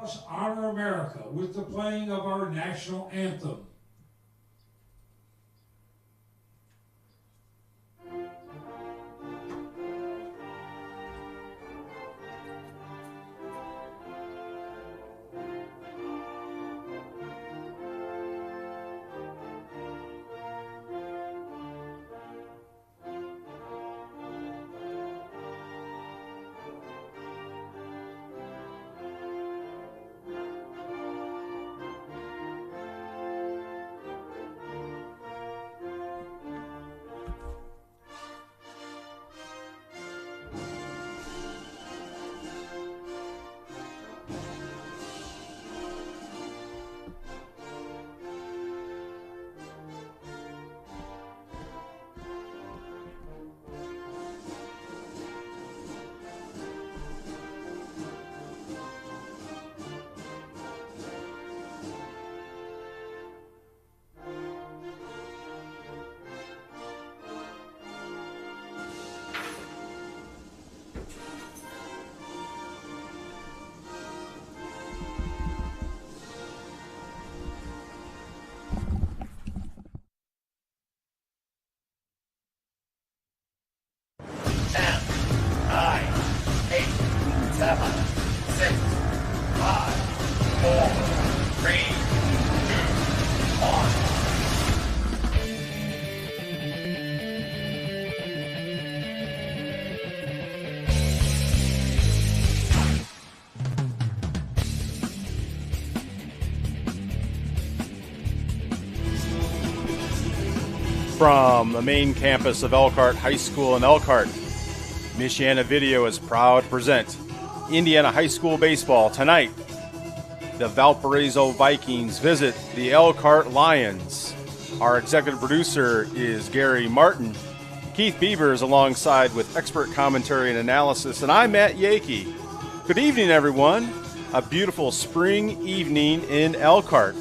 Us honor America with the playing of our national anthem. From the main campus of Elkhart High School in Elkhart, Michiana Video is proud to present Indiana High School baseball tonight. The Valparaiso Vikings visit the Elkhart Lions. Our executive producer is Gary Martin. Keith Bieber is alongside with expert commentary and analysis, and I'm Matt Yakey. Good evening, everyone. A beautiful spring evening in Elkhart.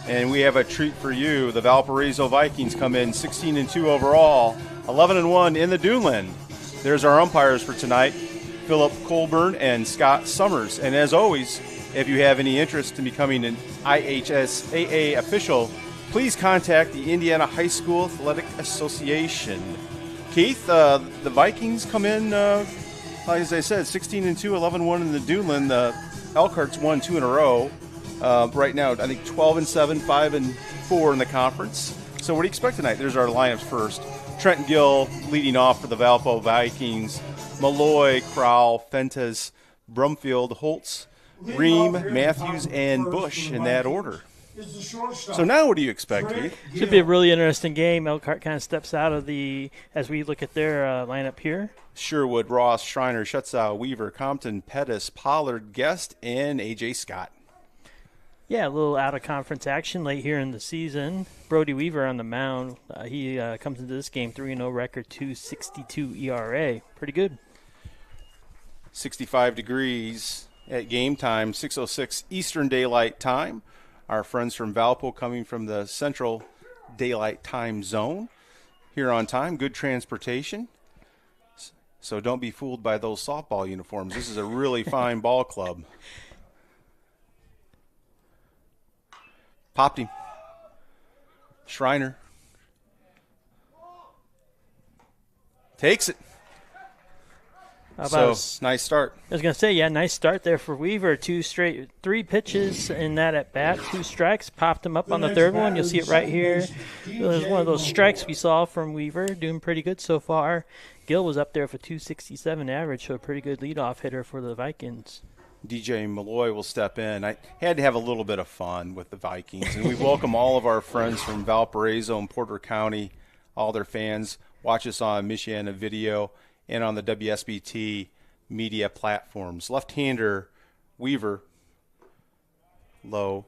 And we have a treat for you. The Valparaiso Vikings come in 16-2 overall, 11-1 in the Duneland. There's our umpires for tonight, Philip Colburn and Scott Summers. And as always, if you have any interest in becoming an IHSAA official, please contact the Indiana High School Athletic Association. Keith, the Vikings come in, like as I said, 16-2, 11-1 in the Duneland. Elkhart's won 2 in a row. Right now, I think 12-7, 5-4 in the conference. So what do you expect tonight? There's our lineups first. Trenton Gill leading off for the Valpo Vikings. Malloy, Crowell, Fentes, Brumfield, Holtz, Ream, Matthews, and Bush in that order. So now what do you expect, Keith? Should be a really interesting game. Elkhart kind of steps out of as we look at their lineup here. Sherwood, Ross, Schreiner, Schutzow, Weaver, Compton, Pettis, Pollard, Guest, and A.J. Scott. Yeah, a little out-of-conference action late here in the season. Brody Weaver on the mound. He comes into this game 3-0 record, 2.62 ERA. Pretty good. 65 degrees at game time, 6:06 Eastern Daylight Time. Our friends from Valpo coming from the Central Daylight Time Zone. Here on time, good transportation. So don't be fooled by those softball uniforms. This is a really fine ball club. Popped him. Schreiner. Takes it. Nice start. I was going to say, yeah, nice start there for Weaver. 3 pitches in that at bat, 2 strikes. Popped him up on the third one. You'll see it right here. It was one of those strikes we saw from Weaver. Doing pretty good so far. Gill was up there for 267 average, so a pretty good leadoff hitter for the Vikings. DJ Malloy will step in. I had to have a little bit of fun with the Vikings, and we welcome all of our friends from Valparaiso and Porter County, all their fans. Watch us on Michiana Video and on the WSBT media platforms. Left-hander, Weaver, low.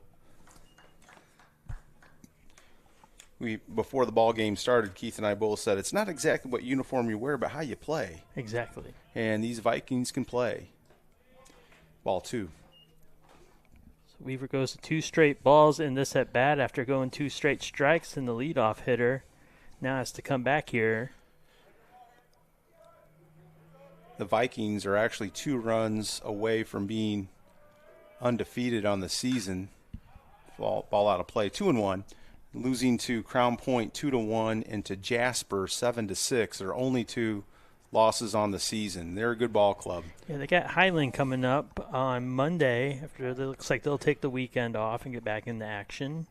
Before the ball game started, Keith and I both said it's not exactly what uniform you wear, but how you play. Exactly. And these Vikings can play. Ball 2. So Weaver goes to 2 straight balls in this at bat after going 2 straight strikes, and the leadoff hitter now has to come back here. The Vikings are actually 2 runs away from being undefeated on the season. Ball out of play, 2-1. Losing to Crown Point 2-1 and to Jasper 7-6. They're only 2 losses on the season. They're a good ball club. Yeah, they got Highland coming up on Monday. After it looks like they'll take the weekend off and get back into action.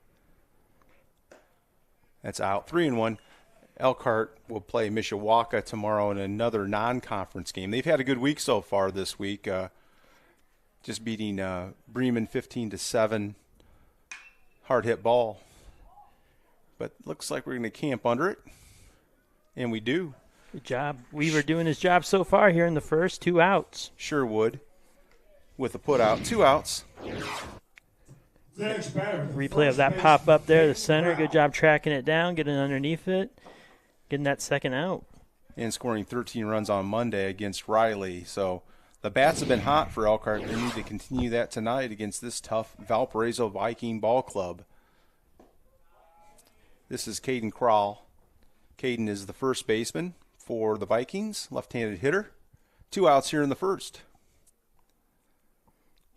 That's out. 3-1. Elkhart will play Mishawaka tomorrow in another non-conference game. They've had a good week so far this week. Just beating Bremen 15-7. Hard hit ball. But looks like we're going to camp under it. And we do. Good job. Weaver doing his job so far here in the first. 2 outs. Sure would. With a put out. 2 outs. Replay of that pop up there, the center. Good job tracking it down, getting underneath it, getting that second out. And scoring 13 runs on Monday against Riley. So the bats have been hot for Elkhart. They need to continue that tonight against this tough Valparaiso Viking ball club. This is Caden Krall. Caden is the first baseman for the Vikings, left-handed hitter. 2 outs here in the first.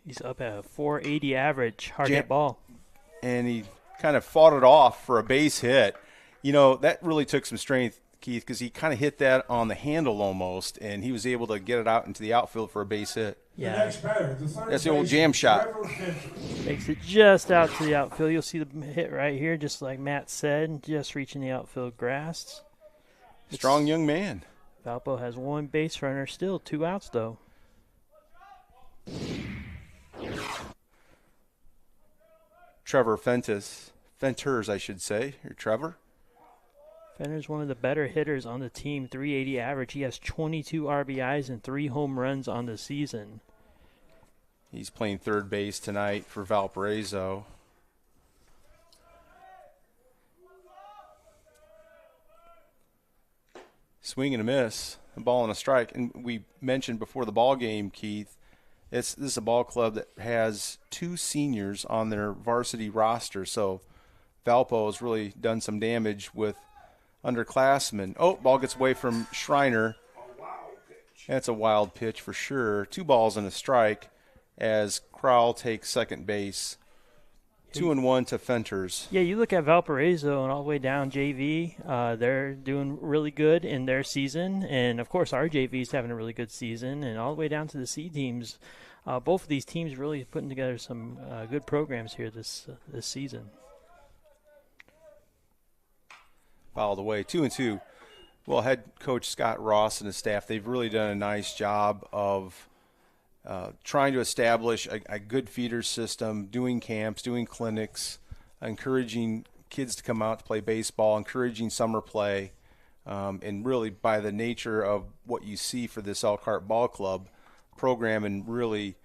He's up at a 480 average, hard hit ball. And he kind of fought it off for a base hit. You know, that really took some strength, Keith, because he kind of hit that on the handle almost, and he was able to get it out into the outfield for a base hit. Yeah. That's the old jam shot. Makes it just out to the outfield. You'll see the hit right here, just like Matt said, just reaching the outfield grass. Strong young man. Valpo has 1 base runner still, 2 outs though. Trevor Fenters, I should say. Or Trevor. Fenner's one of the better hitters on the team, 380 average. He has 22 RBIs and 3 home runs on the season. He's playing third base tonight for Valparaiso. Swing and a miss, a ball and a strike. And we mentioned before the ball game, Keith, this is a ball club that has 2 seniors on their varsity roster. So Valpo has really done some damage with underclassmen. Oh, ball gets away from Schreiner. That's a wild pitch for sure. 2 balls and a strike as Krall takes second base. 2-1 to Fenters. Yeah, you look at Valparaiso and all the way down JV. They're doing really good in their season. And, of course, our JV is having a really good season. And all the way down to the C teams. Both of these teams really putting together some good programs here this season. Fouled away, 2-2. Well, head coach Scott Ross and his staff, they've really done a nice job of trying to establish a good feeder system, doing camps, doing clinics, encouraging kids to come out to play baseball, encouraging summer play, and really by the nature of what you see for this Elkhart Ball Club program in really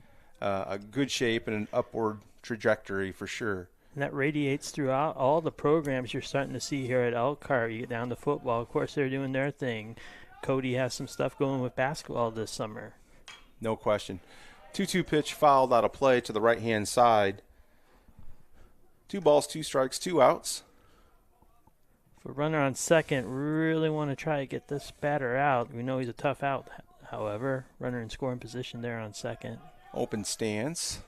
a good shape and an upward trajectory for sure. And that radiates throughout all the programs you're starting to see here at Elkhart. You get down to football. Of course, they're doing their thing. Cody has some stuff going with basketball this summer. No question. 2-2 pitch fouled out of play to the right-hand side. 2 balls, 2 strikes, 2 outs. For runner on second, really want to try to get this batter out. We know he's a tough out, however. Runner in scoring position there on second. Open stance.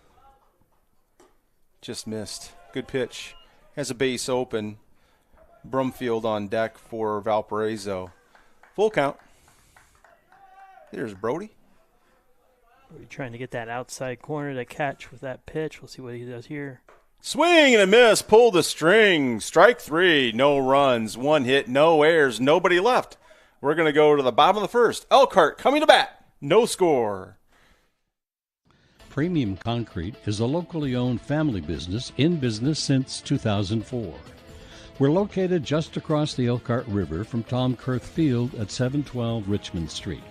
Just missed. Good pitch. Has a base open. Brumfield on deck for Valparaiso. Full count. There's Brody. We're trying to get that outside corner to catch with that pitch. We'll see what he does here. Swing and a miss. Pull the string. Strike 3. No runs. 1 hit. No errors. Nobody left. We're going to go to the bottom of the first. Elkhart coming to bat. No score. Premium Concrete is a locally owned family business in business since 2004. We're located just across the Elkhart River from Tom Kurth Field at 712 Richmond Street.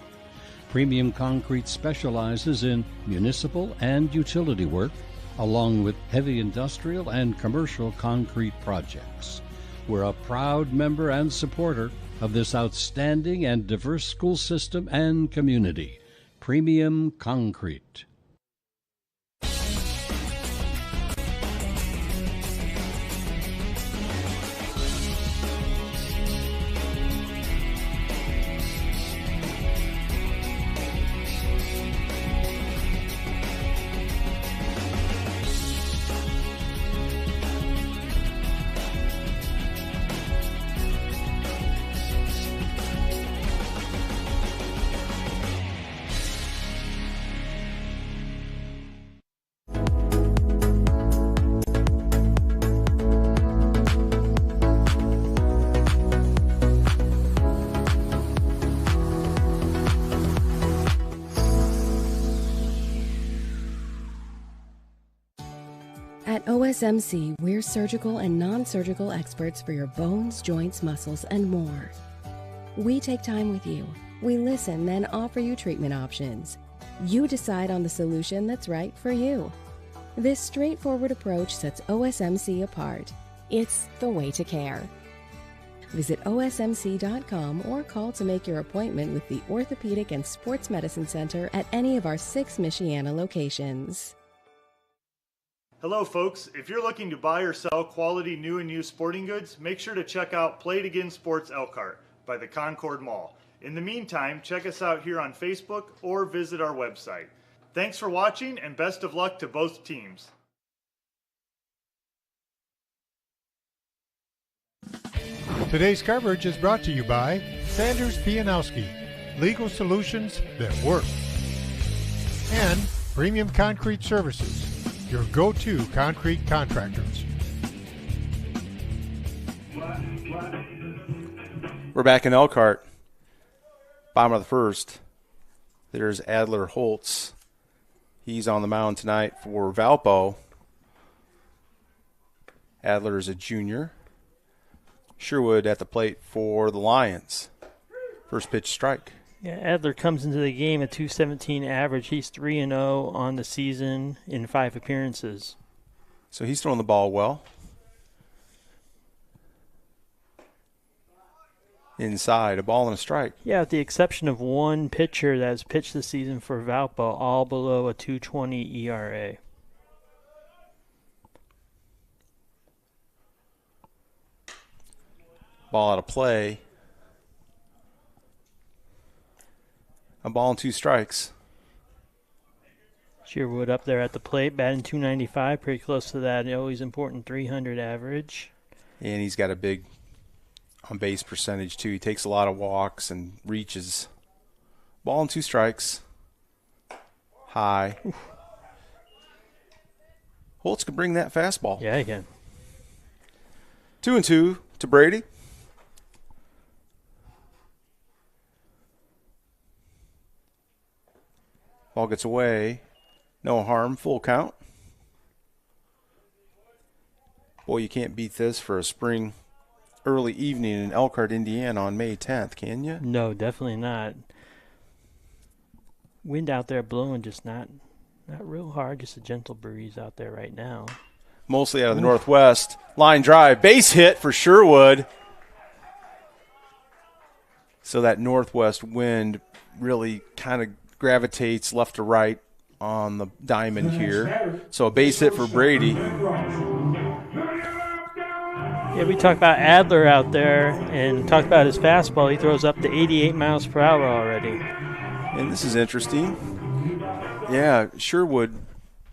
Premium Concrete specializes in municipal and utility work, along with heavy industrial and commercial concrete projects. We're a proud member and supporter of this outstanding and diverse school system and community. Premium Concrete. At OSMC, we're surgical and non-surgical experts for your bones, joints, muscles, and more. We take time with you. We listen, then offer you treatment options. You decide on the solution that's right for you. This straightforward approach sets OSMC apart. It's the way to care. Visit osmc.com or call to make your appointment with the Orthopedic and Sports Medicine Center at any of our 6 Michiana locations. Hello folks, if you're looking to buy or sell quality new and used sporting goods, make sure to check out Play It Again Sports Elkhart by the Concord Mall. In the meantime, check us out here on Facebook or visit our website. Thanks for watching and best of luck to both teams. Today's coverage is brought to you by Sanders Pianowski, legal solutions that work, and Premium Concrete Services, your go-to concrete contractors. We're back in Elkhart. Bottom of the first. There's Adler Holtz. He's on the mound tonight for Valpo. Adler is a junior. Sherwood at the plate for the Lions. First pitch strike. Yeah, Adler comes into the game at .217 average. He's 3-0 on the season in 5 appearances. So he's throwing the ball well. Inside, a ball and a strike. Yeah, with the exception of one pitcher that's pitched this season for Valpo, all below a .220 ERA. Ball out of play. A ball and 2 strikes. Sherwood up there at the plate, batting .295, pretty close to that always important .300 average. And he's got a big on-base percentage, too. He takes a lot of walks and reaches. Ball and 2 strikes. High. Oof. Holtz can bring that fastball. Yeah, he can. 2-2 to Brady. Ball gets away. No harm. Full count. Boy, you can't beat this for a spring early evening in Elkhart, Indiana on May 10th, can you? No, definitely not. Wind out there blowing, just not real hard, just a gentle breeze out there right now. Mostly out of the northwest. Line drive. Base hit for Sherwood. So that northwest wind really kind of gravitates left to right on the diamond here. So a base hit for Brady. Yeah, we talked about Adler out there and talked about his fastball. He throws up to 88 miles per hour already. And this is interesting. Yeah, Sherwood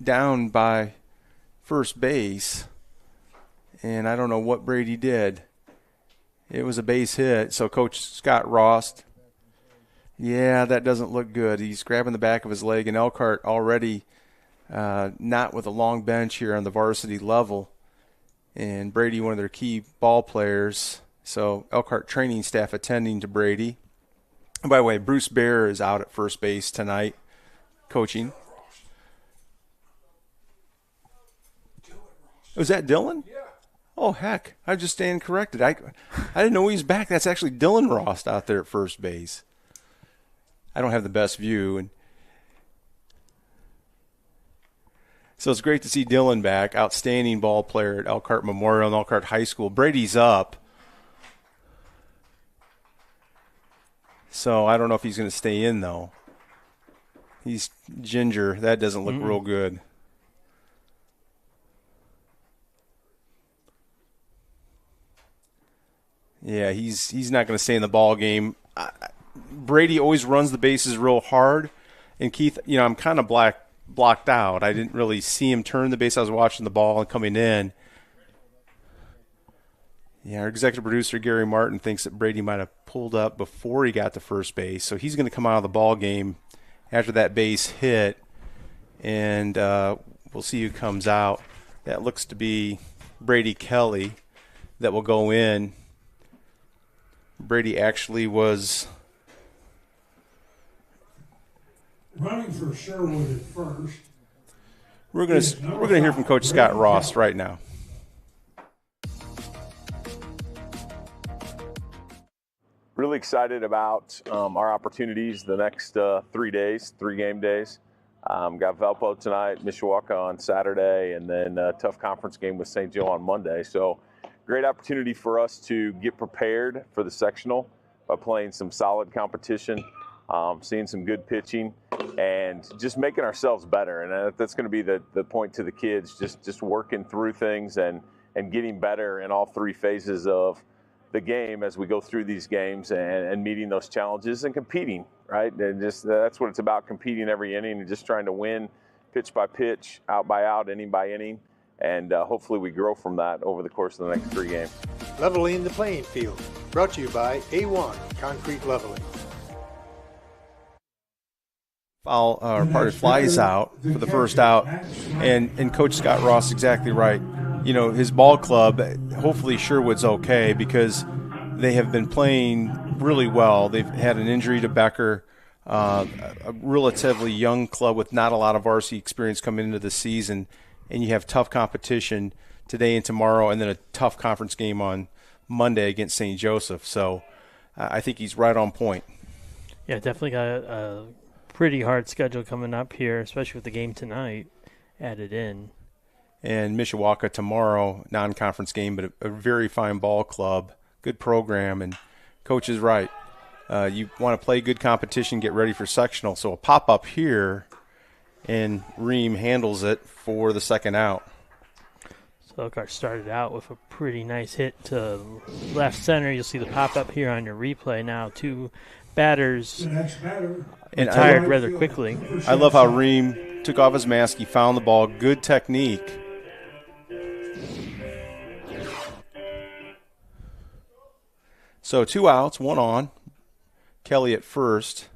down by first base. And I don't know what Brady did. It was a base hit. So Coach Scott Rost, yeah, that doesn't look good. He's grabbing the back of his leg. And Elkhart already not with a long bench here on the varsity level. And Brady, one of their key ball players. So Elkhart training staff attending to Brady. And by the way, Bruce Bear is out at first base tonight coaching. Was that Dylan? Yeah. Oh, heck. I just stand corrected. I didn't know he was back. That's actually Dylan Rost out there at first base. I don't have the best view. And so it's great to see Dylan back. Outstanding ball player at Elkhart Memorial and Elkhart High School. Brady's up. So I don't know if he's going to stay in, though. He's ginger. That doesn't look real good. Yeah, he's not going to stay in the ball game. Brady always runs the bases real hard. And Keith, I'm kind of blocked out. I didn't really see him turn the base. I was watching the ball and coming in. Yeah, our executive producer, Gary Martin, thinks that Brady might have pulled up before he got to first base. So he's going to come out of the ball game after that base hit. And we'll see who comes out. That looks to be Brady Kelly that will go in. Brady actually was running for Sherwood at first. We're gonna hear from Coach Scott Ross right now. Really excited about our opportunities the next 3 days, 3 game days. Got Valpo tonight, Mishawaka on Saturday, and then a tough conference game with St. Joe on Monday. So great opportunity for us to get prepared for the sectional by playing some solid competition, seeing some good pitching, and just making ourselves better. And that's going to be the point to the kids, just working through things and getting better in all 3 phases of the game as we go through these games and meeting those challenges and competing, right? And just that's what it's about, competing every inning and just trying to win pitch by pitch, out by out, inning by inning. And hopefully we grow from that over the course of the next 3 games. Leveling the playing field. Brought to you by A1 Concrete Leveling. Foul, part flies out for the first out, and Coach Scott Ross exactly right. You know, his ball club, hopefully Sherwood's okay because they have been playing really well. They've had an injury to Becker, a relatively young club with not a lot of varsity experience coming into the season, and you have tough competition today and tomorrow, and then a tough conference game on Monday against St. Joseph. So I think he's right on point. Yeah, definitely got a pretty hard schedule coming up here, especially with the game tonight added in. And Mishawaka tomorrow, non-conference game, but a very fine ball club, good program, and Coach is right. You want to play good competition, get ready for sectional. So a pop-up here, and Ream handles it for the second out. So Elkhart started out with a pretty nice hit to left center. You'll see the pop-up here on your replay now. 2 batters retired rather quickly. I love how Ream took off his mask. He found the ball. Good technique. So 2 outs, 1 on. Kelly at first.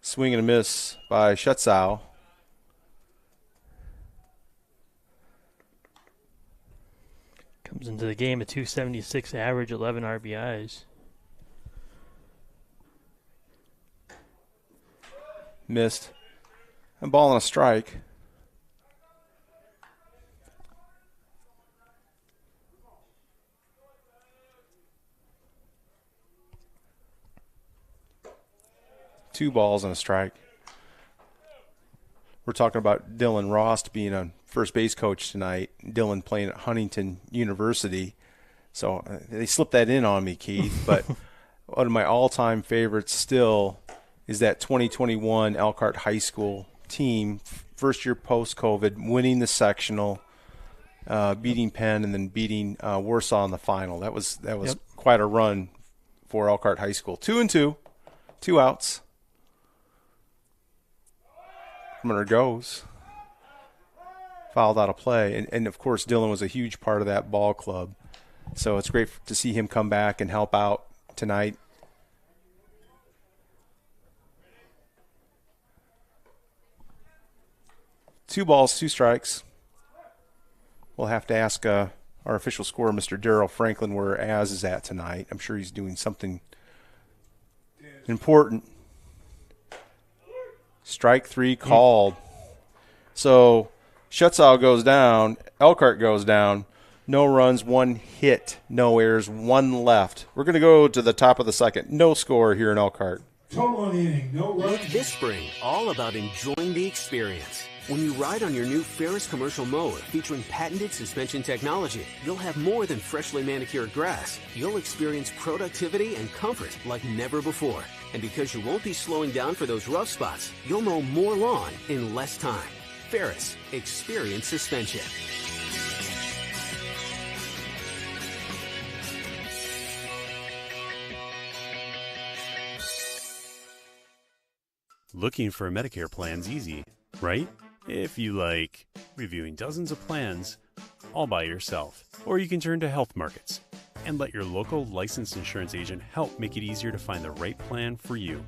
Swing and a miss by Schutzau. Comes into the game at 276 average, 11 RBIs. Missed. A ball and a strike. Two balls and a strike. We're talking about Dylan Rost being a first base coach tonight. Dylan playing at Huntington University. So they slipped that in on me, Keith. But one of my all-time favorites still is that 2021 Elkhart High School team, first year post-COVID, winning the sectional, beating Penn, and then beating Warsaw in the final. That was quite a run for Elkhart High School. 2-2, 2 outs. Runner goes. Fouled out of play. And, of course, Dylan was a huge part of that ball club. So it's great to see him come back and help out tonight. Two balls, 2 strikes. We'll have to ask our official scorer, Mr. Darrell Franklin, where Az is at tonight. I'm sure he's doing something important. Strike 3 called. So Schutzau goes down. Elkhart goes down. No runs, 1 hit, no errors, 1 left. We're going to go to the top of the second. No score here in Elkhart. Total on the inning, no runs. Make this spring all about enjoying the experience. When you ride on your new Ferris commercial mower featuring patented suspension technology, you'll have more than freshly manicured grass. You'll experience productivity and comfort like never before. And because you won't be slowing down for those rough spots, you'll mow more lawn in less time. Ferris, experience suspension. Looking for a Medicare plan's easy, right? If you like reviewing dozens of plans all by yourself. Or you can turn to Health Markets and let your local licensed insurance agent help make it easier to find the right plan for you.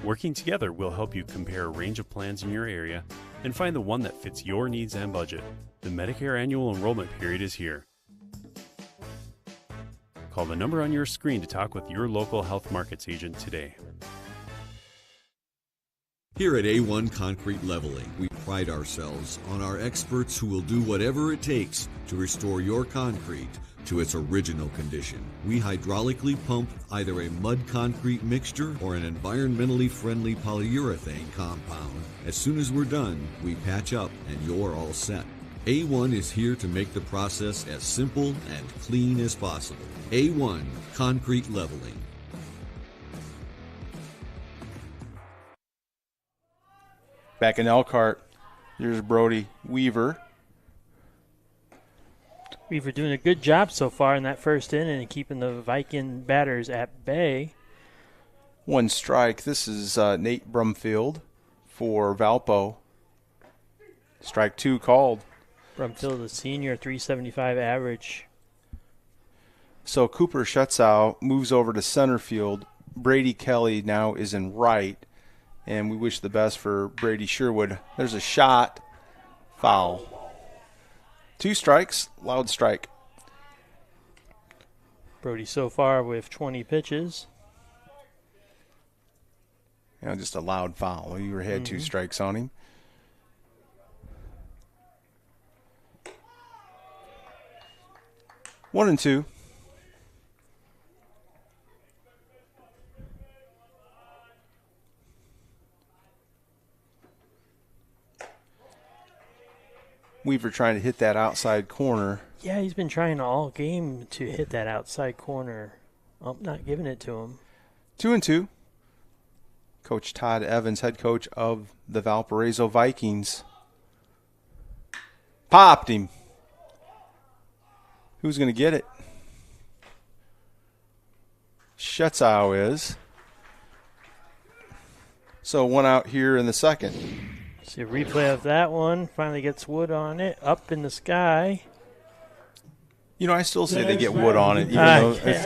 Working together will help you compare a range of plans in your area and find the one that fits your needs and budget. The Medicare annual enrollment period is here. Call the number on your screen to talk with your local Health Markets agent today. Here at A1 Concrete Leveling, we pride ourselves on our experts who will do whatever it takes to restore your concrete to its original condition. We hydraulically pump either a mud concrete mixture or an environmentally friendly polyurethane compound. As soon as we're done, we patch up and you're all set. A1 is here to make the process as simple and clean as possible. A1 Concrete Leveling. Back in Elkhart, here's Brody Weaver. Weaver doing a good job so far in that first inning and keeping the Viking batters at bay. 1 strike. This is Nate Brumfield for Valpo. Strike 2 called. Brumfield, the senior, 375 average. So Cooper Schutzow moves over to center field. Brady Kelly now is in right, and we wish the best for Brady Sherwood. There's a shot, foul. 2 strikes, loud strike. Brody so far with 20 pitches. Just a loud foul. You had 2 strikes on him. One and two. Weaver trying to hit that outside corner. Yeah, he's been trying all game to hit that outside corner. I'm not giving it to him. 2 and 2. Coach Todd Evans, head coach of the Valparaiso Vikings. Popped him. Who's going to get it? Schutzow is. So 1 out here in the second. See a replay of that one. Finally gets wood on it. Up in the sky. I still say they get wood on it,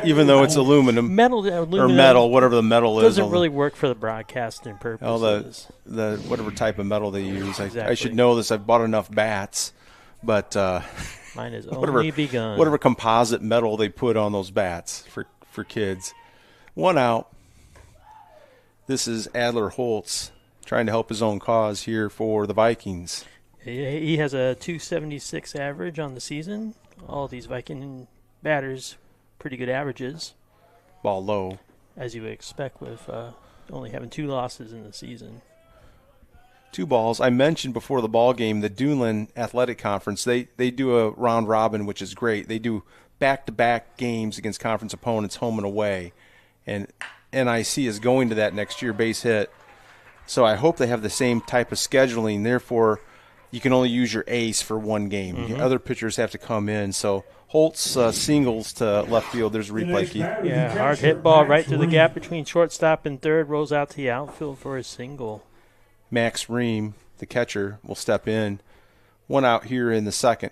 even though it's aluminum. Aluminum. Or metal, whatever the metal is. Doesn't really work for the broadcasting purposes. The whatever type of metal they use. Exactly. I should know this. I've bought enough bats. But mine is only begun. Whatever composite metal they put on those bats for kids. 1 out. This is Adler Holtz trying to help his own cause here for the Vikings. He has a 276 average on the season. All these Viking batters, pretty good averages. Ball low. As you would expect with only having 2 losses in the season. 2 balls. I mentioned before the ball game, the Duneland Athletic Conference, they do a round robin, which is great. They do back-to-back games against conference opponents, home and away. And NIC is going to that next year, base hit. So I hope they have the same type of scheduling. Therefore, you can only use your ace for 1 game. Mm-hmm. Other pitchers have to come in. So Holtz singles to left field. There's a replay, Keith. Yeah, hard hit ball right through the gap between shortstop and third. Rolls out to the outfield for a single. Max Ream, the catcher, will step in. 1 out here in the second.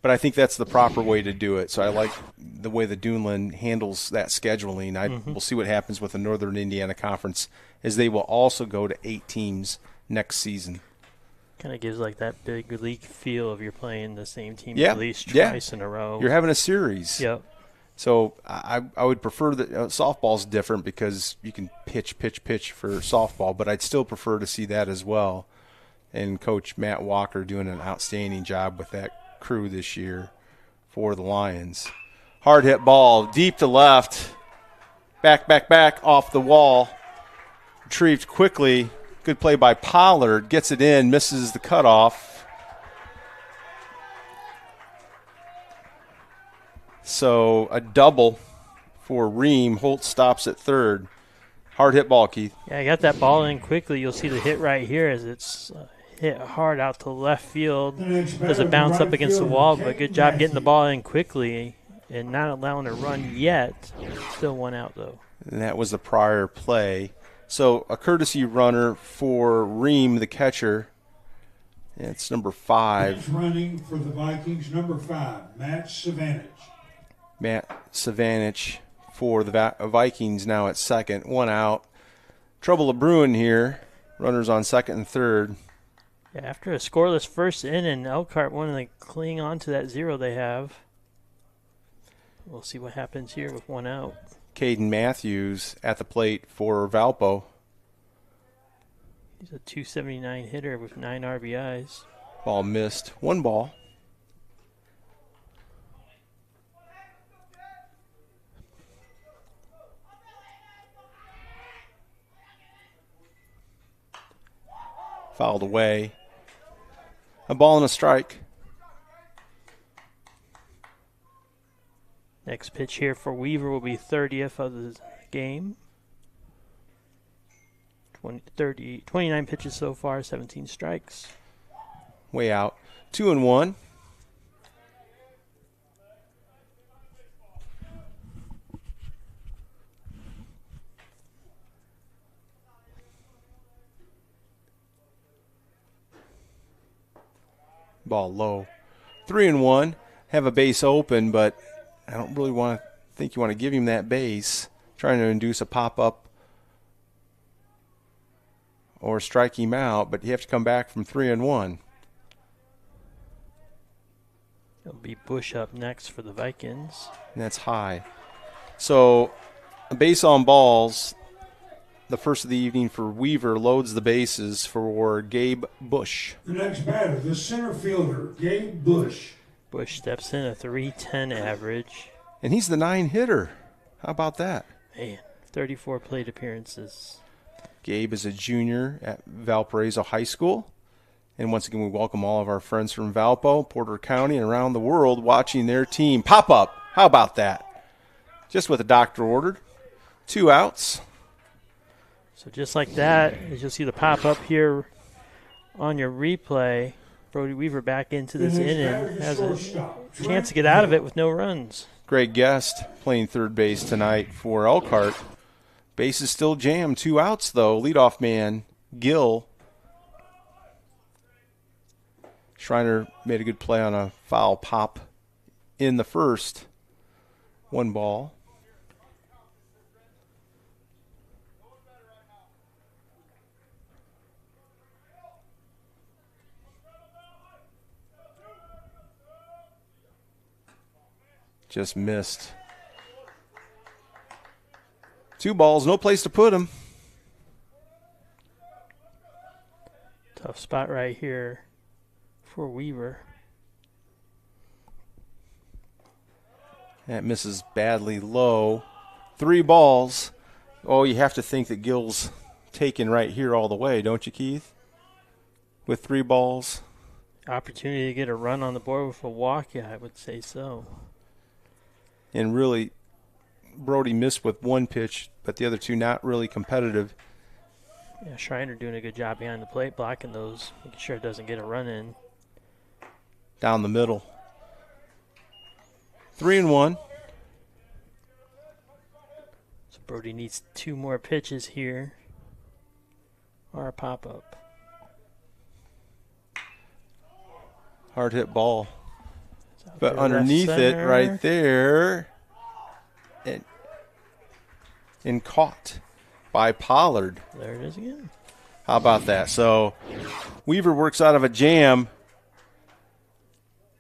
But I think that's the proper way to do it. So I like the way the Duneland handles that scheduling. We'll see what happens with the Northern Indiana Conference, as they will also go to 8 teams next season. Kind of gives like that big league feel of you're playing the same team at least twice in a row. You're having a series. Yep. So I would prefer that softball's different because you can pitch for softball, but I'd still prefer to see that as well. And Coach Matt Walker doing an outstanding job with that crew this year for the Lions. Hard hit ball deep to left. Back off the wall. Retrieved quickly. Good play by Pollard. Gets it in, misses the cutoff. So a double for Ream. Holt stops at third. Hard hit ball, Keith. Yeah, I got that ball in quickly. You'll see the hit right here as it's hit hard out to left field. Doesn't bounce up against the wall, but good job getting the ball in quickly and not allowing a run yet. Still 1 out, though. And that was the prior play. So a courtesy runner for Ream, the catcher. It's number 5. Next running for the Vikings, number 5, Matt Savanich. Matt Savanich for the Vikings now at second. 1 out. Trouble of brewing here. Runners on second and third. Yeah, after a scoreless first inning, Elkhart wanting to cling on to that 0 they have. We'll see what happens here with 1 out. Caden Matthews at the plate for Valpo. He's a 279 hitter with 9 RBIs. Ball missed. 1 ball. Fouled away. A ball and a strike. Next pitch here for Weaver will be 30th of the game. 29 pitches so far, 17 strikes. Way out. 2-1. Ball low. 3-1. Have a base open, but I don't really think you want to give him that base. Trying to induce a pop-up or strike him out, but you have to come back from 3-1. It'll be Bush up next for the Vikings. And that's high. So, a base on balls, the first of the evening for Weaver, loads the bases for Gabe Bush. The next batter, the center fielder, Gabe Bush. Bush steps in a 310 average. And he's the 9 hitter. How about that? Man, 34 plate appearances. Gabe is a junior at Valparaiso High School. And once again, we welcome all of our friends from Valpo, Porter County, and around the world watching their team pop up. How about that? Just what the doctor ordered. 2 outs. So just like that, as you'll see the pop up here on your replay, Brody Weaver back into this inning. Has a chance to get out of it with no runs. Greg Guest playing third base tonight for Elkhart. Base is still jammed. 2 outs, though. Leadoff man, Gill. Schreiner made a good play on a foul pop in the first. 1 ball. Just missed. 2 balls, no place to put him. Tough spot right here for Weaver. That misses badly low. 3 balls. Oh, you have to think that Gill's taken right here all the way, don't you, Keith? With 3 balls. Opportunity to get a run on the board with a walk, yeah, I would say so. And really, Brody missed with 1 pitch, but the other 2 not really competitive. Yeah, Schreiner doing a good job behind the plate, blocking those, making sure it doesn't get a run in. Down the middle. 3-1. So Brody needs 2 more pitches here, or a pop-up. Hard hit ball. But underneath it right there, and caught by Pollard. There it is again. How about that? So Weaver works out of a jam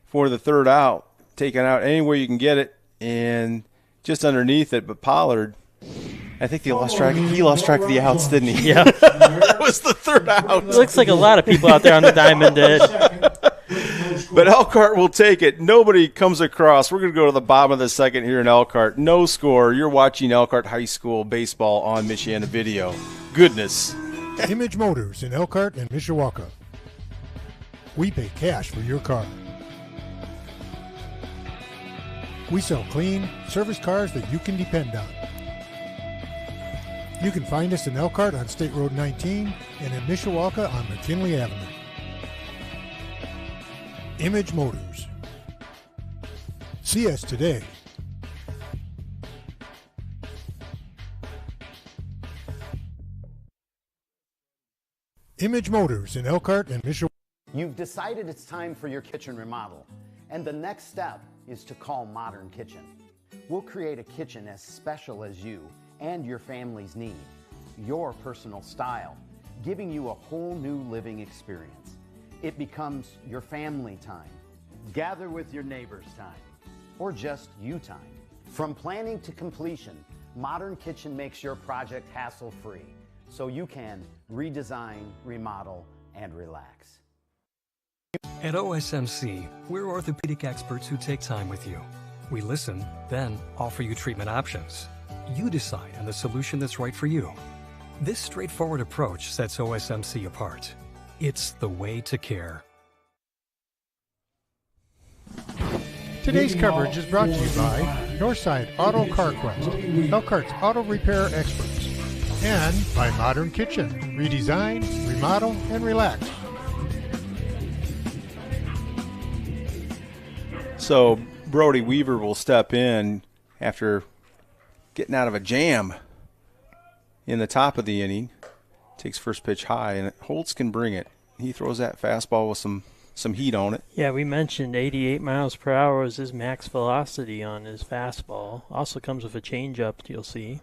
for the 3rd out, taking out anywhere you can get it, and just underneath it. But Pollard, I think he lost track of the outs, didn't he? Yeah. That was the 3rd out. Looks like a lot of people out there on the diamond did. But Elkhart will take it. Nobody comes across. We're going to go to the bottom of the 2nd here in Elkhart. No score. You're watching Elkhart High School baseball on Michiana Video. Goodness. Image Motors in Elkhart and Mishawaka. We pay cash for your car. We sell clean, service cars that you can depend on. You can find us in Elkhart on State Road 19 and in Mishawaka on McKinley Avenue. Image Motors. See us today. Image Motors in Elkhart and Mishawaka. You've decided it's time for your kitchen remodel, and the next step is to call Modern Kitchen. We'll create a kitchen as special as you and your family's need, your personal style, giving you a whole new living experience. It becomes your family time, gather with your neighbors time, or just you time. From planning to completion, Modern Kitchen makes your project hassle-free, so you can redesign, remodel, and relax. At OSMC, we're orthopedic experts who take time with you. We listen, then offer you treatment options. You decide on the solution that's right for you. This straightforward approach sets OSMC apart. It's the way to care. Today's coverage is brought to you by Northside Auto CarQuest, Elkhart's auto repair experts, and by Modern Kitchen, redesign, remodel, and relax. So Brody Weaver will step in after getting out of a jam in the top of the inning. Takes first pitch high, and Holtz can bring it. He throws that fastball with some heat on it. Yeah, we mentioned 88 miles per hour is his max velocity on his fastball. Also comes with a changeup, you'll see.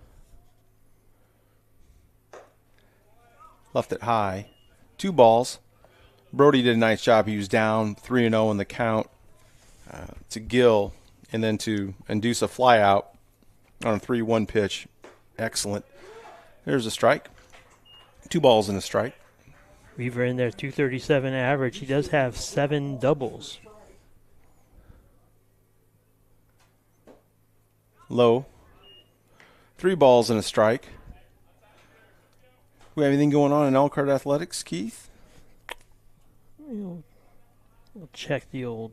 Left it high. 2 balls. Brody did a nice job. He was down 3-0 in the count to Gill, and then to induce a fly out on a 3-1 pitch. Excellent. There's a strike. 2 balls and a strike. Weaver in there, 237 average. He does have 7 doubles. Low. 3 balls and a strike. We have anything going on in Elkhart Athletics, Keith? We'll check the old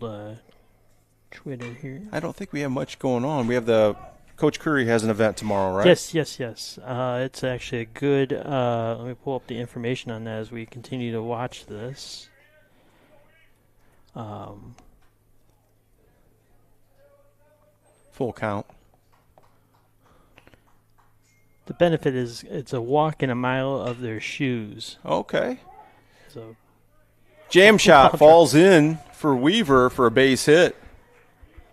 Twitter here. I don't think we have much going on. We have Coach Curry has an event tomorrow, right? Yes. It's actually a good, let me pull up the information on that as we continue to watch this. Full count. The benefit is it's a walk in a mile of their shoes. Okay. So jam shot falls in for Weaver for a base hit.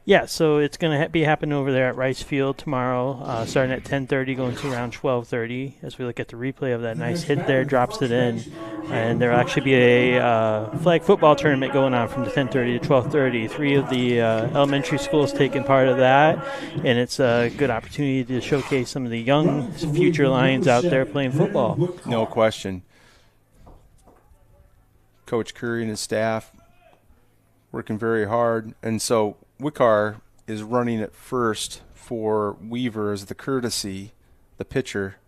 Yeah, so it's going to be happening over there at Rice Field tomorrow, starting at 10:30, going to around 12:30. As we look at the replay of that nice hit there, drops it in. And there will actually be a flag football tournament going on from the 10:30 to 12:30. 3 of the elementary schools taking part of that, and it's a good opportunity to showcase some of the young future Lions out there playing football. No question. Coach Curry and his staff working very hard, and so Wickar is running at first for Weaver as the courtesy, the pitcher.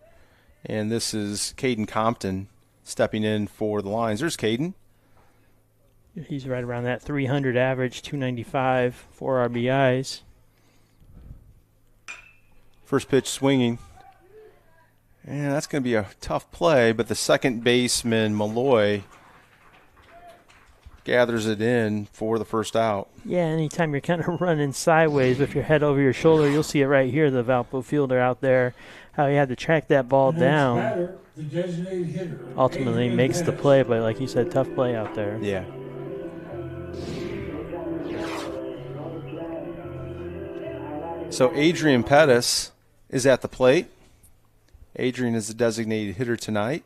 And this is Caden Compton stepping in for the Lions. There's Caden. He's right around that 300 average, 295, 4 RBIs. First pitch swinging. And that's going to be a tough play, but the second baseman, Malloy, gathers it in for the first out. Yeah, anytime you're kind of running sideways with your head over your shoulder, you'll see it right here, the Valpo fielder out there, how he had to track that ball down. Batter, the designated hitter, ultimately makes the play, but like you said, tough play out there. Yeah. So Adrian Pettis is at the plate. Adrian is the designated hitter tonight.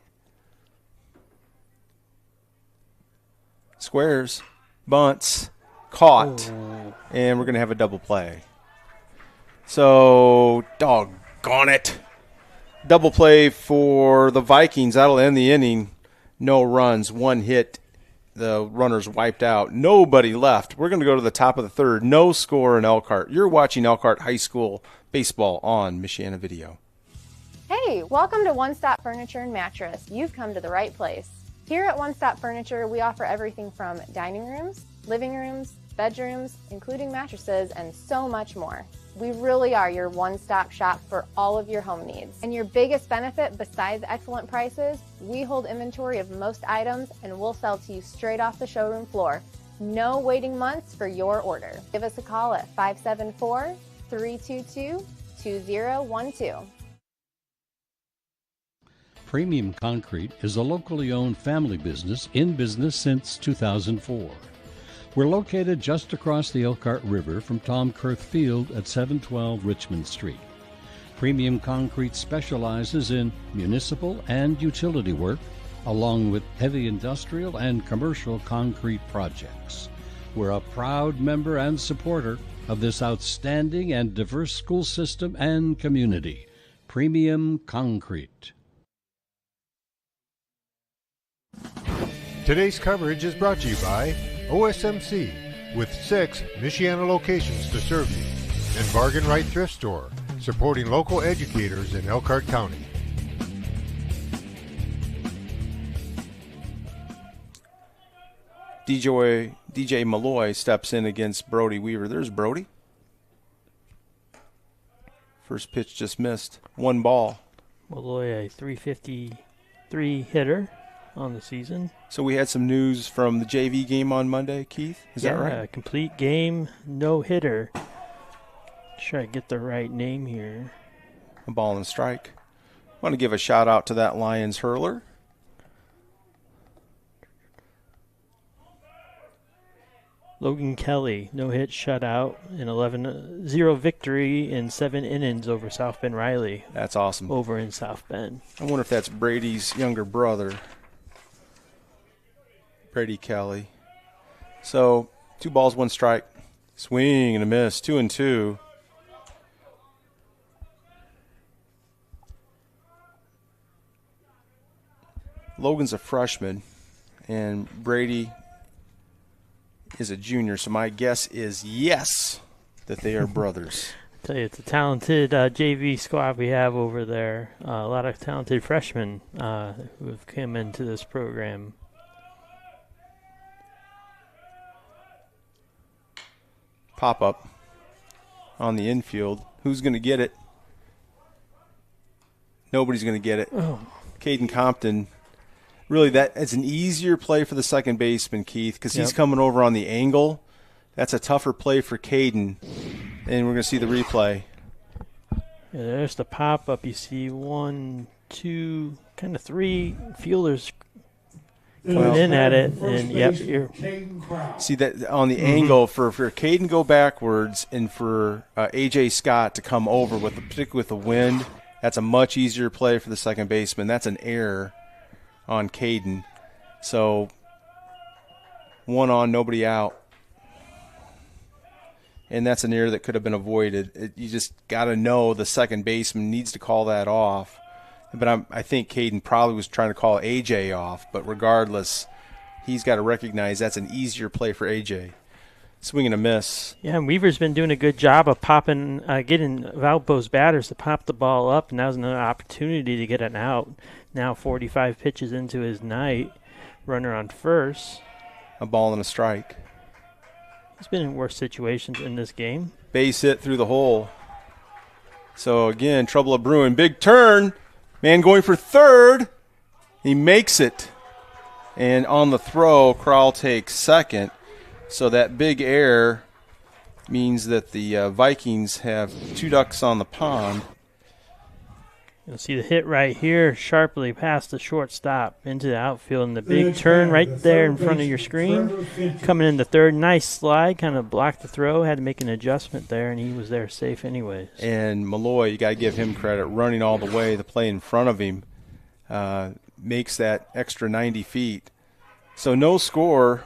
Squares, bunts, caught, and we're going to have a double play. So, doggone it. Double play for the Vikings. That'll end the inning. No runs, 1 hit. The runners wiped out. Nobody left. We're going to go to the top of the third. No score in Elkhart. You're watching Elkhart High School baseball on Michiana Video. Hey, welcome to One Stop Furniture and Mattress. You've come to the right place. Here at One Stop Furniture, we offer everything from dining rooms, living rooms, bedrooms, including mattresses, and so much more. We really are your one-stop shop for all of your home needs. And your biggest benefit, besides excellent prices, we hold inventory of most items and we'll sell to you straight off the showroom floor. No waiting months for your order. Give us a call at 574-322-2012. Premium Concrete is a locally owned family business in business since 2004. We're located just across the Elkhart River from Tom Kurth Field at 712 Richmond Street. Premium Concrete specializes in municipal and utility work, along with heavy industrial and commercial concrete projects. We're a proud member and supporter of this outstanding and diverse school system and community. Premium Concrete. Today's coverage is brought to you by OSMC, with 6 Michiana locations to serve you, and Bargain Right Thrift Store, supporting local educators in Elkhart County. DJ Malloy steps in against Brody Weaver. There's Brody. First pitch just missed. 1 ball. Malloy, a 353 hitter on the season. So we had some news from the JV game on Monday, Keith. Is that right? Yeah, complete game, no hitter. Try to get the right name here. A ball and strike. I want to give a shout out to that Lions hurler. Logan Kelly, no hit, shutout, an 11-0 victory in 7 innings over South Bend Riley. That's awesome. Over in South Bend. I wonder if that's Brady's younger brother, Brady Kelly. So 2 balls, 1 strike. Swing and a miss, 2-2. Logan's a freshman, and Brady is a junior, so my guess is yes, that they are brothers. I tell you, it's a talented JV squad we have over there. A lot of talented freshmen who have come into this program. Pop-up on the infield. Who's going to get it? Nobody's going to get it. Oh. Caden Compton. Really, it's an easier play for the second baseman, Keith, because he's coming over on the angle. That's a tougher play for Caden, and we're going to see the replay. Yeah, there's the pop-up. You see 1, 2, kind of 3 fielders coming in at it, and you're see that on the angle for Caden to go backwards and for AJ Scott to come over particularly with the wind. That's a much easier play for the second baseman. That's an error on Caden. So 1 on, nobody out. And that's an error that could have been avoided. You just got to know the second baseman needs to call that off. But I think Caden probably was trying to call AJ off. But regardless, he's got to recognize that's an easier play for AJ. Swing and a miss. Yeah, and Weaver's been doing a good job of getting Valpo's batters to pop the ball up, and that was another opportunity to get an out. Now 45 pitches into his night, runner on first. A ball and a strike. He's been in worse situations in this game. Base hit through the hole. So again, trouble of brewing. Big turn. Man going for third. He makes it. And on the throw, Crowell takes second. So that big error means that the Vikings have 2 ducks on the pond. You'll see the hit right here, sharply past the shortstop into the outfield, and the big turn right there in front of your screen. Coming in the third, nice slide, kind of blocked the throw, had to make an adjustment there, and he was there safe anyways. And Malloy, you got to give him credit, running all the way. The play in front of him makes that extra 90 feet. So no score.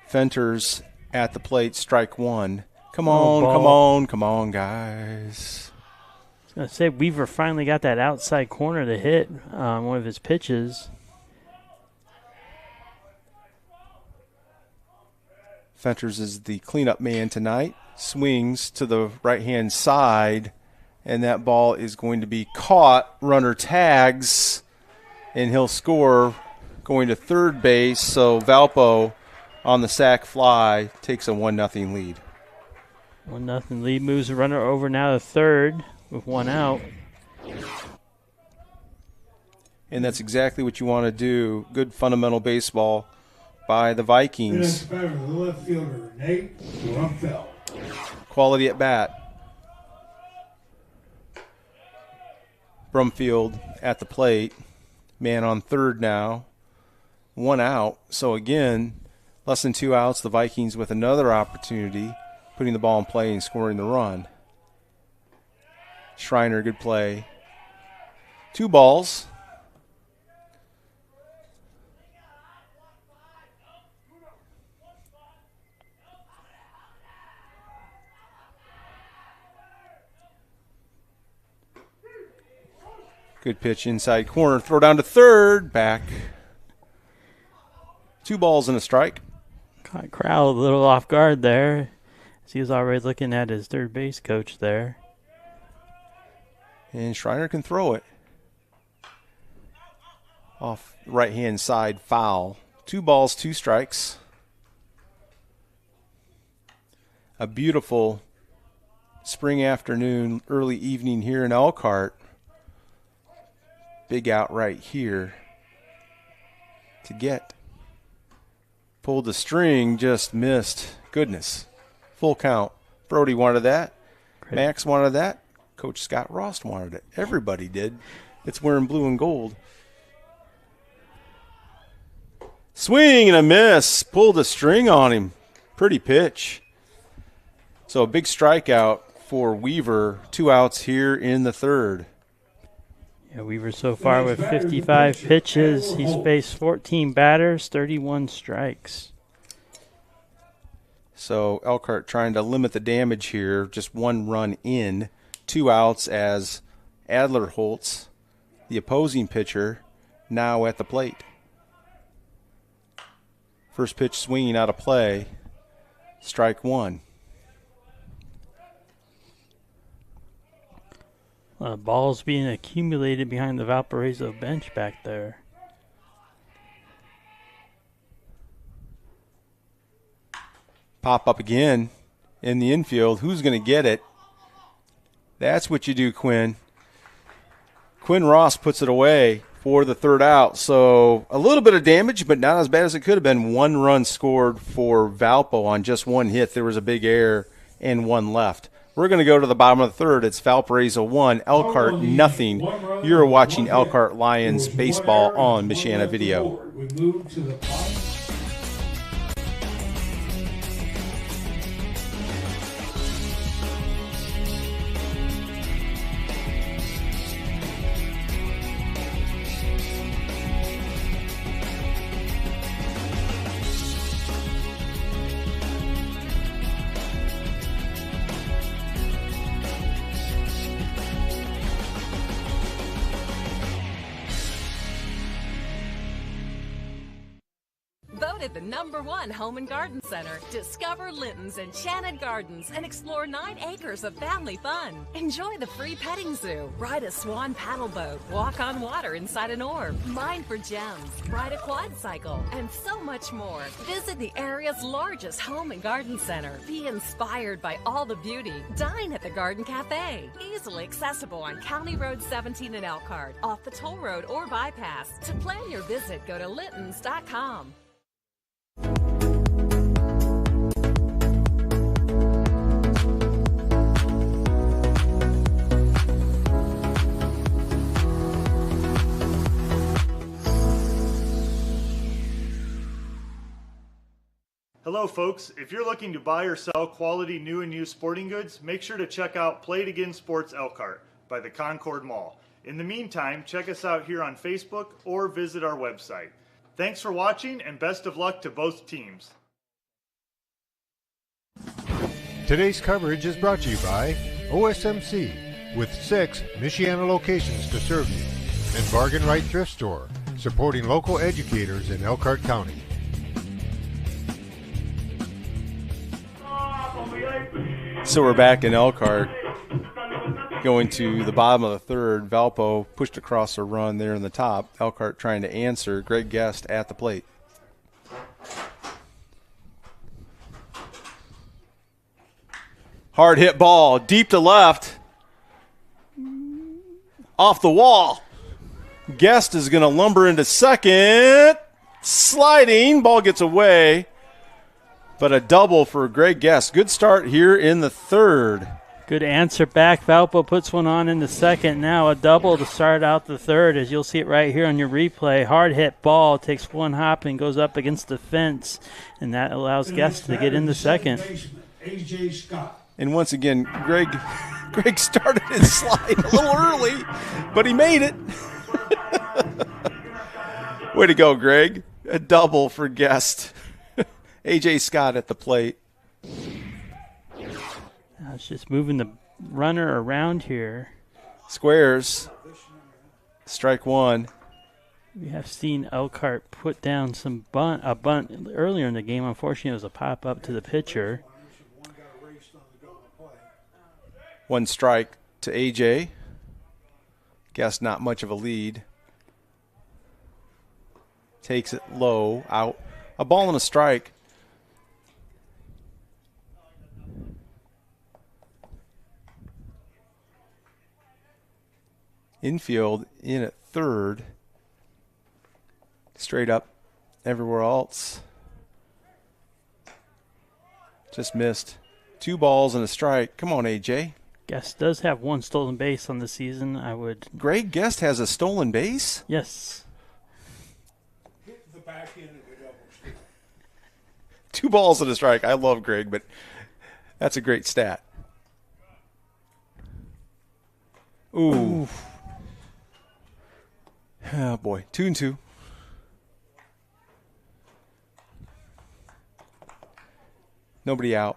Fenter's at the plate, strike 1. Come on, guys. I was going to say, Weaver finally got that outside corner to hit one of his pitches. Fenter's is the cleanup man tonight. Swings to the right-hand side, and that ball is going to be caught. Runner tags, and he'll score going to third base. So Valpo on the sac fly takes a 1-0 lead. 1-0 lead, moves the runner over now to third with 1 out. And that's exactly what you want to do. Good fundamental baseball by the Vikings. The left fielder, Nate Rumpfeld. Quality at bat. Brumfield at the plate. Man on third now. 1 out. So again, less than 2 outs. The Vikings with another opportunity, putting the ball in play and scoring the run. Schreiner, good play. 2 balls. Good pitch inside corner. Throw down to third. Back. 2 balls and a strike. Caught Crowell a little off guard there, as he was already looking at his third base coach there. And Schreiner can throw it. Off right-hand side foul. 2 balls, 2 strikes. A beautiful spring afternoon, early evening here in Elkhart. Big out right here to get. Pulled the string, just missed. Goodness. Full count. Brody wanted that. Great. Max wanted that. Coach Scott Rost wanted it. Everybody did. It's wearing blue and gold. Swing and a miss. Pulled the string on him. Pretty pitch. So a big strikeout for Weaver. 2 outs here in the third. Yeah, Weaver so far with 55 pitches. He's faced 14 batters, 31 strikes. So Elkhart trying to limit the damage here. Just 1 run in. 2 outs as Adler Holtz, the opposing pitcher, now at the plate. First pitch swinging out of play. Strike 1. Balls being accumulated behind the Valparaiso bench back there. Pop up again in the infield. Who's going to get it? That's what you do, Quinn. Quinn Ross puts it away for the third out. So a little bit of damage, but not as bad as it could have been. 1 run scored for Valpo on just 1 hit. There was a big error and 1 left. We're going to go to the bottom of the third. It's Valparaiso 1, Elkhart nothing. You're watching Elkhart Lions baseball on Michiana Video. We move to the bottom. Voted the #1 home and garden center. Discover Linton's Enchanted Gardens and explore 9 acres of family fun. Enjoy the free petting zoo, ride a swan paddle boat, walk on water inside an orb, mine for gems, ride a quad cycle, and so much more. Visit the area's largest home and garden center. Be inspired by all the beauty. Dine at the Garden Cafe. Easily accessible on County Road 17 in Elkhart, off the toll road or bypass. To plan your visit, go to littons.com. Hello folks, if you're looking to buy or sell quality new and used sporting goods, make sure to check out Play It Again Sports Elkhart by the Concord Mall. In the meantime, check us out here on Facebook or visit our website. Thanks for watching and best of luck to both teams. Today's coverage is brought to you by OSMC, with 6 Michiana locations to serve you, and Bargain Right Thrift Store, supporting local educators in Elkhart County. So we're back in Elkhart, going to the bottom of the third. Valpo pushed across a run there in the top. Elkhart trying to answer. Greg Guest at the plate. Hard hit ball, deep to left. Off the wall. Guest is going to lumber into second. Sliding, ball gets away. But a double for Greg Guest. Good start here in the third. Good answer back. Valpo puts one on in the second. Now a double to start out the third, as you'll see it right here on your replay. Hard hit ball, takes 1 hop and goes up against the fence, and that allows Guest to get in the second. A.J. Scott. And once again, Greg started his slide a little early, but he made it. Way to go, Greg. A double for Guest. A.J. Scott at the plate. Now it's just moving the runner around here. Squares. Strike 1. We have seen Elkhart put down a bunt earlier in the game. Unfortunately, it was a pop up to the pitcher. 1 strike to AJ. Guess not much of a lead. Takes it low, out. A ball and a strike. Infield in at third. Straight up everywhere else. Just missed. 2 balls and a strike. Come on, AJ. Guest does have 1 stolen base on the season. Greg Guest has a stolen base? Yes. Hit the back end of the double stick. 2 balls and a strike. I love Greg, but that's a great stat. Ooh. Oh, boy. 2-2. Nobody out.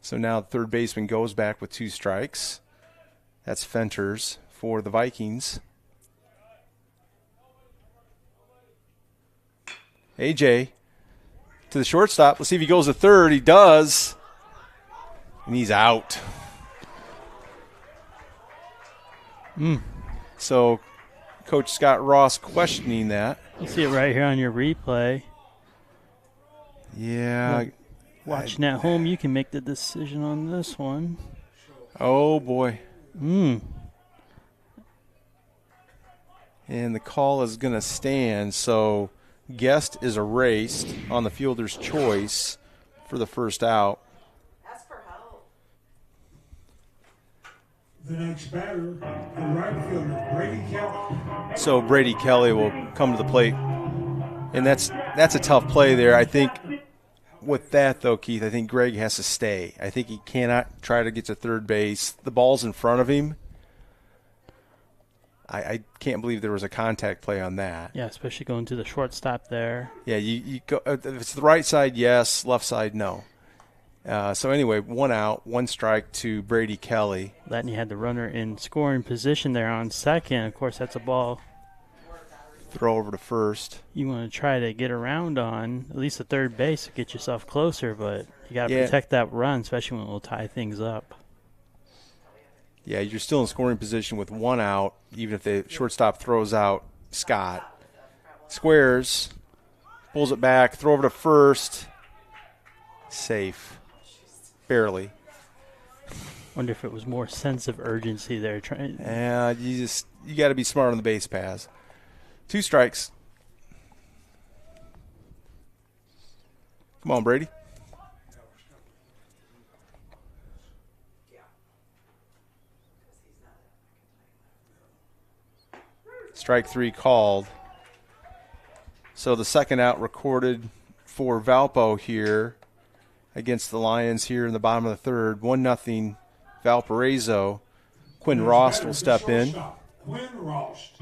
So now the third baseman goes back with 2 strikes. That's Fenters for the Vikings. AJ to the shortstop. Let's see if he goes to third. He does. And he's out. So Coach Scott Ross questioning that. You see it right here on your replay. Yeah. Watching at home, you can make the decision on this one. Oh, boy. And the call is going to stand, so Guest is erased on the fielder's choice for the first out. Ask for help. The next batter, the right fielder, Brady Kelly. So Brady Kelly will come to the plate. And that's a tough play there. I think with that, though, Keith, I think Greg has to stay. I think he cannot try to get to third base. The ball's in front of him. I can't believe there was a contact play on that. Yeah, especially going to the shortstop there. Yeah, you go. If it's the right side, yes. Left side, no. So anyway, 1 out, 1 strike to Brady Kelly. Then you had the runner in scoring position there on second. Of course, that's a ball. Throw over to first. You want to try to get around on at least the third base to get yourself closer, but you got to protect that run, especially when we'll tie things up. Yeah, you're still in scoring position with 1 out, even if the shortstop throws out Scott. Squares, pulls it back, throw over to first. Safe. Barely. Wonder if it was more sense of urgency there. Yeah, you got to be smart on the base pass. 2 strikes. Come on, Brady. Strike 3 called. So the second out recorded for Valpo here against the Lions here in the bottom of the third. 1-0 Valparaiso. Quinn Rost will step in. Quinn Rost.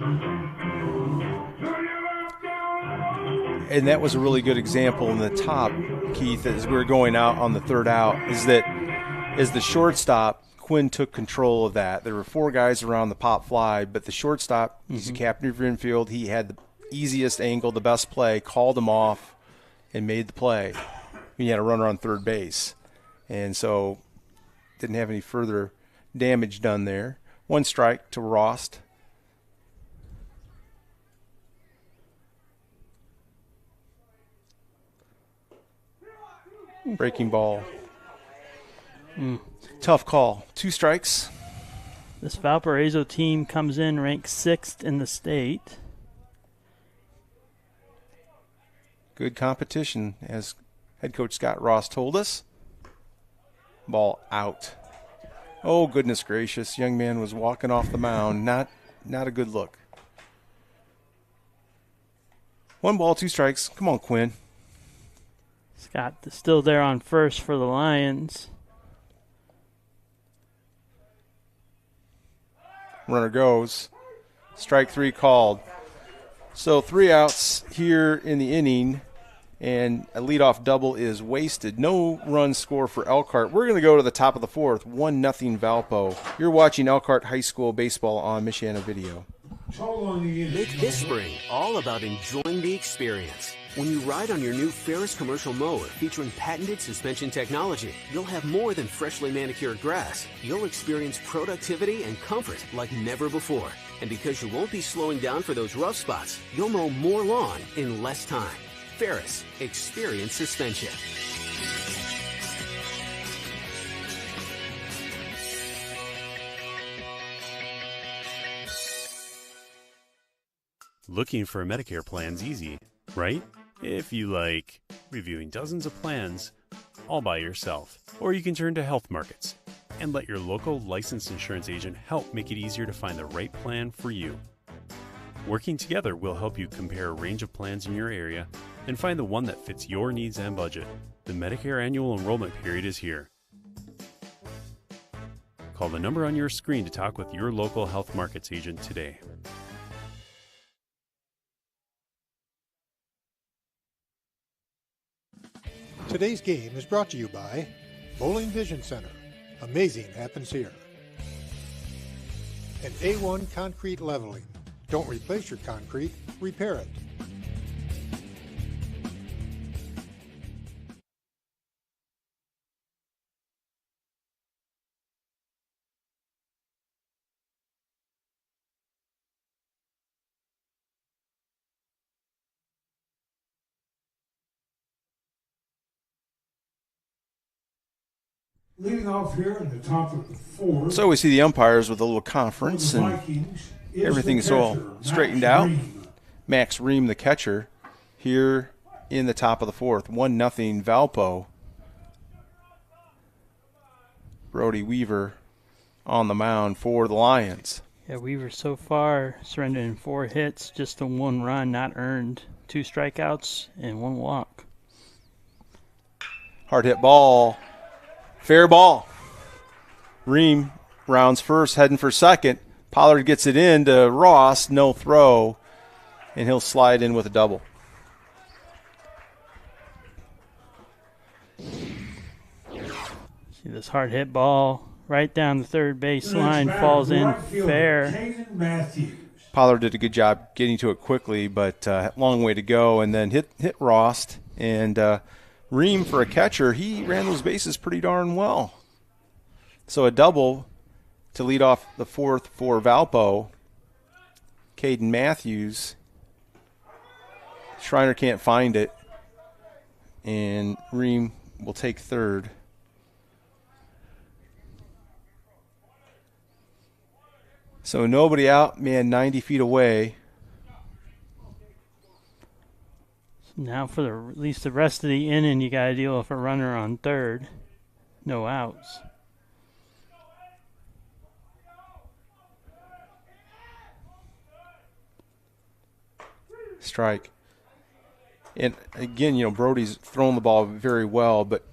And that was a really good example in the top, Keith, as we were going out on the third out, is that as the shortstop, Quinn took control of that. There were 4 guys around the pop fly, but the shortstop, he's the captain of your infield. He had the easiest angle, the best play, called him off, and made the play. He had a runner on third base. And so didn't have any further damage done there. 1 strike to Rost. Breaking ball. Tough call. 2 strikes. This Valparaiso team comes in ranked 6th in the state. Good competition, as head coach Scott Ross told us. Ball out. Oh, goodness gracious. Young man was walking off the mound. Not a good look. 1 ball, 2 strikes. Come on, Quinn. Scott still there on first for the Lions. Runner goes. Strike 3 called. So 3 outs here in the inning, and a leadoff double is wasted. No run score for Elkhart. We're going to go to the top of the 4th, 1-0 Valpo. You're watching Elkhart High School baseball on Michiana Video. Total on the inch. Make this spring all about enjoying the experience. When you ride on your new Ferris commercial mower featuring patented suspension technology, you'll have more than freshly manicured grass. You'll experience productivity and comfort like never before. And because you won't be slowing down for those rough spots, you'll mow more lawn in less time. Ferris, experience suspension. Looking for a Medicare plan's easy, right? If you like reviewing dozens of plans all by yourself. Or you can turn to health markets and let your local licensed insurance agent help make it easier to find the right plan for you. Working together will help you compare a range of plans in your area and find the one that fits your needs and budget. The Medicare annual enrollment period is here. Call the number on your screen to talk with your local health markets agent today. Today's game is brought to you by Bowling Vision Center. Amazing happens here. And A1 Concrete Leveling. Don't replace your concrete, repair it. Leading off here in the top of the fourth. So we see the umpires with a little conference, for the and Vikings is everything's the all catcher, straightened Max out. Ream. Max Ream, the catcher, here in the top of the fourth. 1-0 Valpo. Brody Weaver on the mound for the Lions. Yeah, Weaver so far surrendering 4 hits, just the 1 run not earned, 2 strikeouts and 1 walk. Hard hit ball. Fair ball. Ream rounds first, heading for second. Pollard gets it in to Ross, no throw, and he'll slide in with a double. See this hard hit ball right down the third base line, falls in fair. Pollard did a good job getting to it quickly, but long way to go, and then hit Ross. And Ream, for a catcher, he ran those bases pretty darn well. So a double to lead off the fourth for Valpo. Caden Matthews. Schreiner can't find it, and Ream will take third. So nobody out, man, 90 feet away. Now for at least the rest of the inning, you got to deal with a runner on third. No outs. Strike. And again, Brody's thrown the ball very well, but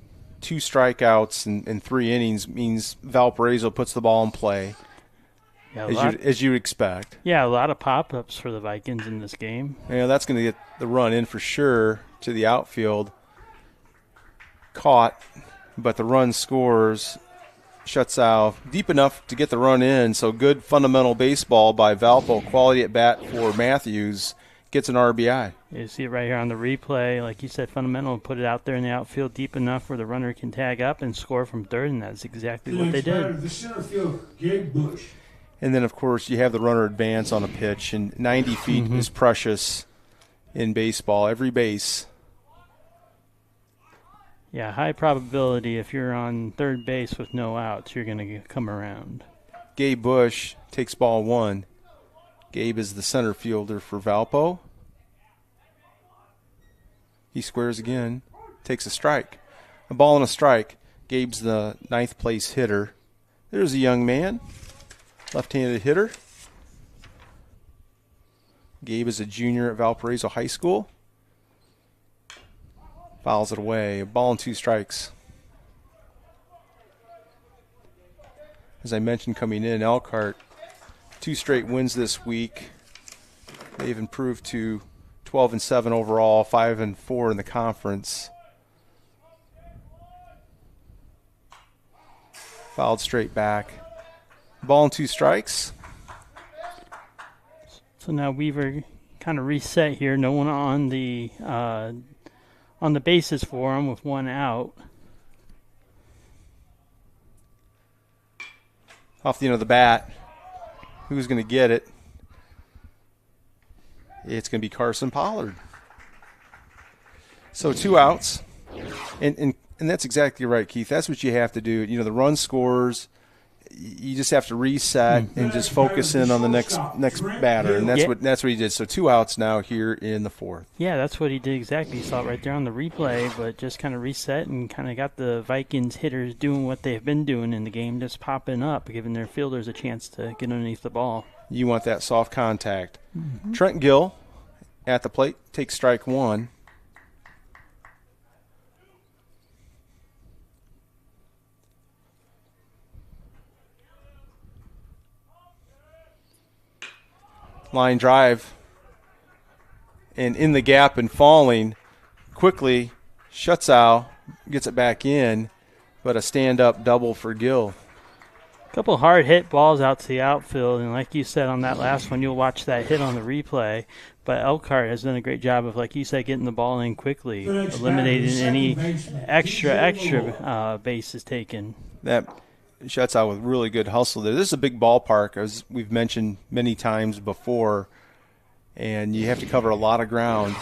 2 strikeouts in 3 innings means Valparaiso puts the ball in play, Yeah, as you'd expect. Yeah, a lot of pop-ups for the Vikings in this game. Yeah, that's going to get the run in for sure to the outfield. Caught, but the run scores, shuts out deep enough to get the run in. So good fundamental baseball by Valpo. Quality at bat for Matthews. Gets an RBI. You see it right here on the replay. Like you said, fundamental, put it out there in the outfield deep enough where the runner can tag up and score from third, and that's exactly what they did. The center fielder, Gabe Bush. And then, of course, you have the runner advance on a pitch, and 90 feet is precious in baseball. Every base. Yeah, high probability if you're on third base with no outs, you're going to come around. Gabe Bush takes ball 1. Gabe is the center fielder for Valpo. He squares again, takes a strike. A ball and a strike. Gabe's the 9th place hitter. There's a young man, left-handed hitter. Gabe is a junior at Valparaiso High School. Fouls it away. A ball and 2 strikes. As I mentioned coming in, Elkhart, 2 straight wins this week. They've improved to 12-7 overall, 5-4 in the conference. Fouled straight back. Ball and 2 strikes. So now Weaver kind of reset here. No one on the bases for him with one out. Off the end of the bat, who's going to get it? It's going to be Carson Pollard. So 2 outs, and that's exactly right, Keith. That's what you have to do. You know, the run scores. You just have to reset and just focus in on the next batter, and that's what he did. So 2 outs now here in the 4th. Yeah, that's what he did exactly. You saw it right there on the replay, but just kind of reset and kind of got the Vikings hitters doing what they've been doing in the game, just popping up, giving their fielders a chance to get underneath the ball. You want that soft contact. Trent Gill at the plate takes strike 1. Line drive, and in the gap and falling quickly, Schutzau gets it back in, but a stand-up double for Gill. A couple hard hit balls out to the outfield, and like you said on that last one, you'll watch that hit on the replay, but Elkhart has done a great job of, like you said, getting the ball in quickly, eliminating any extra bases taken. That shuts out with really good hustle there. This is a big ballpark, as we've mentioned many times before, and you have to cover a lot of ground,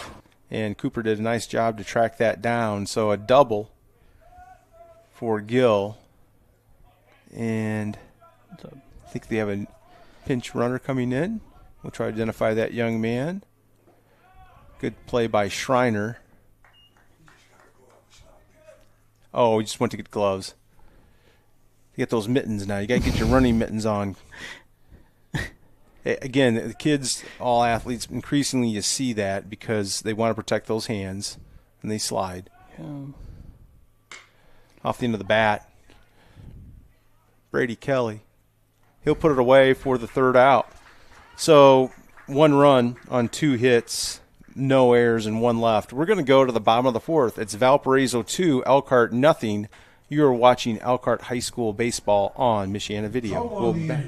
and Cooper did a nice job to track that down. So a double for Gill, and I think they have a pinch runner coming in. We'll try to identify that young man. Good play by Schreiner. Oh, he just went to get gloves. You get those mittens now. You got to get your running mittens on. Again, the kids, all athletes, increasingly you see that because they want to protect those hands, and they slide. Yeah. Off the end of the bat, Brady Kelly. He'll put it away for the 3rd out. So 1 run on 2 hits, no errors, and 1 left. We're going to go to the bottom of the 4th. It's Valparaiso 2, Elkhart nothing. You are watching Elkhart High School baseball on Michiana Video. We'll be back.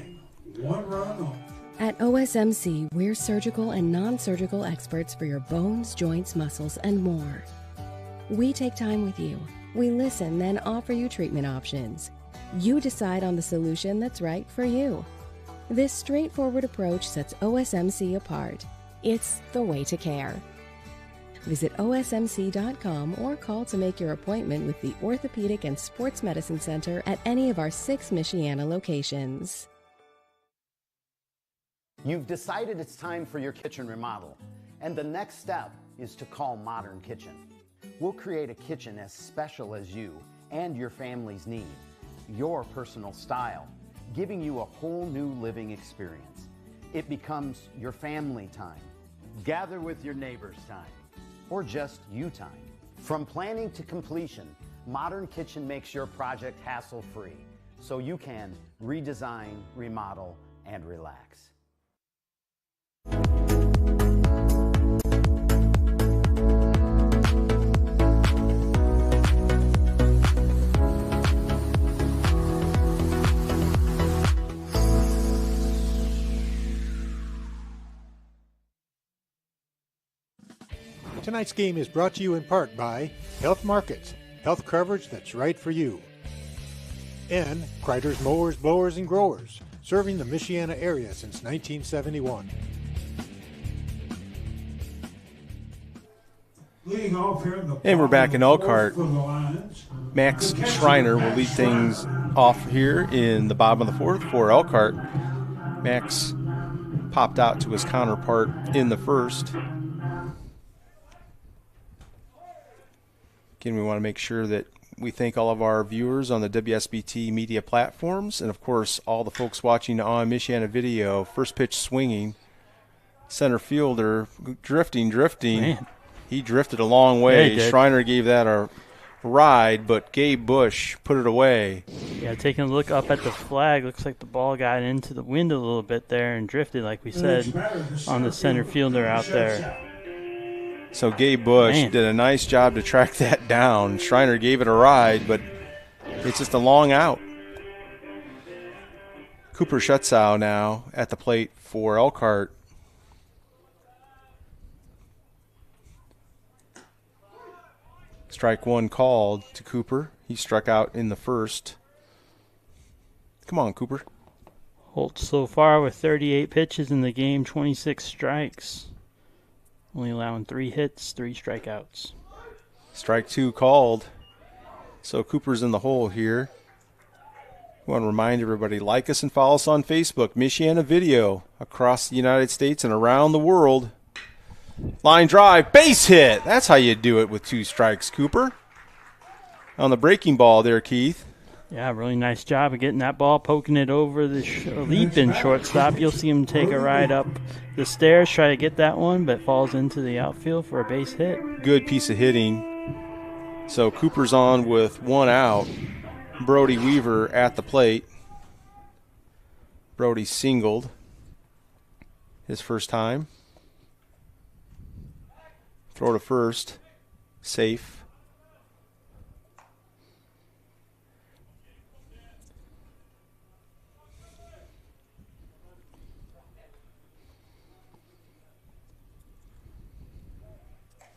1 run on. At OSMC, we're surgical and non-surgical experts for your bones, joints, muscles, and more. We take time with you. We listen, then offer you treatment options. You decide on the solution that's right for you. This straightforward approach sets OSMC apart. It's the way to care. Visit osmc.com or call to make your appointment with the Orthopedic and Sports Medicine Center at any of our 6 Michiana locations. You've decided it's time for your kitchen remodel, and the next step is to call Modern Kitchen. We'll create a kitchen as special as you and your family's need, your personal style, giving you a whole new living experience. It becomes your family time, gather with your neighbors time, or just you time. From planning to completion, Modern Kitchen makes your project hassle-free, so you can redesign, remodel, and relax. Tonight's game is brought to you in part by Health Markets, health coverage that's right for you. And Kreider's Mowers, Blowers, and Growers, serving the Michiana area since 1971. And we're back in Elkhart. Max Schreiner will lead things off here in the bottom of the 4th for Elkhart. Max popped out to his counterpart in the 1st. Again, we want to make sure that we thank all of our viewers on the WSBT media platforms, and of course all the folks watching on Michiana Video. First pitch swinging, center fielder drifting. Man. He drifted a long way. Yeah, Schreiner gave that a ride, but Gabe Bush put it away. Yeah, taking a look up at the flag, looks like the ball got into the wind a little bit there and drifted, like we said, on the center fielder out there. So Gabe Bush did a nice job to track that down. Schreiner gave it a ride, but it's just a long out. Cooper Schutzau now at the plate for Elkhart. Strike one called to Cooper. He struck out in the first. Come on, Cooper. Holt so far with 38 pitches in the game, 26 strikes. Only allowing 3 hits, 3 strikeouts. Strike two called. So Cooper's in the hole here. I want to remind everybody, like us and follow us on Facebook. Michiana Video across the United States and around the world. Line drive, base hit. That's how you do it with 2 strikes, Cooper. On the breaking ball there, Keith. Yeah, really nice job of getting that ball, poking it over the leap-in shortstop. You'll see him take a ride up the stairs, try to get that one, but falls into the outfield for a base hit. Good piece of hitting. So Cooper's on with 1 out. Brody Weaver at the plate. Brody singled his first time. Throw to first. Safe.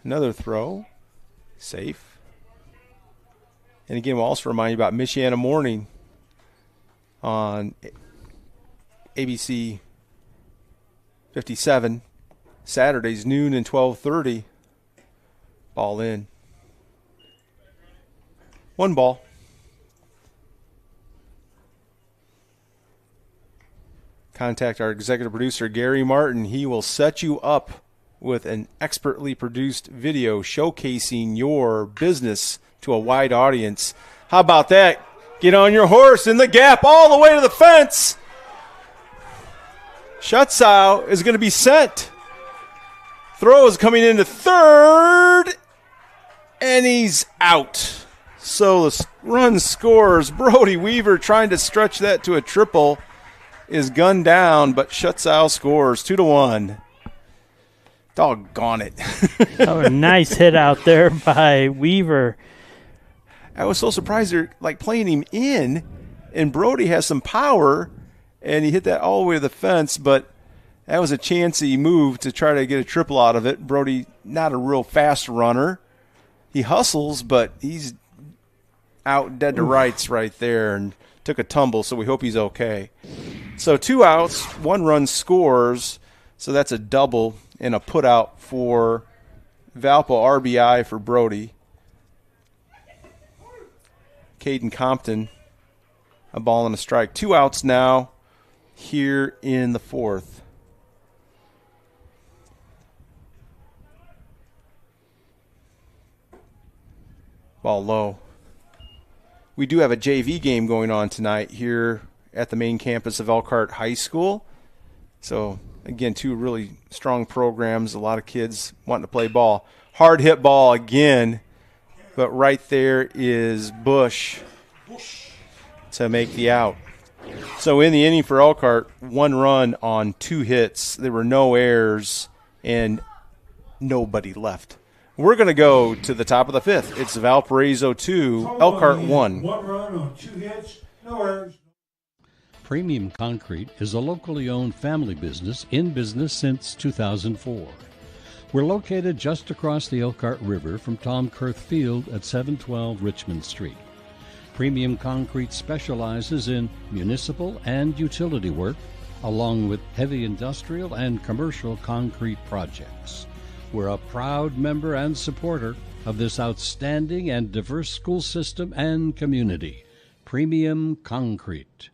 Another throw. Safe. And again, we'll also remind you about Michiana Morning on ABC 57. Saturdays, noon and 12:30. Ball in. 1 ball. Contact our executive producer, Gary Martin. He will set you up with an expertly produced video showcasing your business to a wide audience. How about that? Get on your horse in the gap all the way to the fence. Schutzau is going to be sent. Throw is coming into third, and he's out. So the run scores. Brody Weaver trying to stretch that to a triple is gunned down, but Schutzau scores 2-1. Doggone it. Oh, a nice hit out there by Weaver. I was so surprised they're like playing him in, and Brody has some power, and he hit that all the way to the fence, but that was a chancy move to try to get a triple out of it. Brody, not a real fast runner. He hustles, but he's out dead to rights right there and took a tumble, so we hope he's okay. So 2 outs, 1 run scores, so that's a double and a put out for Valpo RBI for Brody. Caden Compton, a ball and a strike. 2 outs now here in the 4th. Ball low. We do have a JV game going on tonight here at the main campus of Elkhart High School. So, again, 2 really strong programs, a lot of kids wanting to play ball. Hard hit ball again. But right there is Bush to make the out. So in the inning for Elkhart, 1 run on 2 hits. There were no errors and nobody left. We're going to go to the top of the 5th. It's Valparaiso 2, Elkhart 1. 1 run on 2 hits, no errors. Premium Concrete is a locally owned family business in business since 2004. We're located just across the Elkhart River from Tom Kurth Field at 712 Richmond Street. Premium Concrete specializes in municipal and utility work, along with heavy industrial and commercial concrete projects. We're a proud member and supporter of this outstanding and diverse school system and community. Premium Concrete.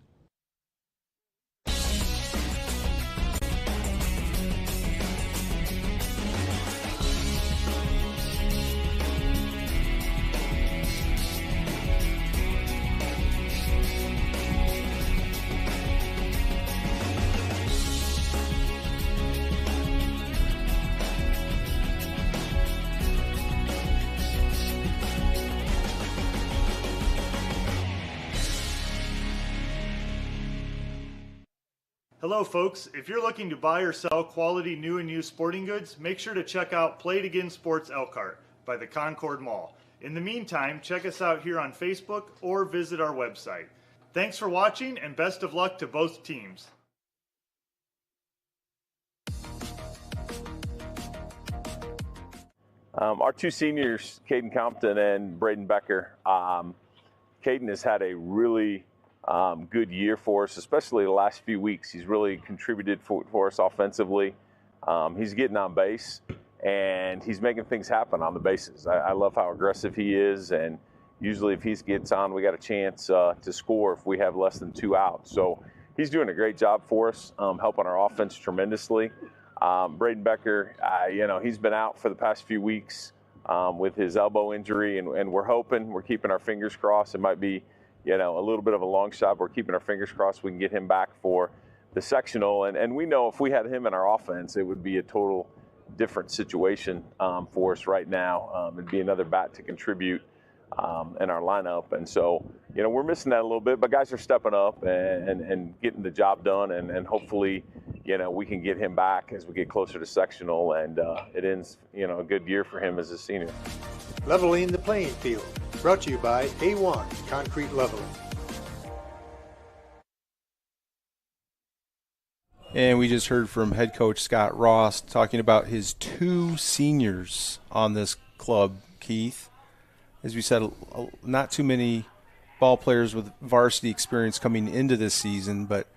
Hello folks, if you're looking to buy or sell quality new and used sporting goods, make sure to check out Play It Again Sports Elkhart by the Concord Mall. In the meantime, check us out here on Facebook or visit our website. Thanks for watching and best of luck to both teams. Our two seniors, Caden Compton and Braden Becker. Caden has had a really good year for us, especially the last few weeks. He's really contributed for us offensively. He's getting on base, and he's making things happen on the bases. I love how aggressive he is, and usually if he gets on, we got a chance to score if we have less than 2 outs. So he's doing a great job for us, helping our offense tremendously. Braden Becker, he's been out for the past few weeks with his elbow injury, and we're keeping our fingers crossed. It might be, a little bit of a long shot. We're keeping our fingers crossed we can get him back for the sectional. And we know if we had him in our offense, it would be a total different situation for us right now. It'd be another bat to contribute in our lineup. And so, we're missing that a little bit, but guys are stepping up and getting the job done. And hopefully, we can get him back as we get closer to sectional, and it ends, a good year for him as a senior. Leveling the playing field. Brought to you by A1 Concrete Leveling. And we just heard from head coach Scott Ross talking about his two seniors on this club, Keith. As we said, not too many ball players with varsity experience coming into this season, but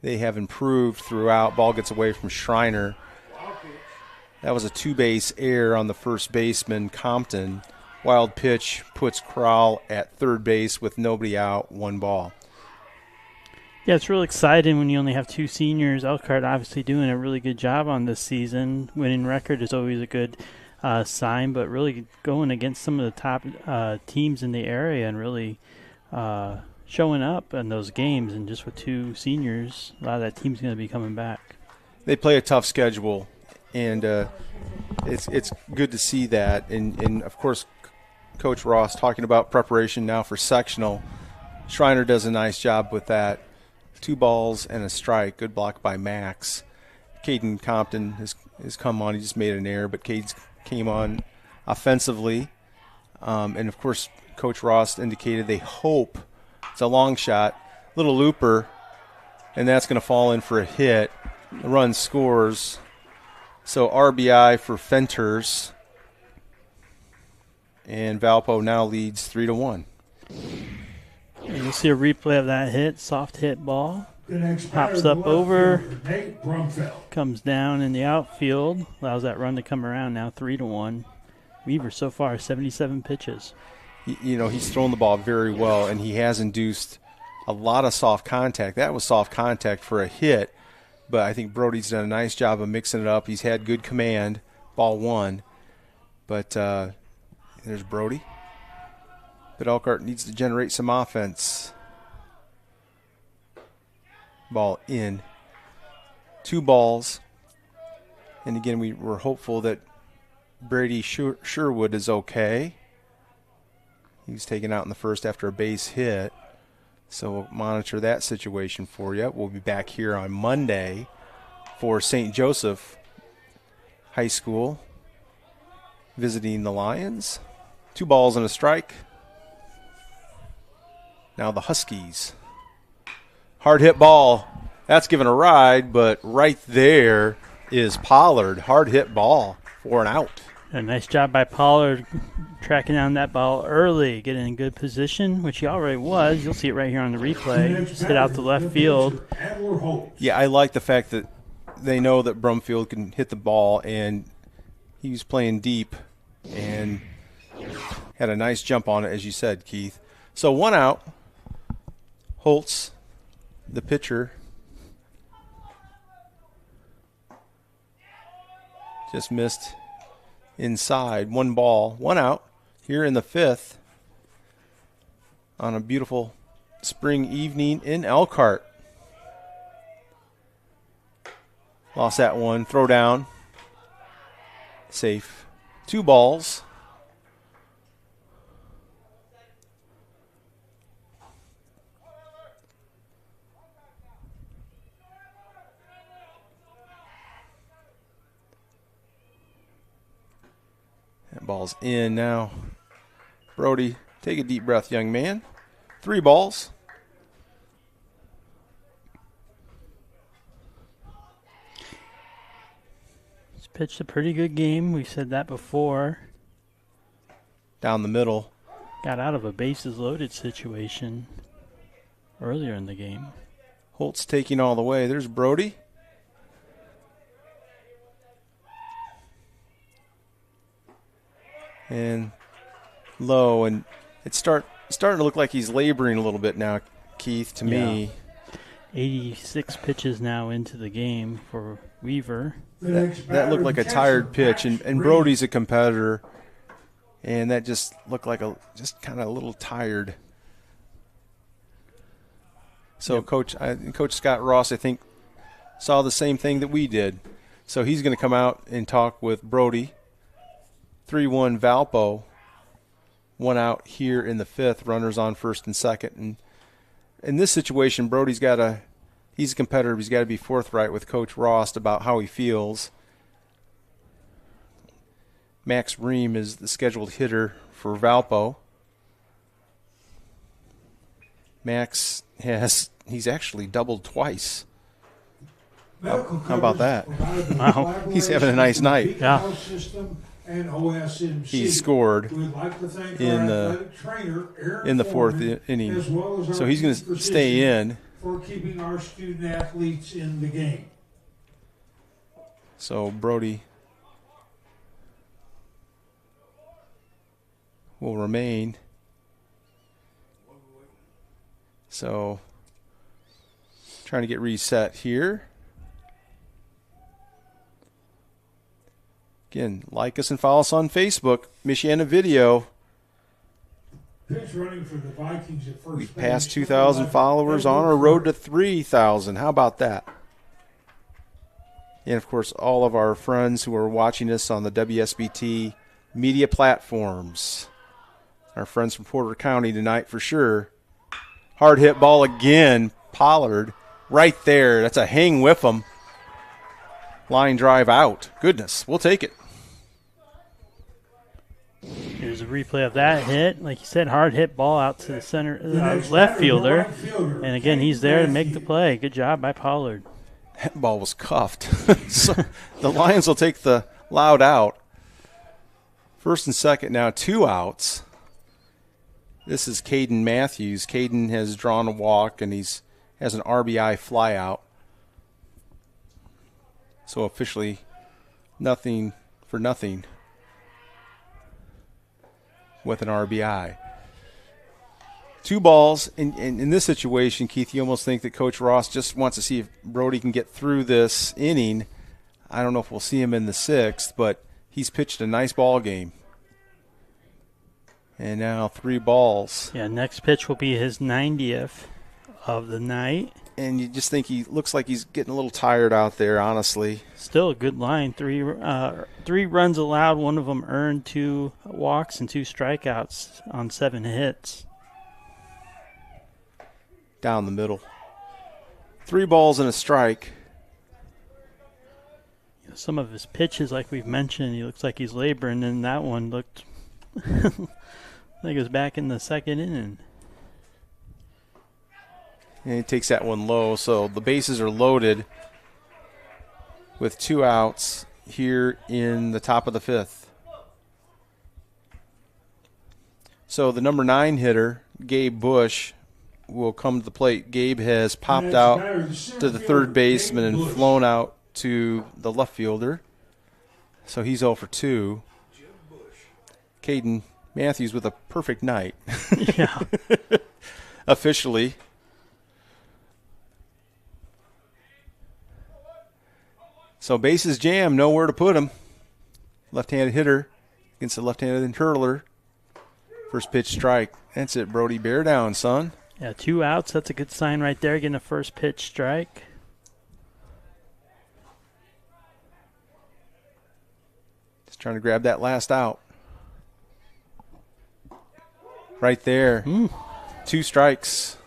they have improved throughout. Ball gets away from Schreiner. That was a two-base error on the first baseman, Compton. Wild pitch puts Crowell at third base with nobody out, 1 ball. Yeah, it's really exciting when you only have two seniors. Elkhart obviously doing a really good job on this season. Winning record is always a good sign, but really going against some of the top teams in the area and really showing up in those games. And just with two seniors, a lot of that team's going to be coming back. They play a tough schedule, and it's good to see that. And of course, Coach Ross talking about preparation now for sectional. Schreiner does a nice job with that. 2 balls and a strike. Good block by Max. Caden Compton has come on. He just made an error, but Caden came on offensively. And, of course, Coach Ross indicated they hope it's a long shot, little looper, and that's going to fall in for a hit. The run scores. So RBI for Fenters. And Valpo now leads 3-1. And you'll see a replay of that hit, soft hit ball. Pops up over, comes down in the outfield, allows that run to come around now 3-1. Weaver so far 77 pitches. He's thrown the ball very well, and he has induced a lot of soft contact. That was soft contact for a hit, but I think Brody's done a nice job of mixing it up. He's had good command, ball 1. But there's Brody. But Elkhart needs to generate some offense. Ball in. 2 balls. And again, we're hopeful that Brady Sherwood is okay. He was taken out in the first after a base hit. So we'll monitor that situation for you. We'll be back here on Monday for St. Joseph High School visiting the Lions. 2 balls and a strike. Now the Huskies. Hard hit ball. That's given a ride, but right there is Pollard. Hard hit ball for an out. A nice job by Pollard tracking down that ball early, getting in good position, which he already was. You'll see it right here on the replay. Just hit out to left field. Yeah, I like the fact that they know that Brumfield can hit the ball, and he was playing deep and had a nice jump on it, as you said, Keith. So 1 out. Holtz, the pitcher, just missed inside. 1 ball, 1 out here in the 5th on a beautiful spring evening in Elkhart. Lost that one. Throw down. Safe. 2 balls. That ball's in now. Brody, take a deep breath, young man. 3 balls. He's pitched a pretty good game. We said that before. down the middle. Got out of a bases loaded situation earlier in the game. Holt's taking all the way. There's Brody. And low, and it's starting to look like he's laboring a little bit now, Keith, to me. 86 pitches now into the game for Weaver. That looked like a tired pitch, and Brody's a competitor, and that just looked like just kind of a little tired. So Coach Scott Ross, I think, saw the same thing that we did. So he's going to come out and talk with Brody. 3-1 Valpo. 1 out here in the 5th. Runners on first and second. And in this situation, Brody's he's a competitor. He's got to be forthright with Coach Ross about how he feels. Max Ream is the scheduled hitter for Valpo. Max he's actually doubled twice. How about that? Wow. He's having a nice night. Yeah. He scored in the 4th inning. So he's going to stay in. For keeping our student athletes in the game. So Brody will remain. So trying to get reset here. Again, like us and follow us on Facebook, Michiana Video. Pitch running for the Vikings at first. We passed 2,000 followers on our road to 3,000. How about that? And, of course, all of our friends who are watching us on the WSBT media platforms. Our friends from Porter County tonight for sure. Hard hit ball again. Pollard right there. That's a hang with him. Line drive out. Goodness, we'll take it. Here's a replay of that hit. Like you said, hard hit ball out to the center left fielder. And again, he's there to make the play. Good job by Pollard. That ball was cuffed. So the Lions will take the loud out. First and second now, 2 outs. This is Caden Matthews. Caden has drawn a walk, and has an RBI flyout. So officially nothing for nothing with an RBI. 2 balls. In this situation, Keith, you almost think that Coach Ross just wants to see if Brody can get through this inning. I don't know if we'll see him in the 6th, but he's pitched a nice ball game. And now 3 balls. Yeah, next pitch will be his 90th of the night. And you just think he looks like he's getting a little tired out there, honestly. Still a good line. 3 runs allowed, 1 of them earned, 2 walks and 2 strikeouts on 7 hits. Down the middle. 3 balls and a strike. Some of his pitches, like we've mentioned, he looks like he's laboring, and that one looked like it was back in the 2nd inning. And he takes that one low, so the bases are loaded with 2 outs here in the top of the 5th. So the number 9 hitter, Gabe Bush, will come to the plate. Gabe has popped out to the third baseman and flown out to the left fielder. So he's 0 for 2. Caden Matthews with a perfect night. Yeah. Officially. So bases jam, nowhere to put him. Left-handed hitter against the left-handed hurler. First pitch strike. That's it, Brody. Bear down, son. Yeah, 2 outs. That's a good sign right there, getting a first pitch strike. Just trying to grab that last out. Right there. 2 strikes.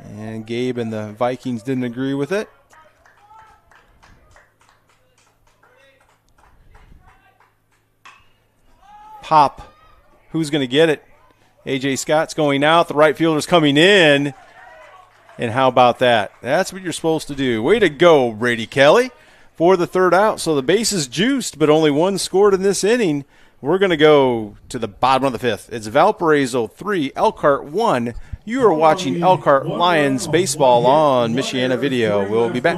And Gabe and the Vikings didn't agree with it. Pop. Who's going to get it? A.J. Scott's going out. The right fielder's coming in. And how about that? That's what you're supposed to do. Way to go, Brady Kelly. for the third out. So the base is juiced, but only one scored in this inning. We're going to go to the bottom of the fifth. It's Valparaiso 3, Elkhart 1. You are watching Elkhart Lions baseball on Michiana Video. We'll be back.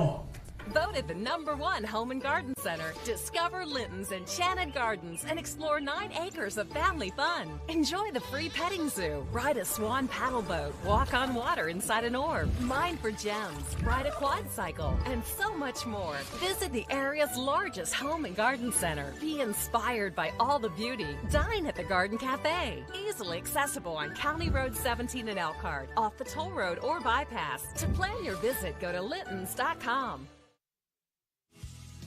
Voted the #1 home and garden center. Discover Linton's Enchanted Gardens and explore 9 acres of family fun. Enjoy the free petting zoo, ride a swan paddle boat, walk on water inside an orb, mine for gems, ride a quad cycle, and so much more. Visit the area's largest home and garden center. Be inspired by all the beauty. Dine at the Garden Cafe. Easily accessible on County Road 17 in Elkhart, off the toll road or bypass. To plan your visit, go to littons.com.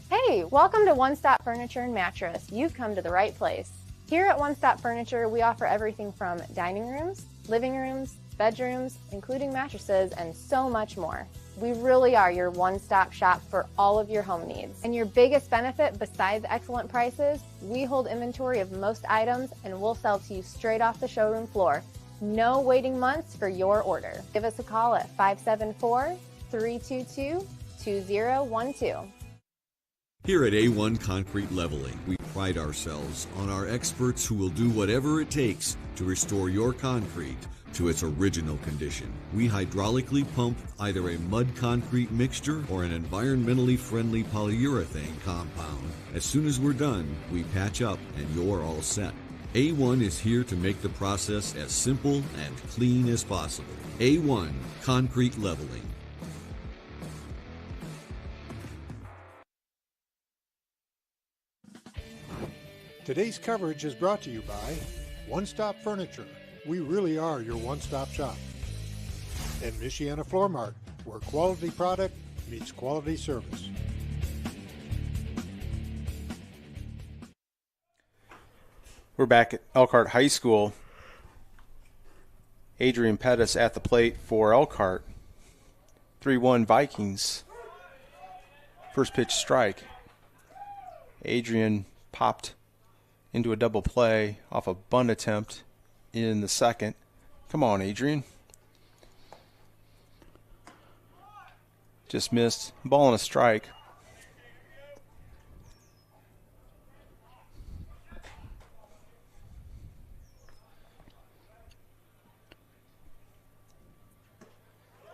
Hey, welcome to One Stop Furniture and Mattress. You've come to the right place. Here at One Stop Furniture, we offer everything from dining rooms, living rooms, bedrooms, including mattresses, and so much more. We really are your one-stop shop for all of your home needs. And your biggest benefit, besides excellent prices, we hold inventory of most items and we'll sell to you straight off the showroom floor. No waiting months for your order. Give us a call at 574-322-2012. Here at A1 Concrete Leveling, we pride ourselves on our experts who will do whatever it takes to restore your concrete to its original condition. We hydraulically pump either a mud concrete mixture or an environmentally friendly polyurethane compound. As soon as we're done, we patch up and you're all set. A1 is here to make the process as simple and clean as possible. A1 Concrete Leveling. Today's coverage is brought to you by One Stop Furniture. We really are your one-stop shop. And Michiana Floor Mart, where quality product meets quality service. We're back at Elkhart High School. Adrian Pettis at the plate for Elkhart. 3-1 Vikings. First pitch strike. Adrian popped into a double play off a bunt attempt in the second. Come on, Adrian. Just missed. Ball and a strike.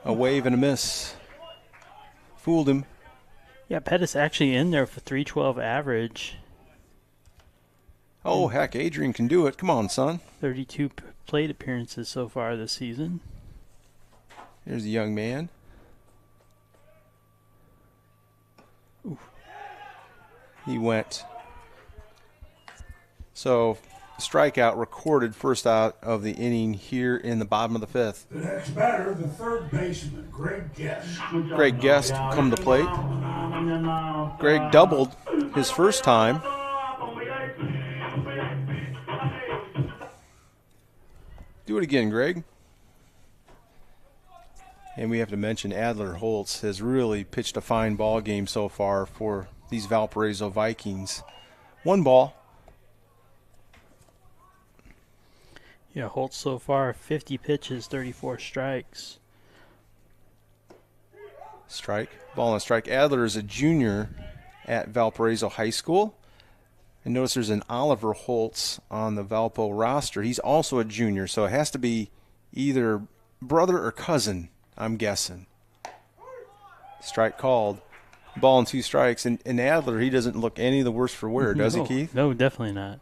A wave and a miss. Fooled him. Yeah, Pettis actually in there for 312 average. Oh, heck, Adrian can do it. Come on, son. 32 plate appearances so far this season. Here's a young man. Ooh. He went. So, strikeout recorded, first out of the inning here in the bottom of the fifth. The next batter, the third baseman, Greg Guest. Greg Guest come to plate. Greg doubled his first time. Do it again, Greg. And we have to mention Adler Holtz has really pitched a fine ball game so far for these Valparaiso Vikings. 1 ball. Yeah, Holtz so far, 50 pitches, 34 strikes. Strike. Ball and a strike. Adler is a junior at Valparaiso High School. And notice there's an Oliver Holtz on the Valpo roster. He's also a junior, so it has to be either brother or cousin, I'm guessing. Strike called. Ball and 2 strikes. And Adler, he doesn't look any the worse for wear, does he, Keith? No, definitely not.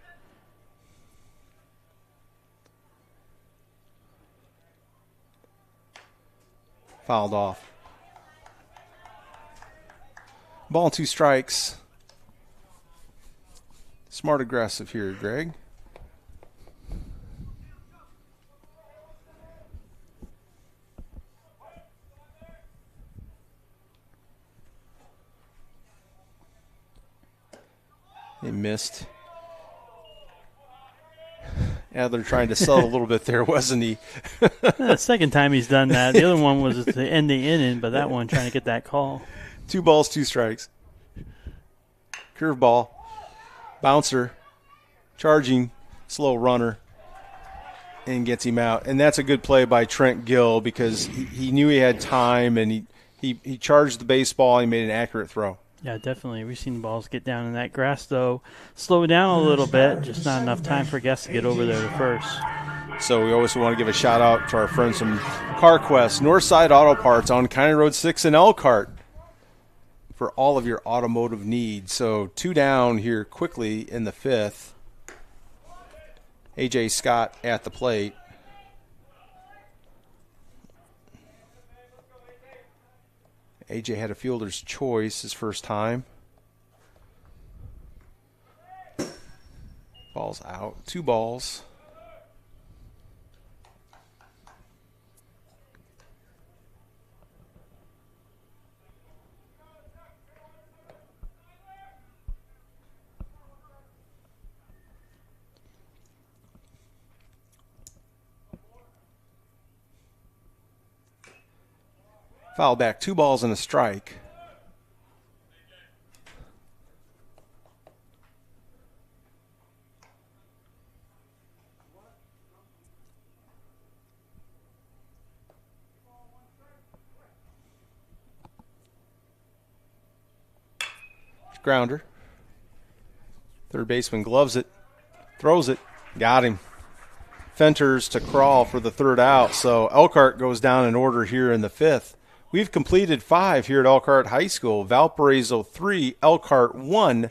Fouled off. Ball and 2 strikes. Smart aggressive here, Greg. He missed. Adler trying to sell a little bit there, wasn't he? The second time he's done that. The other one was to end the inning, but that one trying to get that call. 2 balls, 2 strikes. Curveball. Bouncer. Charging. Slow runner. And gets him out. And that's a good play by Trent Gill because he knew he had time and he charged the baseball and he made an accurate throw. Yeah, definitely. We've seen balls get down in that grass, though. Slow down a little bit. Just not enough time for guests to get over there to first. So we always want to give a shout out to our friends from CarQuest, Northside Auto Parts on County Road 6 in Elkhart for all of your automotive needs. So 2 down here quickly in the 5th. A.J. Scott at the plate. A.J. had a fielder's choice his first time. Ball's out. 2 balls. Foul back, 2 balls and a strike. Grounder. Third baseman gloves it, throws it, got him. Fenters to crawl for the 3rd out, so Elkhart goes down in order here in the 5th. We've completed 5 here at Elkhart High School. Valparaiso 3, Elkhart 1.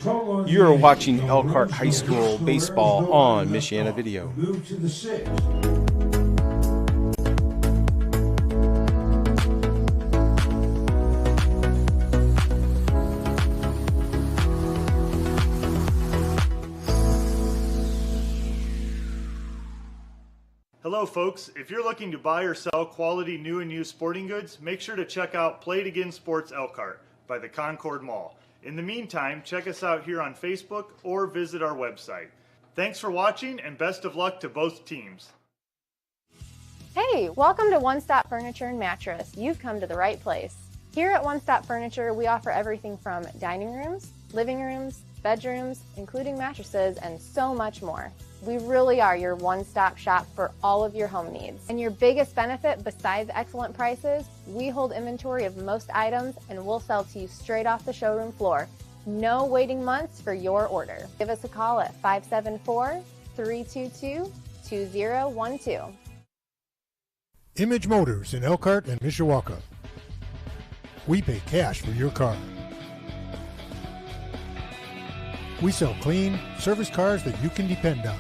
You're watching Elkhart High School baseball on Michiana Video. Move to the 6th. Hello folks, if you're looking to buy or sell quality new and used sporting goods, make sure to check out Play It Again Sports Elkhart by the Concord Mall. In the meantime, check us out here on Facebook or visit our website. Thanks for watching and best of luck to both teams. Hey, welcome to One Stop Furniture and Mattress. You've come to the right place. Here at One Stop Furniture, we offer everything from dining rooms, living rooms, bedrooms, including mattresses, and so much more. We really are your one-stop shop for all of your home needs. And your biggest benefit, besides excellent prices, we hold inventory of most items and we'll sell to you straight off the showroom floor. No waiting months for your order. Give us a call at 574-322-2012. Image Motors in Elkhart and Mishawaka. We pay cash for your car. We sell clean, service cars that you can depend on.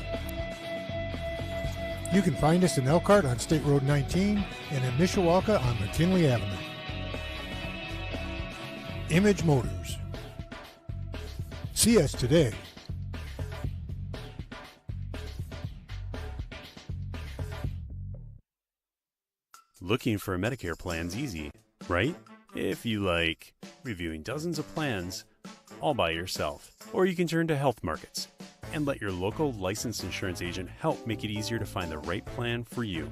You can find us in Elkhart on State Road 19 and in Mishawaka on McKinley Avenue. Image Motors. See us today. Looking for a Medicare plan's easy, right? If you like reviewing dozens of plans all by yourself. Or you can turn to Health Markets and let your local licensed insurance agent help make it easier to find the right plan for you.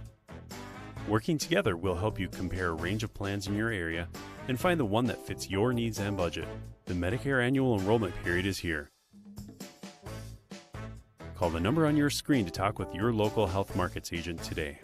Working together will help you compare a range of plans in your area and find the one that fits your needs and budget. The Medicare annual enrollment period is here. Call the number on your screen to talk with your local Health Markets agent today.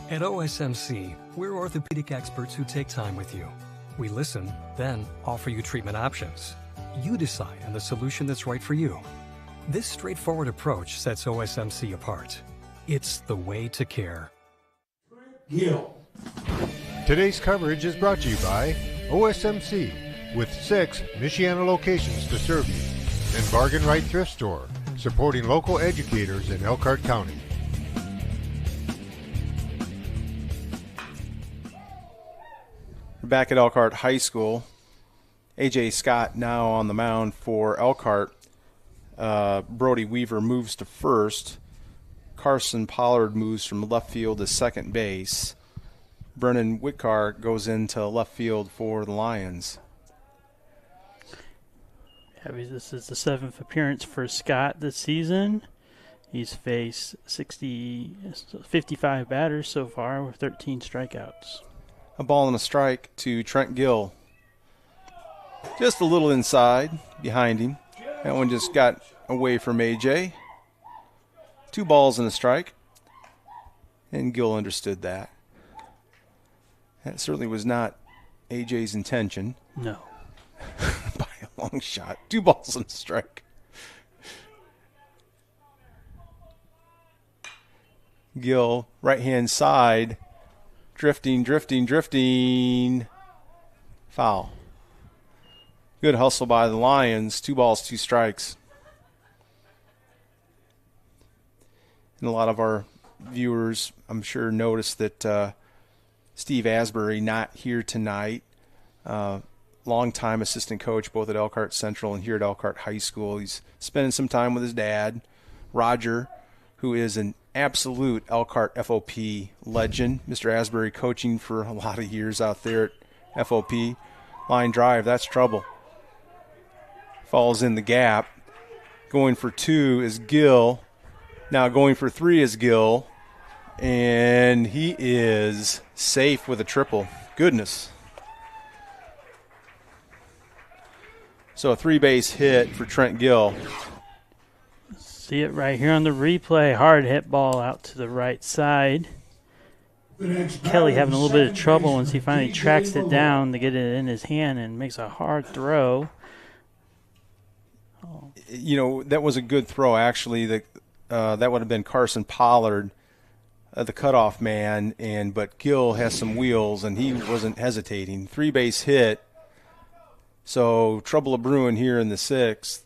At OSMC, we're orthopedic experts who take time with you. We listen, then offer you treatment options. You decide on the solution that's right for you. This straightforward approach sets OSMC apart. It's the way to care. Gil. Today's coverage is brought to you by OSMC, with 6 Michiana locations to serve you, and Bargain Right Thrift Store, supporting local educators in Elkhart County. Back at Elkhart High School, A.J. Scott now on the mound for Elkhart. Brody Weaver moves to first. Carson Pollard moves from left field to second base. Brennan Whitcar goes into left field for the Lions. Yeah, this is the 7th appearance for Scott this season. He's faced 55 batters so far with 13 strikeouts. A ball and a strike to Trent Gill. Just a little inside behind him. That one just got away from AJ. 2 balls and a strike. And Gill understood that. That certainly was not AJ's intention. No. By a long shot. 2 balls and a strike. Gill, right-hand side. Drifting. Foul. Good hustle by the Lions. 2 balls, 2 strikes. And a lot of our viewers, I'm sure, noticed that Steve Asbury not here tonight. Longtime assistant coach both at Elkhart Central and here at Elkhart High School. He's spending some time with his dad, Roger, who is an absolute Elkhart FOP legend. Mr. Asbury coaching for a lot of years out there at FOP. Line drive, that's trouble. Falls in the gap. Going for 2 is Gill. Now going for 3 is Gill. And he is safe with a triple. Goodness. So a 3-base hit for Trent Gill. See it right here on the replay. Hard hit ball out to the right side. Kelly having a little bit of trouble once he finally tracks it down to get it in his hand and makes a hard throw. You know, that was a good throw, actually. That would have been Carson Pollard, the cutoff man, but Gill has some wheels, and he wasn't hesitating. 3-base hit. So trouble a brewing here in the 6th.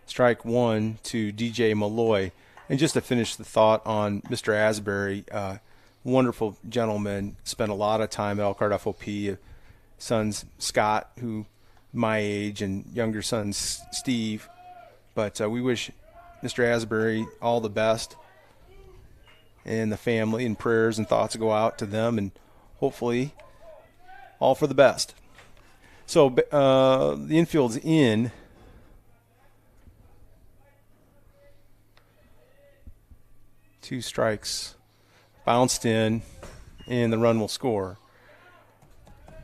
Strike 1 to DJ Malloy. And just to finish the thought on Mr. Asbury, wonderful gentleman, spent a lot of time at Elkhart FOP. Sons Scott, who my age, and younger son Steve. But we wish Mr. Asbury all the best, and the family, and prayers and thoughts go out to them, and hopefully all for the best. So the infield's in. Two strikes, bounced in, and the run will score.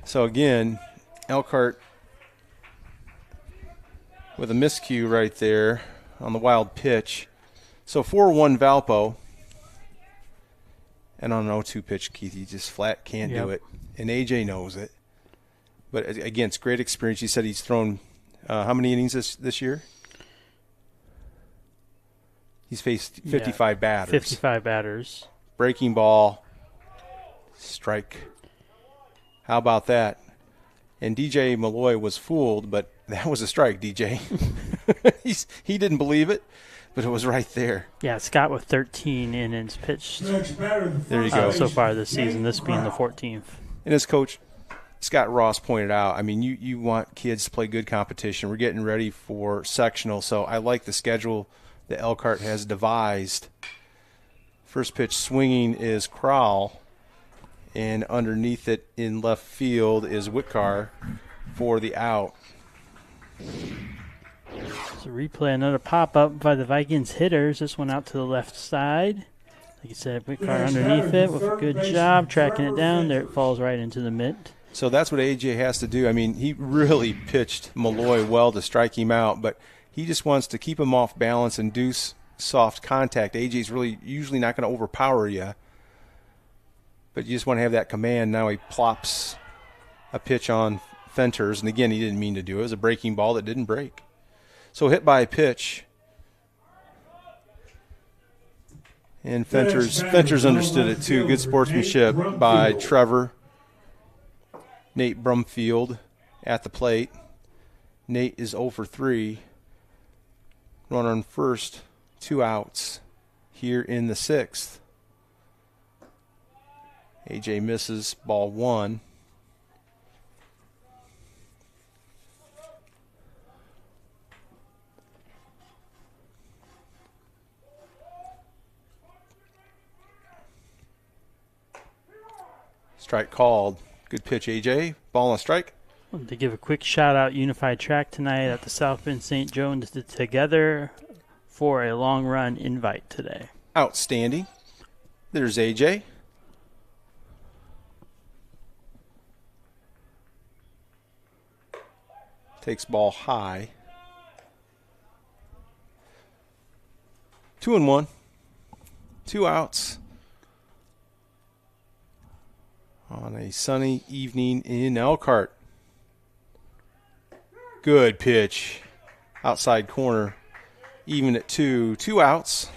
So again, Elkhart with a miscue right there on the wild pitch. So 4-1 Valpo. And on an 0-2 pitch, Keith, he just flat can't do it. And AJ knows it. But again, it's great experience. He said he's thrown how many innings this year? He's faced 55 batters. 55 batters. Breaking ball, strike. How about that? And DJ Malloy was fooled, but that was a strike, DJ. He didn't believe it, but it was right there. Yeah, Scott with 13 innings pitched. There you go. So far this season, this being the 14th. And as Coach Scott Ross pointed out, I mean, you want kids to play good competition. We're getting ready for sectional, so I like the schedule that Elkhart has devised. First pitch swinging is Crowell, and underneath it in left field is Whitcar for the out. So replay, another pop-up by the Vikings hitters. This one out to the left side. Like you said, Whitcar underneath it with a good job tracking it down. There it falls right into the mitt. So that's what AJ has to do. I mean, he really pitched Malloy well to strike him out, but he just wants to keep him off balance, induce soft contact. AJ's really usually not going to overpower you, but you just want to have that command. Now he plops a pitch on Fenters, and again, he didn't mean to do it. It was a breaking ball that didn't break. So hit by a pitch. And Fenters understood it too. Good sportsmanship by Trevor. Nate Brumfield at the plate. Nate is 0 for 3. Runner on first, 2 outs here in the 6th. AJ misses, ball 1. Strike called. Good pitch, AJ. Ball and a strike. To give a quick shout out, Unified Track tonight at the South Bend St. Jones together for a long run invite today. Outstanding. There's AJ. Takes ball high. 2-1. 2 outs on a sunny evening in Elkhart. Good pitch. Outside corner. Even at 2. 2 outs.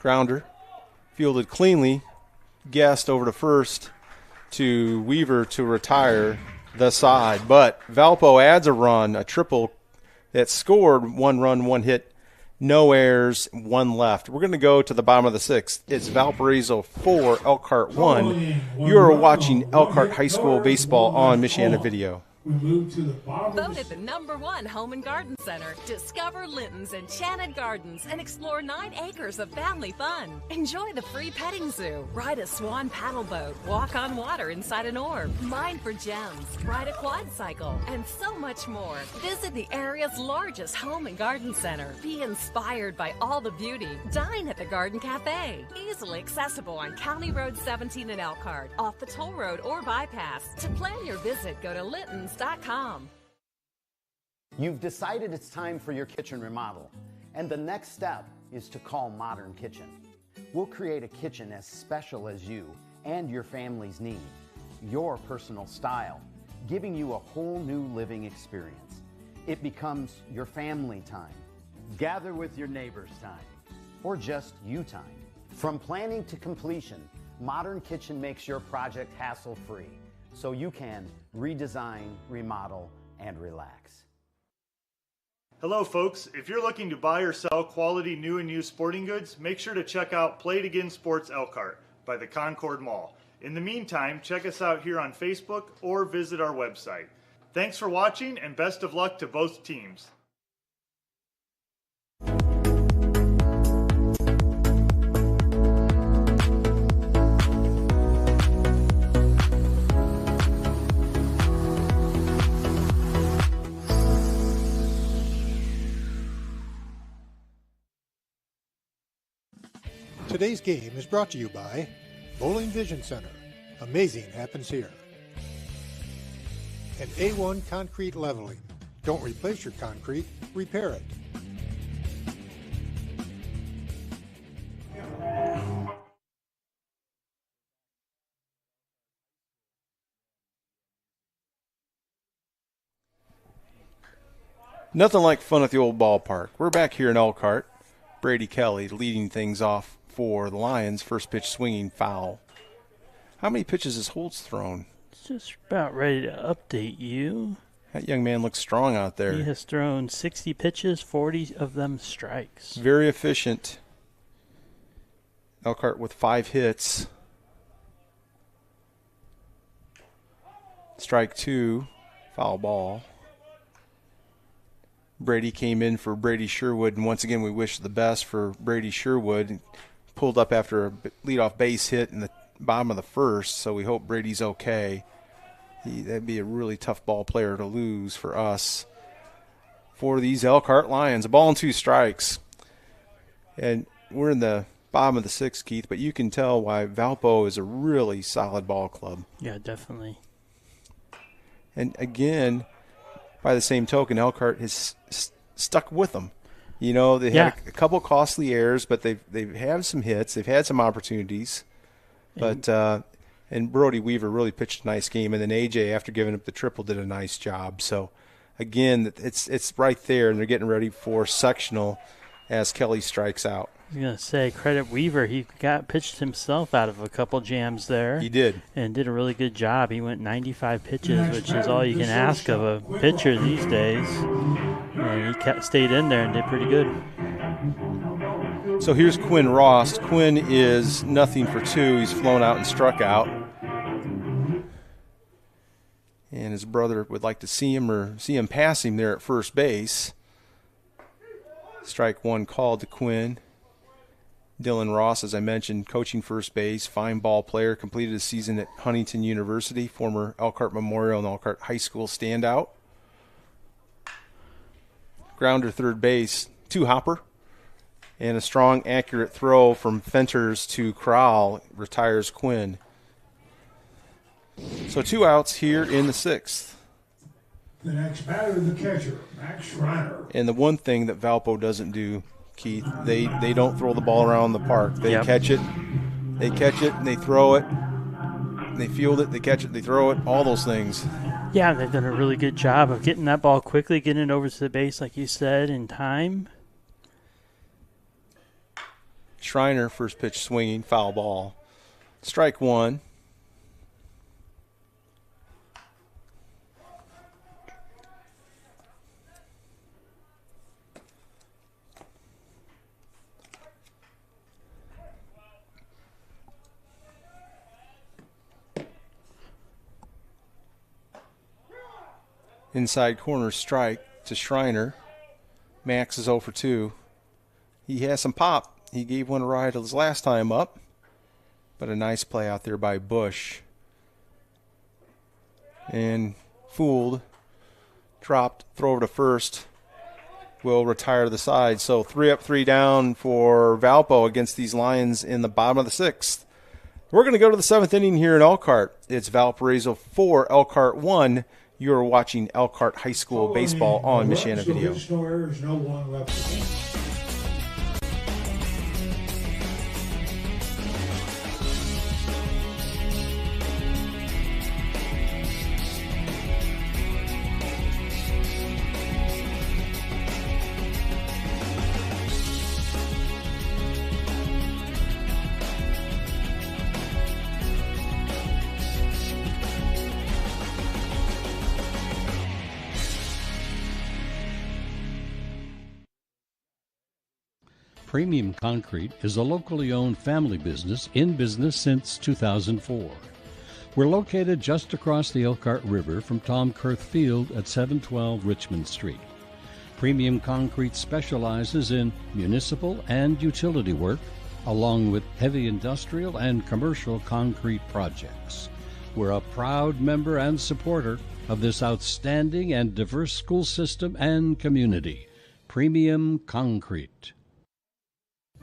Grounder. Fielded cleanly. Guessed over to first to Weaver to retire the side. But Valpo adds a run, a triple that scored 1 run, 1 hit, no errors, 1 left. We're going to go to the bottom of the 6th. It's Valparaiso 4, Elkhart 1. You are watching Elkhart High School Baseball on Michiana Video. We move to the bottom. Voted the #1 home and garden center. Discover Linton's Enchanted Gardens and explore 9 acres of family fun. Enjoy the free petting zoo. Ride a swan paddle boat. Walk on water inside an orb. Mine for gems. Ride a quad cycle. And so much more. Visit the area's largest home and garden center. Be inspired by all the beauty. Dine at the Garden Cafe. Easily accessible on County Road 17 in Elkhart. Off the toll road or bypass. To plan your visit, go to Linton's. You've decided it's time for your kitchen remodel, and the next step is to call Modern Kitchen. We'll create a kitchen as special as you and your family's need, your personal style, giving you a whole new living experience. It becomes your family time, gather with your neighbors time, or just you time. From planning to completion, Modern Kitchen makes your project hassle-free, so you can redesign, remodel, and relax. Hello folks, if you're looking to buy or sell quality new and used sporting goods, make sure to check out Play It Again Sports Elkhart by the Concord Mall. In the meantime, check us out here on Facebook or visit our website. Thanks for watching and best of luck to both teams. Today's game is brought to you by Bowling Vision Center. Amazing happens here. And A1 Concrete Leveling. Don't replace your concrete, repair it. Nothing like fun at the old ballpark. We're back here in Elkhart. Brady Kelly leading things off for the Lions. First pitch swinging foul. How many pitches has Holtz thrown? Just about ready to update you. That young man looks strong out there. He has thrown 60 pitches, 40 of them strikes. Very efficient. Elkhart with 5 hits. Strike 2, foul ball. Brady came in for Brady Sherwood, and once again we wish the best for Brady Sherwood. Pulled up after a leadoff base hit in the bottom of the first, so we hope Brady's okay. That'd be a really tough ball player to lose for us. For these Elkhart Lions, a ball and 2 strikes. And we're in the bottom of the 6th, Keith, but you can tell why Valpo is a really solid ball club. Yeah, definitely. And again, by the same token, Elkhart has stuck with them. You know, they had a couple costly errors, but they've had some hits. They've had some opportunities. But and Brody Weaver really pitched a nice game, and then AJ, after giving up the triple, did a nice job. So again, it's right there, and they're getting ready for sectional as Kelly strikes out. I was going to say, credit Weaver. He pitched himself out of a couple jams there. He did. And did a really good job. He went 95 pitches, which is all you can ask of a pitcher these days. And he stayed in there and did pretty good. So here's Quinn Ross. Quinn is 0 for 2. He's flown out and struck out. And his brother would like to see him pass him there at first base. Strike one called to Quinn. Dylan Ross, as I mentioned, coaching first base, fine ball player, completed his season at Huntington University, former Elkhart Memorial and Elkhart High School standout. Grounder third base, two hopper, and a strong, accurate throw from Fenters to Corral retires Quinn. So 2 outs here in the 6th. The next batter, the catcher, Max Schreiner. And the one thing that Valpo doesn't do, Keith, they don't throw the ball around the park. They catch it, and they throw it, and they field it, they catch it, they throw it, all those things. Yeah, they've done a really good job of getting that ball quickly, getting it over to the base, like you said, in time. Schreiner, first pitch swinging, foul ball. Strike one. Inside corner strike to Schreiner. Max is 0 for 2. He has some pop. He gave one a ride his last time up, but a nice play out there by Bush. And fooled, dropped, throw over to first, will retire the side. So 3 up, 3 down for Valpo against these Lions in the bottom of the 6th. We're going to go to the 7th inning here in Elkhart. It's Valparaiso 4, Elkhart 1. You're watching Elkhart High School baseball on Michiana Video. No errors, no one left. Premium Concrete is a locally owned family business in business since 2004. We're located just across the Elkhart River from Tom Kurth Field at 712 Richmond Street. Premium Concrete specializes in municipal and utility work, along with heavy industrial and commercial concrete projects. We're a proud member and supporter of this outstanding and diverse school system and community. Premium Concrete.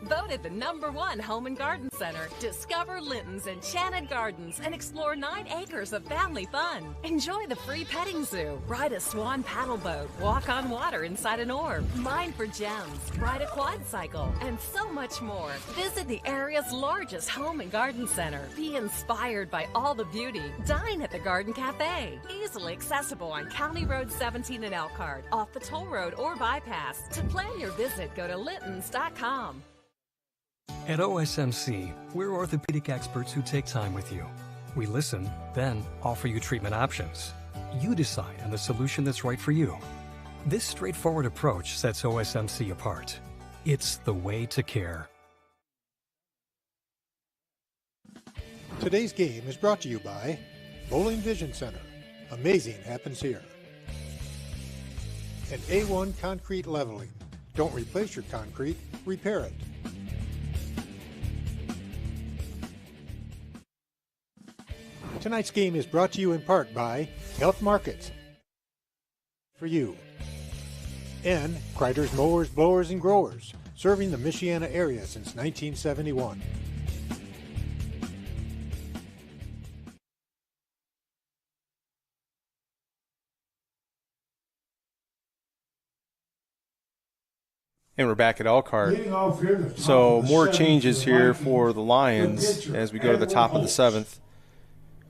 Voted the #1 home and garden center. Discover Linton's Enchanted Gardens and explore 9 acres of family fun. Enjoy the free petting zoo, ride a swan paddle boat, walk on water inside an orb, mine for gems, ride a quad cycle, and so much more. Visit the area's largest home and garden center. Be inspired by all the beauty. Dine at the Garden Cafe. Easily accessible on County Road 17 in Elkhart, off the toll road or bypass. To plan your visit, go to littons.com. At OSMC, we're orthopedic experts who take time with you. We listen, then offer you treatment options. You decide on the solution that's right for you. This straightforward approach sets OSMC apart. It's the way to care. Today's game is brought to you by Bowling Vision Center. Amazing happens here. And A1 Concrete Leveling. Don't replace your concrete, repair it. Tonight's game is brought to you in part by Health Markets for you, and Kreider's Mowers, Blowers, and Growers, serving the Michiana area since 1971. And we're back at Elkhart. Leading off here, the top So of the more 7th changes for the here Vikings. for the Lions pitcher, as we go to the top of the Edward 7th.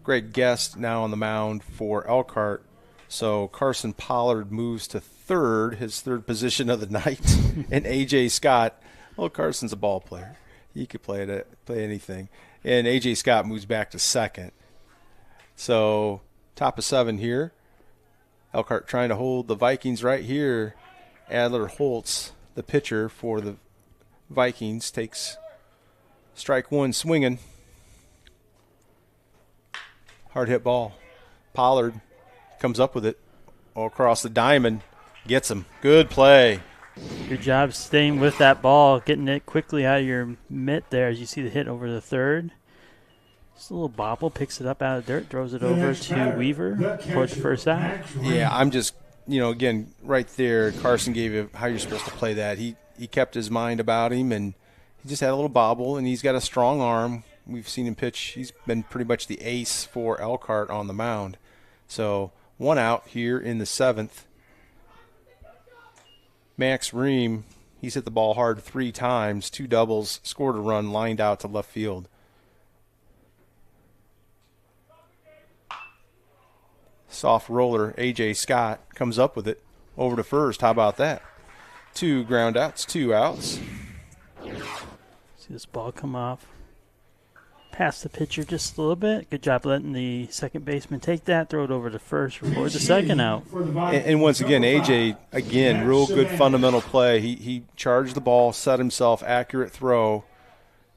Greg Guest now on the mound for Elkhart. So Carson Pollard moves to third, his third position of the night. And A.J. Scott, well, Carson's a ball player. He could play anything. And A.J. Scott moves back to second. So top of 7 here. Elkhart trying to hold the Vikings right here. Adler Holtz, the pitcher for the Vikings, takes strike one swinging. Hard hit ball. Pollard comes up with it all across the diamond. Gets him. Good play. Good job staying with that ball, getting it quickly out of your mitt there as you see the hit over the third. Just a little bobble, picks it up out of the dirt, throws it over to Weaver for the first out. Yeah, I'm just, again, right there, Carson gave you how you're supposed to play that. He kept his mind about him, and he just had a little bobble, and he's got a strong arm. We've seen him pitch. He's been pretty much the ace for Elkhart on the mound. So 1 out here in the 7th. Max Ream, he's hit the ball hard 3 times, 2 doubles, scored a run, lined out to left field. Soft roller, A.J. Scott comes up with it over to first. How about that? 2 ground outs, 2 outs. See this ball come off past the pitcher just a little bit. Good job letting the second baseman take that, throw it over to first for the second out. And once again, A.J., real good fundamental play. He charged the ball, set himself, accurate throw.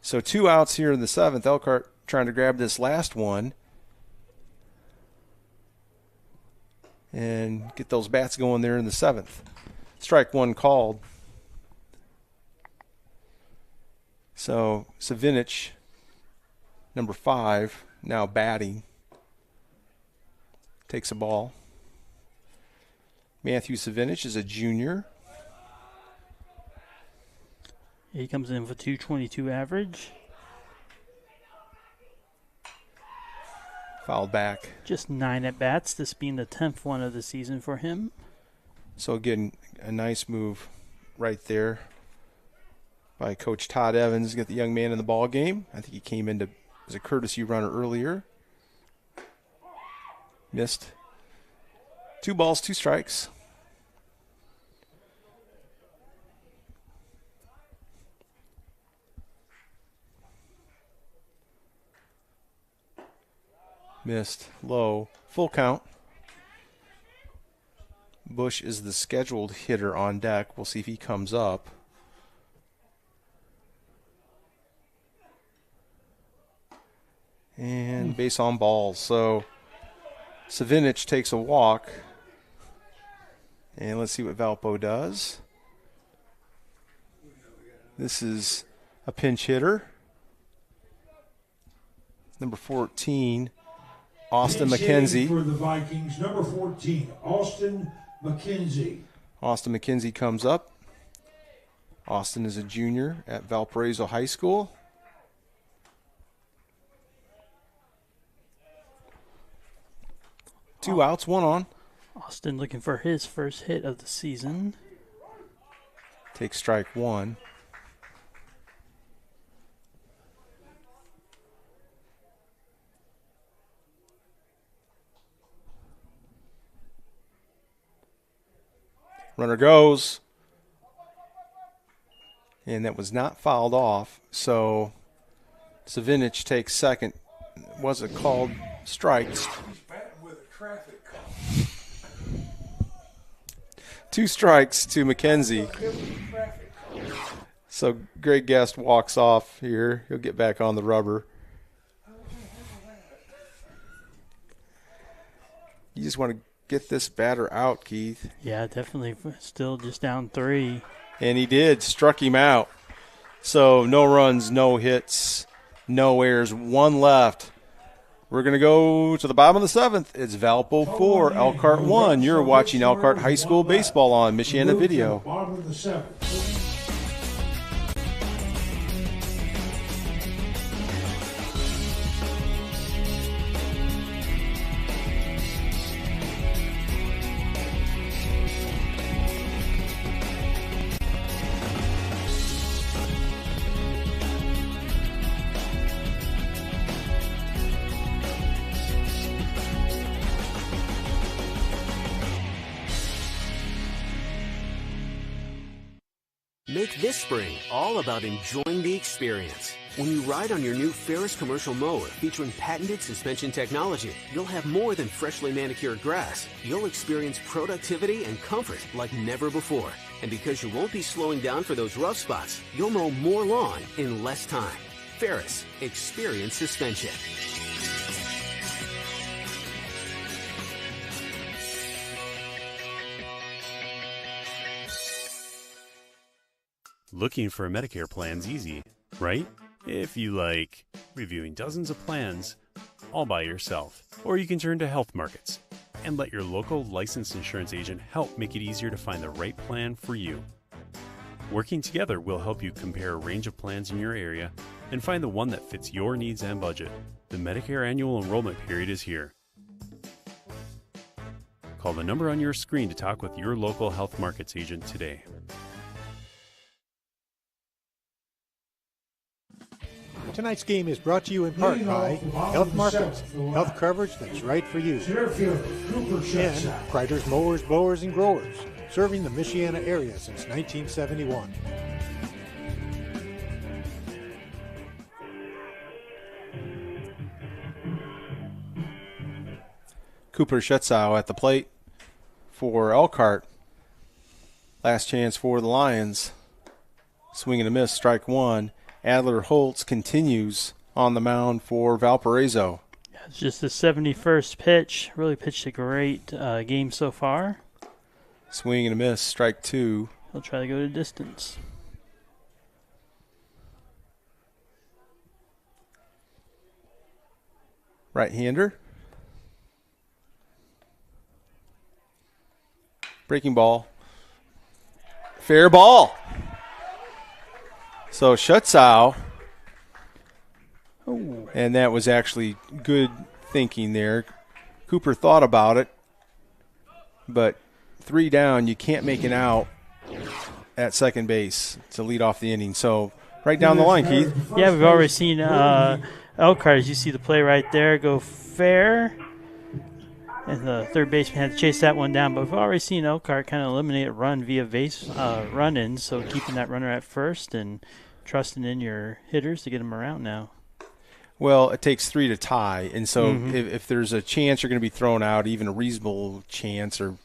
So 2 outs here in the 7th. Elkhart trying to grab this last one and get those bats going there in the 7th. Strike 1 called. So Savinich, number 5, now batting. Takes a ball. Matthew Savinich is a junior. He comes in for 222 average. Fouled back. Just 9 at-bats, this being the 10th one of the season for him. So again, a nice move right there by Coach Todd Evans to get the young man in the ball game. I think he came into as a courtesy runner earlier. Missed. 2 balls, 2 strikes. Missed. Low. Full count. Bush is the scheduled hitter on deck. We'll see if he comes up. And base on balls. So Savinich takes a walk. And let's see what Valpo does. This is a pinch hitter. Number 14. Austin McKenzie. For the Vikings, number 14, Austin McKenzie. Austin McKenzie comes up. Austin is a junior at Valparaiso High School. Two outs, 1 on. Austin looking for his first hit of the season. Takes strike 1. Runner goes. And that was not fouled off. So Savinich takes second. Was it called strikes? 2 strikes to McKenzie. So Greg Guest walks off here. He'll get back on the rubber. You just want to get this batter out, Keith. Yeah, definitely. Still just down 3. And he did. Struck him out. So no runs, no hits, no errors. 1 left. We're going to go to the bottom of the 7th. It's Valpo 4, Elkhart 1. You're watching Elkhart High School Baseball on Michiana Video. Bottom of the 7th. Make this spring all about enjoying the experience. When you ride on your new Ferris commercial mower featuring patented suspension technology, you'll have more than freshly manicured grass. You'll experience productivity and comfort like never before. And because you won't be slowing down for those rough spots, you'll mow more lawn in less time. Ferris, experience suspension. Looking for a Medicare plan's easy, right? If you like reviewing dozens of plans all by yourself. Or you can turn to Health Markets and let your local licensed insurance agent help make it easier to find the right plan for you. Working together will help you compare a range of plans in your area and find the one that fits your needs and budget. The Medicare annual enrollment period is here. Call the number on your screen to talk with your local Health Markets agent today. Tonight's game is brought to you in part by Health Markets, health coverage that's right for you. And Kreider's Mowers, Blowers, and Growers, serving the Michiana area since 1971. Cooper Schetzow at the plate for Elkhart. Last chance for the Lions. Swing and a miss, strike one. Adler Holtz continues on the mound for Valparaiso. It's just the 71st pitch. Really pitched a great game so far. Swing and a miss, strike two. He'll try to go to distance. Right-hander. Breaking ball. Fair ball. So Schetzow. Oh. And that was actually good thinking there. Cooper thought about it, but 3 down, you can't make an out at second base to lead off the inning. So right down the line, Keith. Yeah, we've already seen Elkhart, as you see the play right there, go fair. And the third baseman had to chase that one down. But we've already seen Elkhart kind of eliminate a run via base run-ins, so keeping that runner at first and trusting in your hitters to get them around now. Well, it takes 3 to tie, and so if there's a chance you're going to be thrown out, even a reasonable chance, or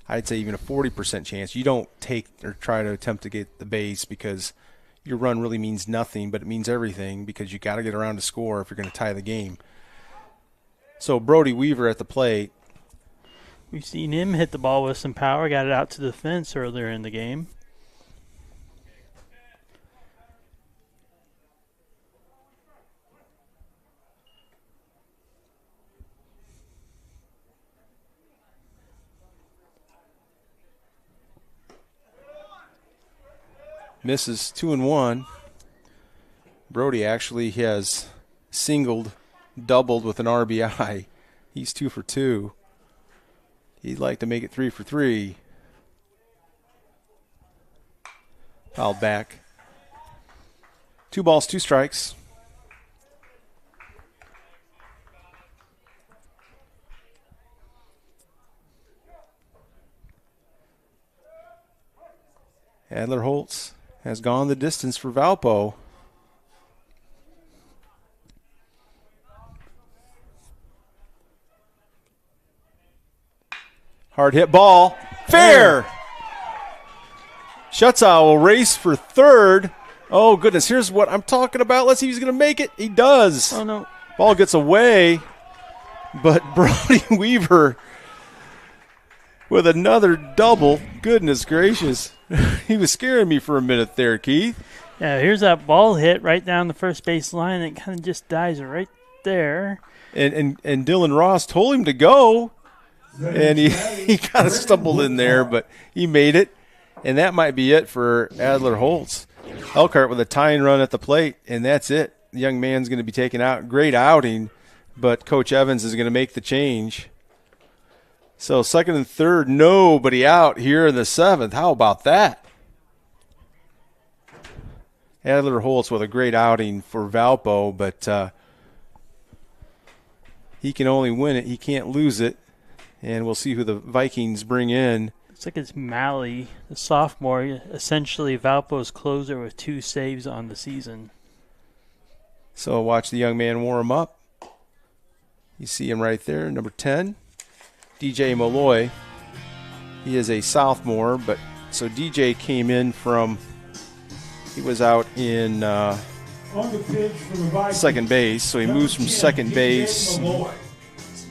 I'd say even a 40% chance, you don't take or try to attempt to get the base because your run really means nothing, but it means everything because you got to get around to score if you're going to tie the game. So Brody Weaver at the plate. We've seen him hit the ball with some power, got it out to the fence earlier in the game. Misses 2-1. Brody actually has singled, doubled with an RBI. He's 2 for 2. He'd like to make it 3 for 3. Fouled back. 2 balls, 2 strikes. Adler Holtz has gone the distance for Valpo. Hard hit ball. Fair! Schetzow will race for third. Oh, goodness. Here's what I'm talking about. Let's see if he's going to make it. He does. Oh, no. Ball gets away. But Brody Weaver with another double. Goodness gracious. He was scaring me for a minute there, Keith. Yeah, here's that ball hit right down the first base line. It kind of just dies right there. And Dylan Ross told him to go. And he kind of stumbled in there, but he made it. And that might be it for Adler Holtz. Elkhart with a tying run at the plate, and that's it. The young man's going to be taken out. Great outing, but Coach Evans is going to make the change. So second and third, nobody out here in the 7th. How about that? Adler Holtz with a great outing for Valpo, but he can only win it. He can't lose it. And we'll see who the Vikings bring in. Looks like it's Malley, the sophomore, essentially Valpo's closer with 2 saves on the season. So watch the young man warm up. You see him right there, number 10, DJ Malloy. He is a sophomore, but so DJ came in from, he was out in second base, so he moves from second base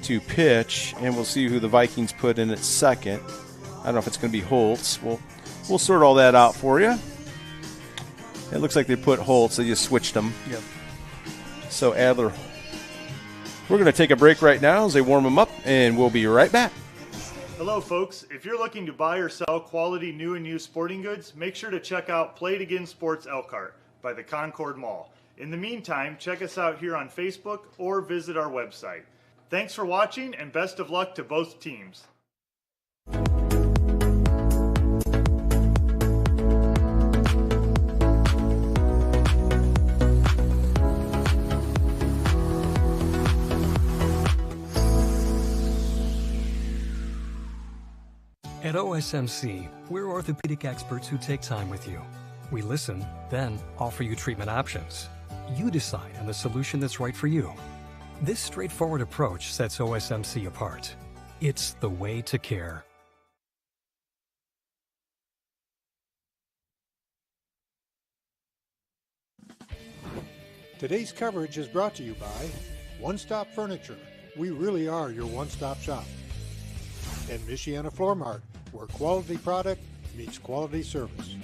to pitch, and we'll see who the Vikings put in at second. I don't know if it's going to be Holtz. We'll sort all that out for you. It looks like they put Holtz. They just switched them. Yep. So Adler. We're going to take a break right now as they warm them up, and we'll be right back. Hello, folks. If you're looking to buy or sell quality new and used sporting goods, make sure to check out Play It Again Sports Elkhart by the Concord Mall. In the meantime, check us out here on Facebook or visit our website. Thanks for watching, and best of luck to both teams. At OSMC, we're orthopedic experts who take time with you. We listen, then offer you treatment options. You decide on the solution that's right for you. This straightforward approach sets OSMC apart. It's the way to care. Today's coverage is brought to you by One Stop Furniture. We really are your one-stop shop. And Michiana Floor Mart, where quality product meets quality service.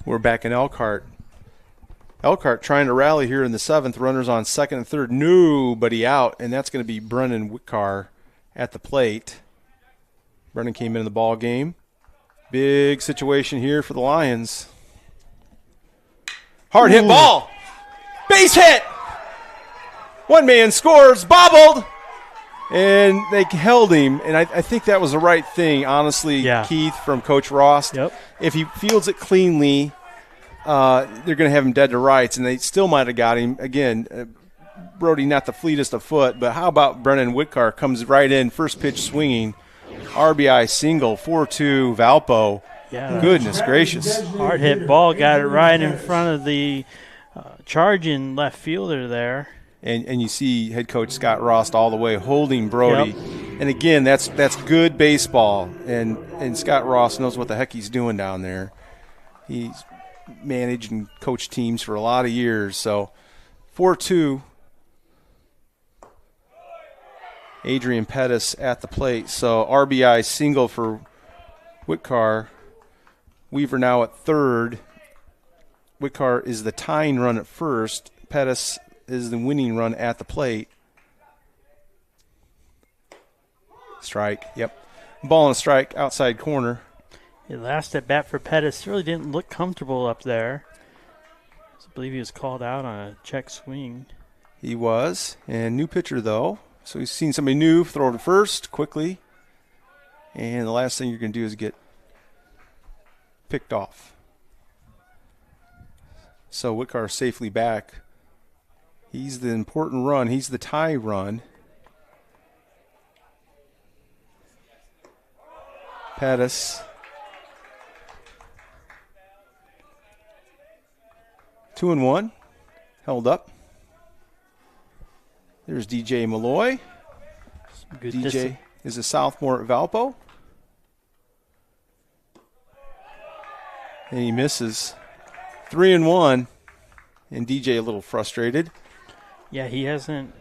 We're back in Elkhart. Elkhart trying to rally here in the 7th. Runners on 2nd and 3rd. Nobody out, and that's going to be Brennan Whitcar at the plate. Brennan came in the ball game. Big situation here for the Lions. Hard hit ball. Base hit. One man scores. Bobbled. And they held him, and I think that was the right thing, honestly, Keith, from Coach Ross. Yep. If he fields it cleanly, they're going to have him dead to rights, and they still might have got him. Again, Brody not the fleetest of foot, but how about Brennan Whitcar comes right in, first pitch swinging, RBI single, 4-2 Valpo. Yeah. Goodness gracious. Hard hit ball, got it right in front of the charging left fielder there. And you see head coach Scott Ross all the way holding Brody. Yep. And again, that's good baseball. And Scott Ross knows what the heck he's doing down there. He's managed and coached teams for a lot of years. So 4-2. Adrian Pettis at the plate. So RBI single for Whitcar. Weaver now at 3rd. Whitcar is the tying run at 1st. Pettis is the winning run at the plate. Strike, yep. Ball and a strike, outside corner. The last at bat for Pettis really didn't look comfortable up there. I believe he was called out on a check swing. He was, and new pitcher though. So he's seen somebody new throw to first quickly. And the last thing you're going to do is get picked off. So Whitcar safely back. He's the important run. He's the tie run. Pettis. 2-1. Held up. There's DJ Malloy. DJ is a sophomore at Valpo. And he misses. 3-1. And DJ a little frustrated. Yeah, he hasn't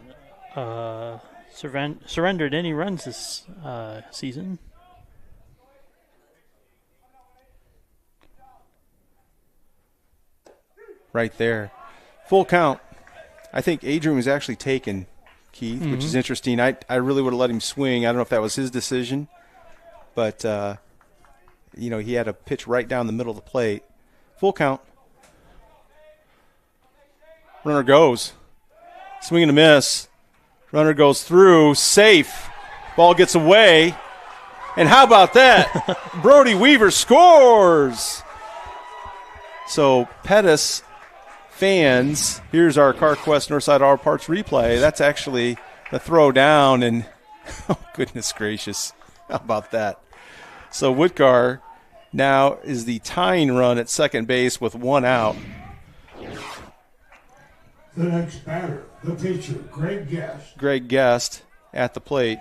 surrendered any runs this season. Right there. Full count. I think Adrian was actually taken, Keith, which is interesting. I really would have let him swing. I don't know if that was his decision. But, he had a pitch right down the middle of the plate. Full count. Runner goes. Swing and a miss. Runner goes through. Safe. Ball gets away. And how about that? Brody Weaver scores. So Pettis fans, here's our CarQuest Northside Auto Parts replay. That's actually the throw down. And, oh, goodness gracious. How about that? So Whitcar now is the tying run at second base with one out. The next batter, the pitcher, Greg Guest. Greg Guest at the plate.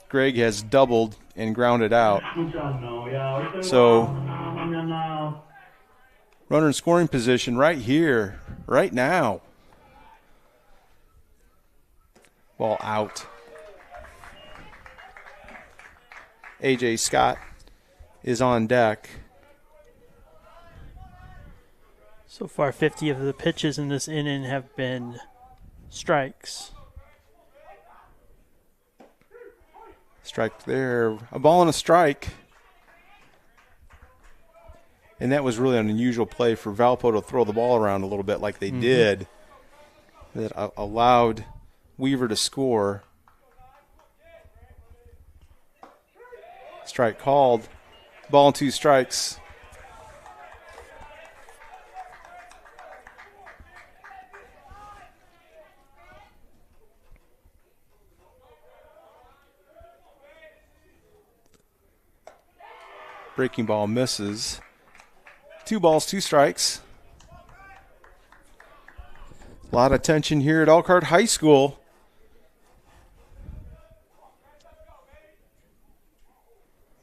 Greg has doubled and grounded out. So, runner in scoring position right here, right now. Ball out. A.J. Scott is on deck. So far, 50 of the pitches in this inning have been strikes. Strike there. A ball and a strike. And that was really an unusual play for Valpo to throw the ball around a little bit like they did. That allowed Weaver to score. Strike called. Ball and 2 strikes. Breaking ball misses. 2 balls, 2 strikes. A lot of tension here at Elkhart High School.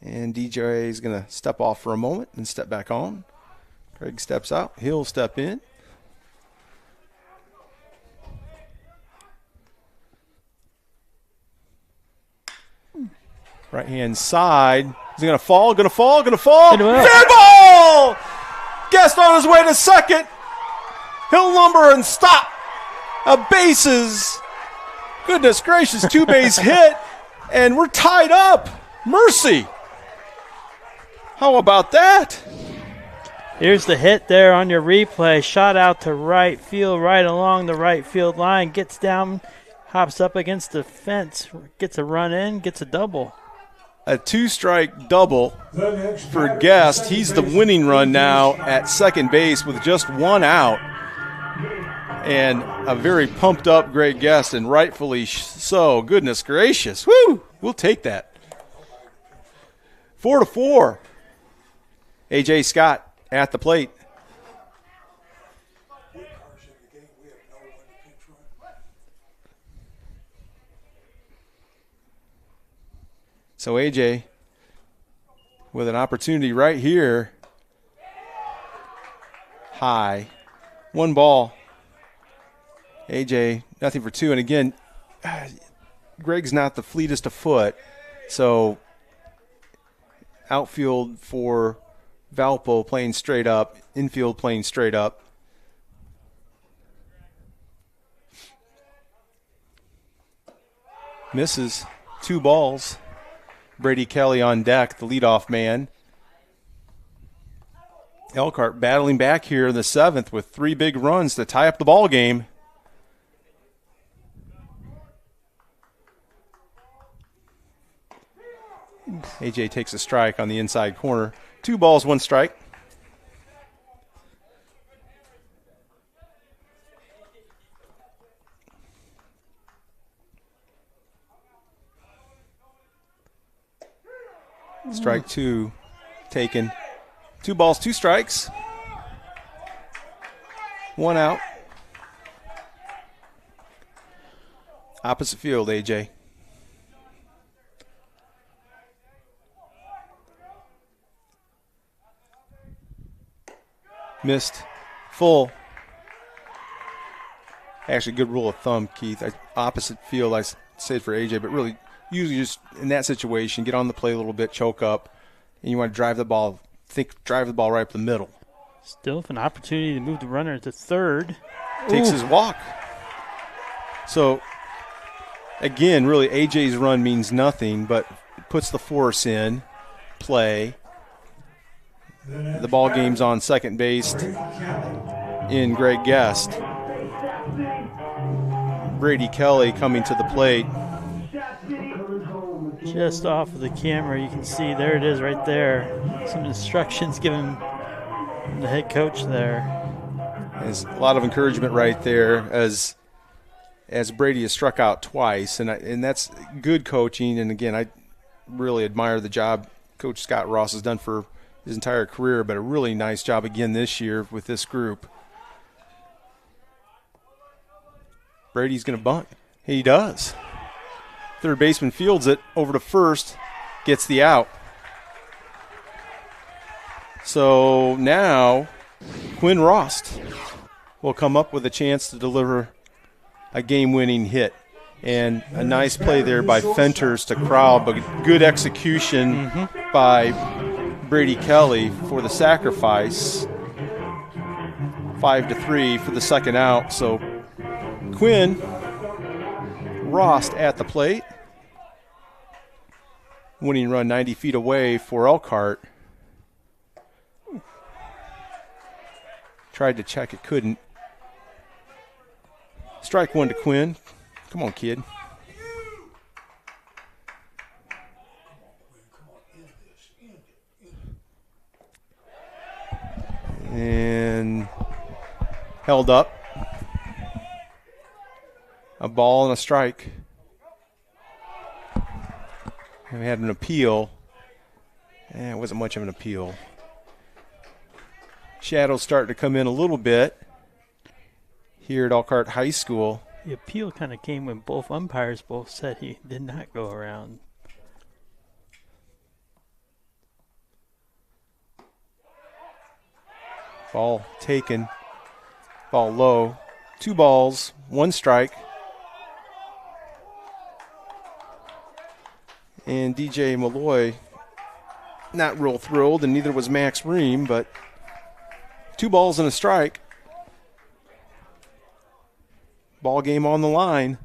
And DJ is going to step off for a moment and step back on. Craig steps out. He'll step in. Right hand side. Is he going to fall? Going to fall? Going to fall? Fair ball! Guest on his way to second. He'll lumber and stop. A bases. Goodness gracious, 2-base hit. And we're tied up. Mercy. How about that? Here's the hit there on your replay. Shot out to right field, right along the right field line. Gets down, hops up against the fence, gets a run in, gets a double. A 2-strike double for Guest. He's the winning run now at second base with just 1 out. And a very pumped up Greg Guest, and rightfully so. Goodness gracious. Woo! We'll take that. 4-4. A.J. Scott at the plate. So A.J. with an opportunity right here. High. 1 ball. A.J. nothing for 2. And again, Greg's not the fleetest of foot. So outfield for Valpo playing straight up. Infield playing straight up. Misses. 2 balls. Brady Kelly on deck, the leadoff man. Elkhart battling back here in the 7th with 3 big runs to tie up the ball game. A.J. takes a strike on the inside corner. 2 balls, 1 strike. Strike 2 taken. 2 balls, 2 strikes. 1 out. Opposite field, A.J. Missed. Full. Actually, good rule of thumb, Keith. Opposite field, I say it for AJ, but really, usually just in that situation, get on the plate a little bit, choke up, and you want to drive the ball. Drive the ball right up the middle. Still with an opportunity to move the runner to third. Takes his walk. So, again, really, AJ's run means nothing, but puts the force in play. The ball game's on second base in Greg Guest. Brady Kelly coming to the plate. Just off of the camera, you can see there it is right there. Some instructions given from the head coach there. There's a lot of encouragement right there as Brady has struck out twice, and that's good coaching. And again, I really admire the job Coach Scott Ross has done for his entire career, but a really nice job again this year with this group. Brady's going to bunt. He does. Third baseman fields it over to first, gets the out. So now Quinn Rost will come up with a chance to deliver a game-winning hit. And a nice play there by Fenters to crowd, but good execution by Brady Kelly for the sacrifice. 5-3 for the second out. So Quinn Rost at the plate. Winning run 90 feet away for Elkhart. Tried to check it, couldn't. Strike one to Quinn. Come on, kid. And held up. A ball and a strike. And we had an appeal. It wasn't much of an appeal. Shadows starting to come in a little bit here at Elkhart High School. The appeal kind of came when both umpires both said he did not go around. Ball taken. Ball low. 2 balls, 1 strike. And DJ Malloy not real thrilled, and neither was Max Ream, but 2 balls and a strike. Ball game on the line.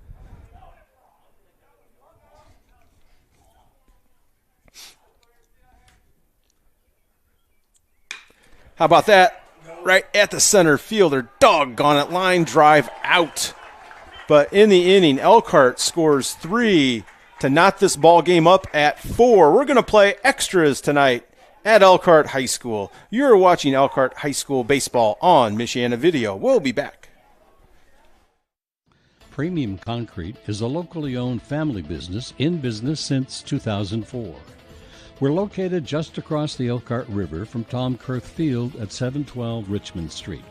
How about that? Right at the center fielder. Doggone it. Line drive out. But in the inning, Elkhart scores 3 to knot this ball game up at 4. We're going to play extras tonight at Elkhart High School. You're watching Elkhart High School baseball on Michiana Video. We'll be back. Premium Concrete is a locally owned family business in business since 2004. We're located just across the Elkhart River from Tom Kurth Field at 712 Richmond Street.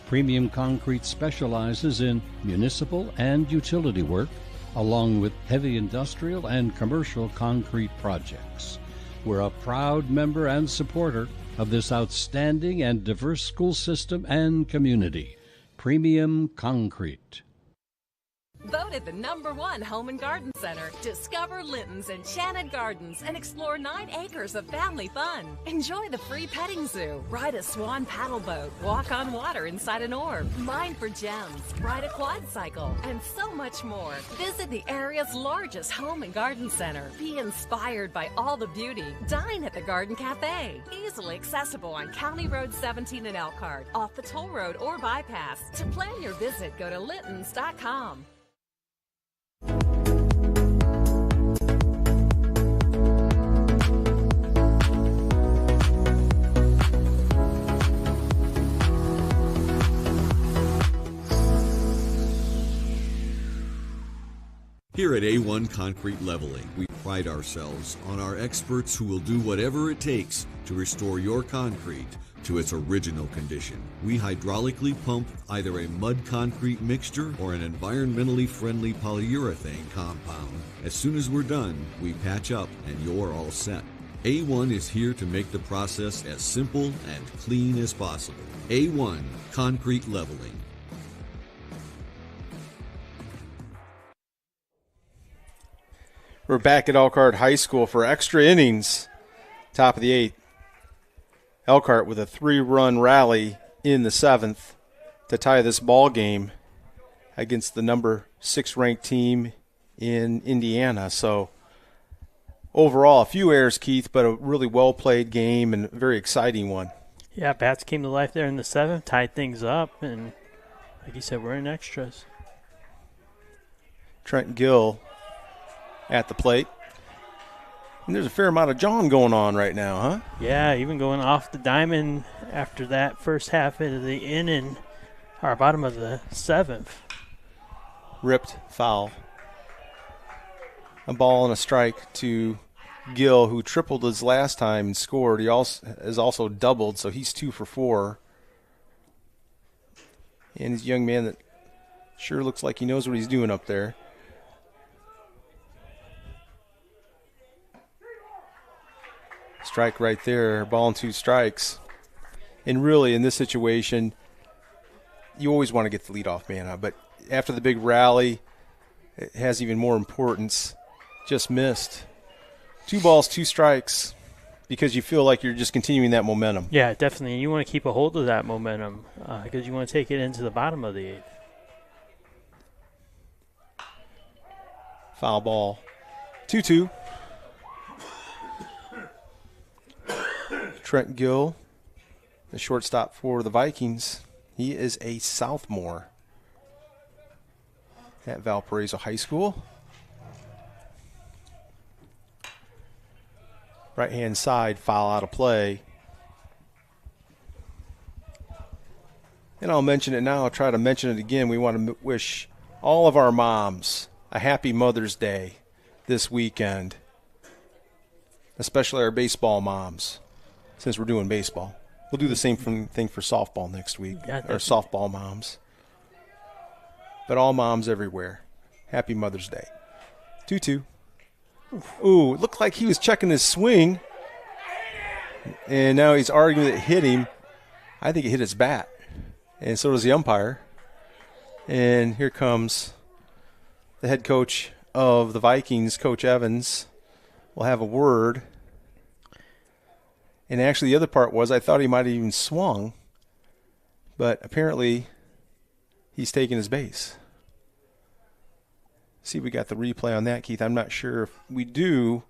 Premium Concrete specializes in municipal and utility work, along with heavy industrial and commercial concrete projects. We're a proud member and supporter of this outstanding and diverse school system and community. Premium Concrete. Voted the #1 home and garden center. Discover Linton's Enchanted Gardens and explore 9 acres of family fun. Enjoy the free petting zoo, ride a swan paddle boat, walk on water inside an orb, mine for gems, ride a quad cycle, and so much more. Visit the area's largest home and garden center. Be inspired by all the beauty. Dine at the Garden Cafe. Easily accessible on County Road 17 in Elkhart, off the toll road or bypass. To plan your visit, go to littons.com. Here at A1 Concrete Leveling, we pride ourselves on our experts who will do whatever it takes to restore your concrete to its original condition. We hydraulically pump either a mud concrete mixture or an environmentally friendly polyurethane compound. As soon as we're done, we patch up and you're all set. A1 is here to make the process as simple and clean as possible. A1 Concrete Leveling. We're back at Elkhart High School for extra innings. Top of the 8th. Elkhart with a 3-run rally in the 7th to tie this ball game against the number 6 ranked team in Indiana. So overall, a few errors, Keith, but a really well-played game and a very exciting one. Yeah, bats came to life there in the 7th, tied things up, and like you said, we're in extras. Trent Gill at the plate. And there's a fair amount of John going on right now, huh? Yeah, even going off the diamond after that first half of the inning, or bottom of the 7th. Ripped foul. A ball and a strike to Gill, who tripled his last time and scored. He has also doubled, so he's 2 for 4. And he's a young man that Sure looks like he knows what he's doing up there. Strike right there, ball and 2 strikes. And really, in this situation, you always want to get the leadoff man out. But after the big rally, it has even more importance. Just missed. 2 balls, 2 strikes, because you feel like you're just continuing that momentum. Yeah, definitely. You want to keep a hold of that momentum because you want to take it into the bottom of the 8th. Foul ball. 2-2. Trent Gill, the shortstop for the Vikings. He is a sophomore at Valparaiso High School. Right-hand side, foul out of play. And I'll mention it now. I'll try to mention it again. We want to wish all of our moms a happy Mother's Day this weekend, especially our baseball moms, since we're doing baseball. We'll do the same thing for softball next week, our softball moms. But all moms everywhere, happy Mother's Day. 2-2. Ooh, it looked like he was checking his swing, and now he's arguing that it hit him. I think it hit his bat, and so does the umpire. And here comes the head coach of the Vikings, Coach Evans. We'll have a word. And actually the other part was I thought he might have even swung, but apparently he's taking his base. See, we got the replay on that, Keith. I'm not sure if we do,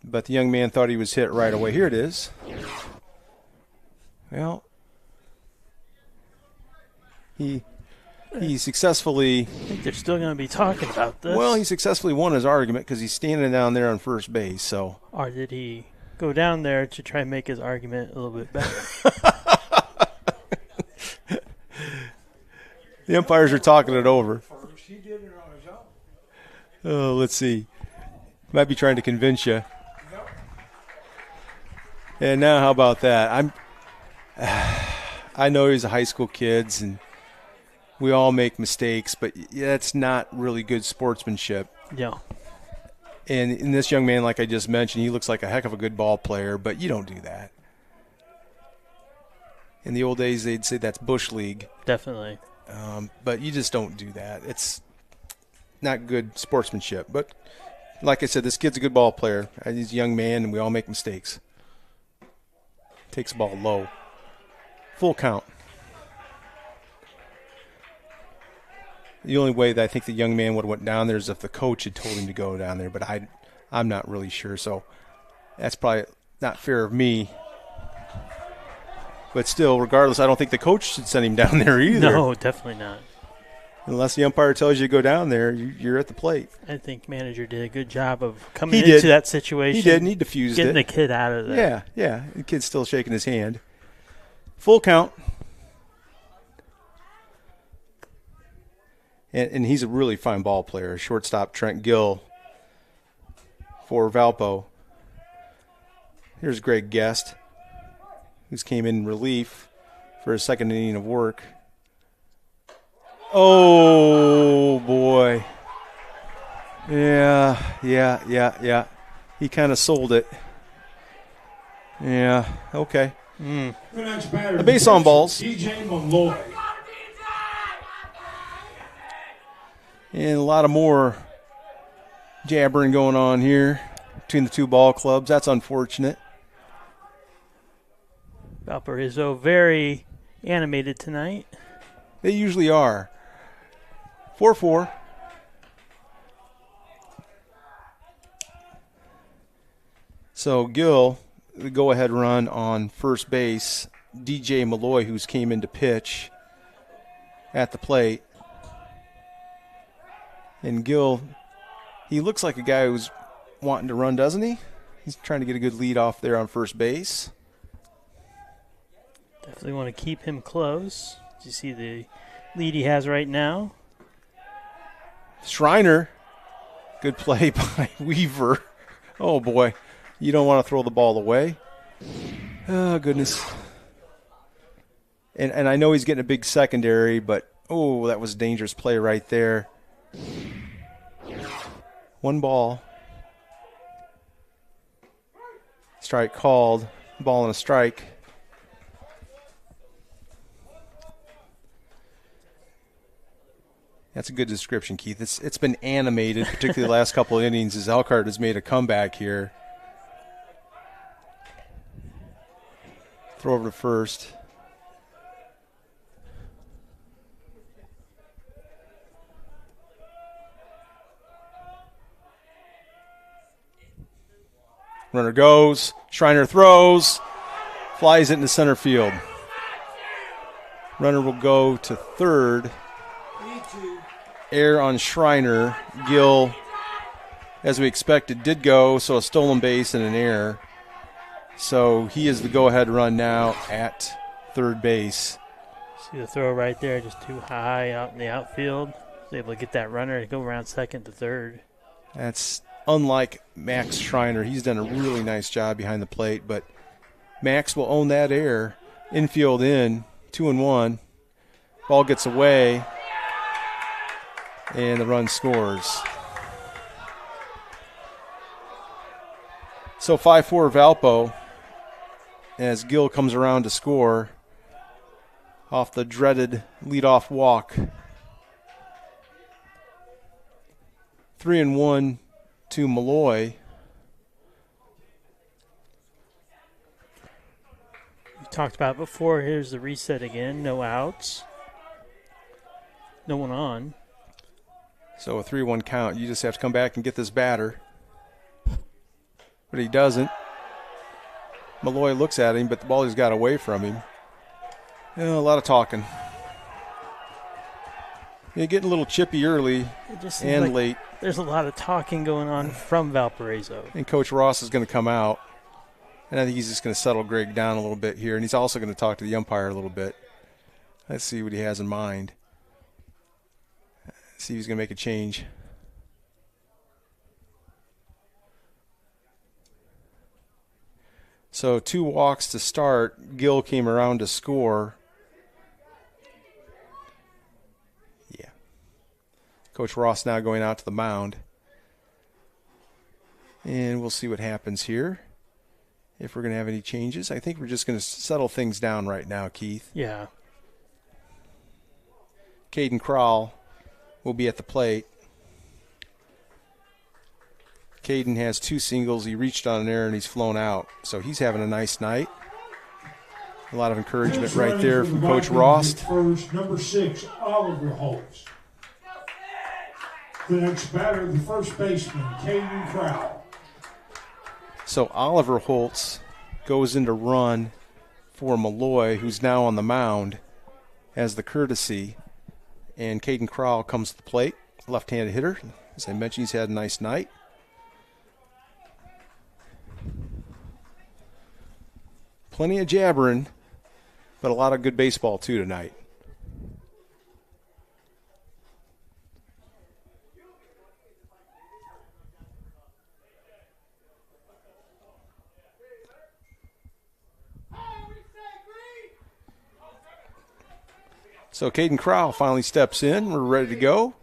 but the young man thought he was hit right away. Here it is. Well, he successfully... I think they're still going to be talking about this. Well, he successfully won his argument because he's standing down there on first base. So, or did he go down there to try and make his argument a little bit better? The umpires are talking it over. Oh, let's see. Might be trying to convince you. And now, how about that? I know he's a high school kids, and we all make mistakes, but that's not really good sportsmanship. Yeah. And in this young man, like I just mentioned, he looks like a heck of a good ball player, but you don't do that. In the old days, they'd say that's Bush League. Definitely. But you just don't do that. It's not good sportsmanship. But like I said, this kid's a good ball player. He's a young man, and we all make mistakes. Takes the ball low. Full count. The only way that I think the young man would have went down there is if the coach had told him to go down there, but I'm not really sure. So that's probably not fair of me. But still, regardless, I don't think the coach should send him down there either. No, definitely not. Unless the umpire tells you to go down there, you're at the plate. I think manager did a good job of coming into that situation. He did, and he diffused getting it. the kid out of there. Yeah. The kid's still shaking his hand. Full count. And he's a really fine ball player. Shortstop Trent Gill for Valpo. Here's Greg Guest, who's came in relief for his second inning of work. Oh, boy. Yeah. He kind of sold it. Yeah, okay. The base on balls. DJ Malloy. And a lot of more jabbering going on here between the two ball clubs. That's unfortunate. Valparaiso very animated tonight. They usually are. 4-4. So Gill, the go-ahead run on first base. DJ Malloy, who's came in to pitch at the plate. And Gill, he looks like a guy who's wanting to run, doesn't he? He's trying to get a good lead off there on first base. Definitely want to keep him close. You see the lead he has right now. Schreiner, good play by Weaver. Oh, boy. You don't want to throw the ball away. Oh, goodness. And I know he's getting a big secondary, but Oh, that was a dangerous play right there. 1 ball. Strike called. Ball and a strike. That's a good description, Keith. It's been animated, particularly the last couple of innings, as Elkhart has made a comeback here. Throw over to first. Runner goes. Schreiner throws. Flies it into center field. Runner will go to third. Error on Schreiner. Gill, as we expected, did go, so a stolen base and an error. So he is the go-ahead run now at third base. See the throw right there, just too high out in the outfield. Was able to get that runner to go around second to third. That's unlike Max Schreiner. He's done a really nice job behind the plate, but Max will own that error. Infield in, 2-1. Ball gets away, and the run scores. So 5-4 Valpo as Gill comes around to score off the dreaded leadoff walk. 3-1 to Malloy. We talked about it before. Here's the reset again. No outs. No one on. So a 3-1 count. You just have to come back and get this batter. But he doesn't. Malloy looks at him, but the ball has got away from him. A lot of talking. You're getting a little chippy early and like late. There's a lot of talking going on from Valparaiso. And Coach Ross is going to come out. And I think he's just going to settle Greg down a little bit here. And he's also going to talk to the umpire a little bit. Let's see what he has in mind. See if he's going to make a change. So 2 walks to start. Gill came around to score. Yeah. Coach Ross now going out to the mound. And we'll see what happens here. If we're going to have any changes. I think we're just going to settle things down right now, Keith. Yeah. Caden Crowell will be at the plate. Caden has 2 singles. He reached on an error and he's flown out. So he's having a nice night. A lot of encouragement right there from Coach Ross. First, number 6, Oliver Holtz. The next batter, the first baseman, Caden Crowell. So Oliver Holtz goes into run for Malloy, who's now on the mound as the courtesy. And Caden Crowell comes to the plate, left-handed hitter. As I mentioned, he's had a nice night. Plenty of jabbering, but a lot of good baseball, too, tonight. So Caden Crowell finally steps in. We're ready to go.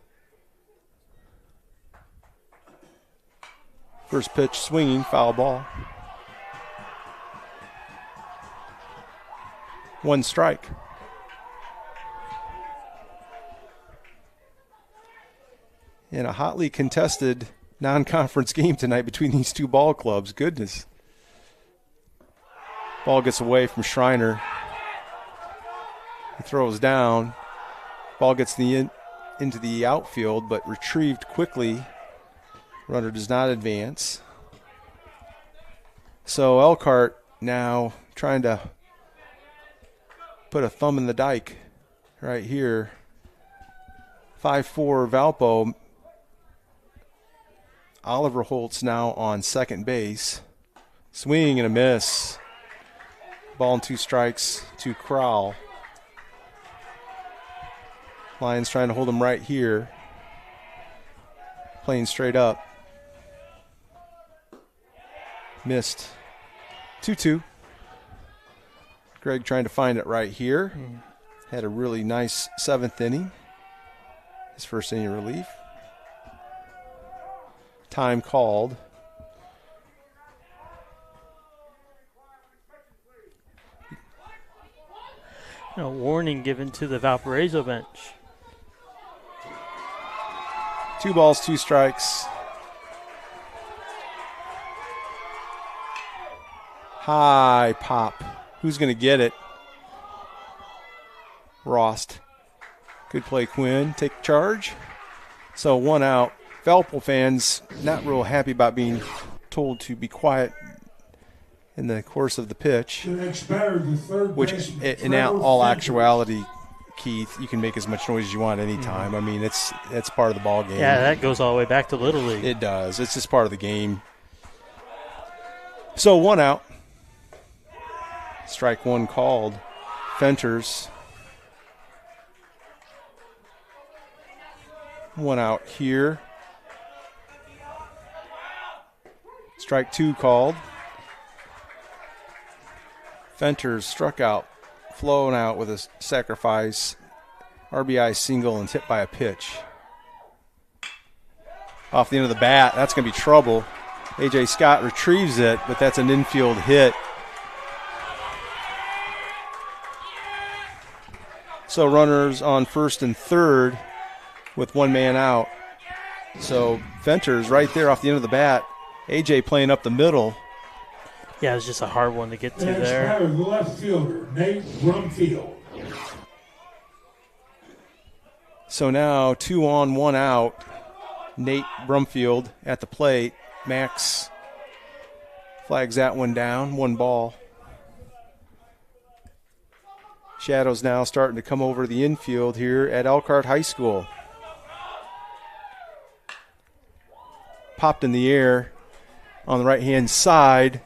First pitch swinging, foul ball. 1 strike. In a hotly contested non-conference game tonight between these 2 ball clubs. Goodness. Ball gets away from Schreiner. He throws down. Ball gets into the outfield, but retrieved quickly. Runner does not advance. So Elkhart now trying to put a thumb in the dike right here. 5-4 Valpo. Oliver Holtz now on second base. Swing and a miss. Ball and 2 strikes to Crowell. Lions trying to hold him right here. Playing straight up. Missed. 2-2. Greg trying to find it right here. Had a really nice 7th inning. His first inning of relief. Time called. A warning given to the Valparaiso bench. 2 balls, 2 strikes. High pop. Who's going to get it? Rost. Good play, Quinn. Take charge. So 1 out. Valpo fans not real happy about being told to be quiet in the course of the pitch. The next batter, the third Which, baseman, in all actuality, Keith, you can make as much noise as you want anytime. I mean, it's part of the ball game. Yeah, that goes all the way back to Little League. It does. It's just part of the game. So 1 out. Strike 1 called. Fenters. 1 out here. Strike 2 called. Fenters struck out, flown out with a sacrifice, RBI single, and hit by a pitch. Off the end of the bat, that's going to be trouble. A.J. Scott retrieves it, but that's an infield hit. So runners on first and third with 1 man out. So Fenters right there off the end of the bat. A.J. playing up the middle. Yeah, it was just a hard one to get to Next there. batter, the left fielder, Nate Brumfield. So now 2 on, 1 out. Nate Brumfield at the plate. Max flags that one down. 1 ball. Shadows now starting to come over the infield here at Elkhart High School. Popped in the air on the right-hand side.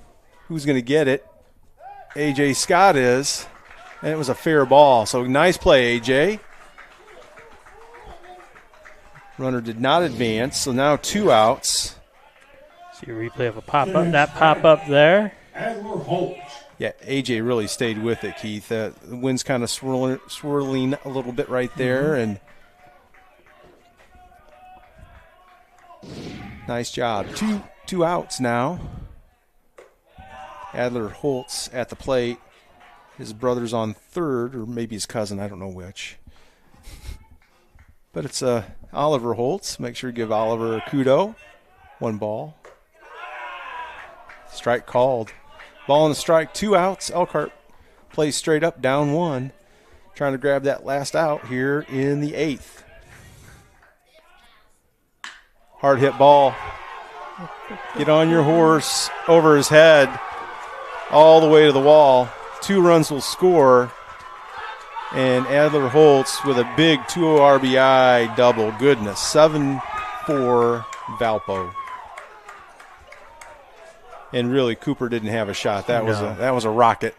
Who's going to get it? A.J. Scott is. And it was a fair ball. So nice play, A.J. Runner did not advance. So now 2 outs. See a replay of a pop-up. That pop-up there. Adler Holt. Yeah, A.J. really stayed with it, Keith. The wind's kind of swirling a little bit right there. And nice job. Two outs now. Adler Holtz at the plate. His brother's on third, or maybe his cousin. I don't know which. But it's Oliver Holtz. Make sure you give Oliver a kudo. 1 ball. Strike called. Ball and a strike. 2 outs. Elkhart plays straight up, down 1. Trying to grab that last out here in the 8th. Hard hit ball. Get on your horse, over his head, all the way to the wall. 2 runs will score. And Adler Holtz with a big 2 RBI double. Goodness, 7-4 Valpo. And really, Cooper didn't have a shot. That was a rocket.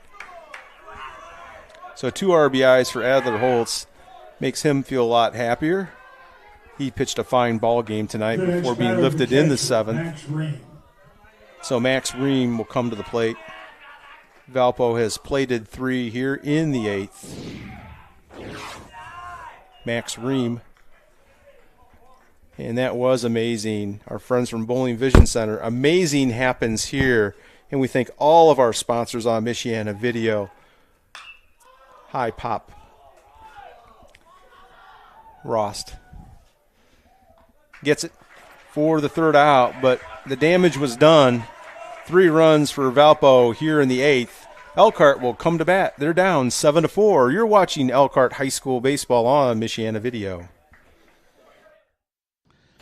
So 2 RBIs for Adler Holtz makes him feel a lot happier. He pitched a fine ball game tonight before being lifted in the 7th. So Max Ream will come to the plate. Valpo has plated 3 here in the 8th. Max Ream. And that was amazing. Our friends from Bowling Vision Center. Amazing happens here. And we thank all of our sponsors on Michiana Video. High pop. Rost gets it for the 3rd out, but the damage was done. 3 runs for Valpo here in the 8th. Elkhart will come to bat. They're down 7-4. You're watching Elkhart High School baseball on Michiana Video.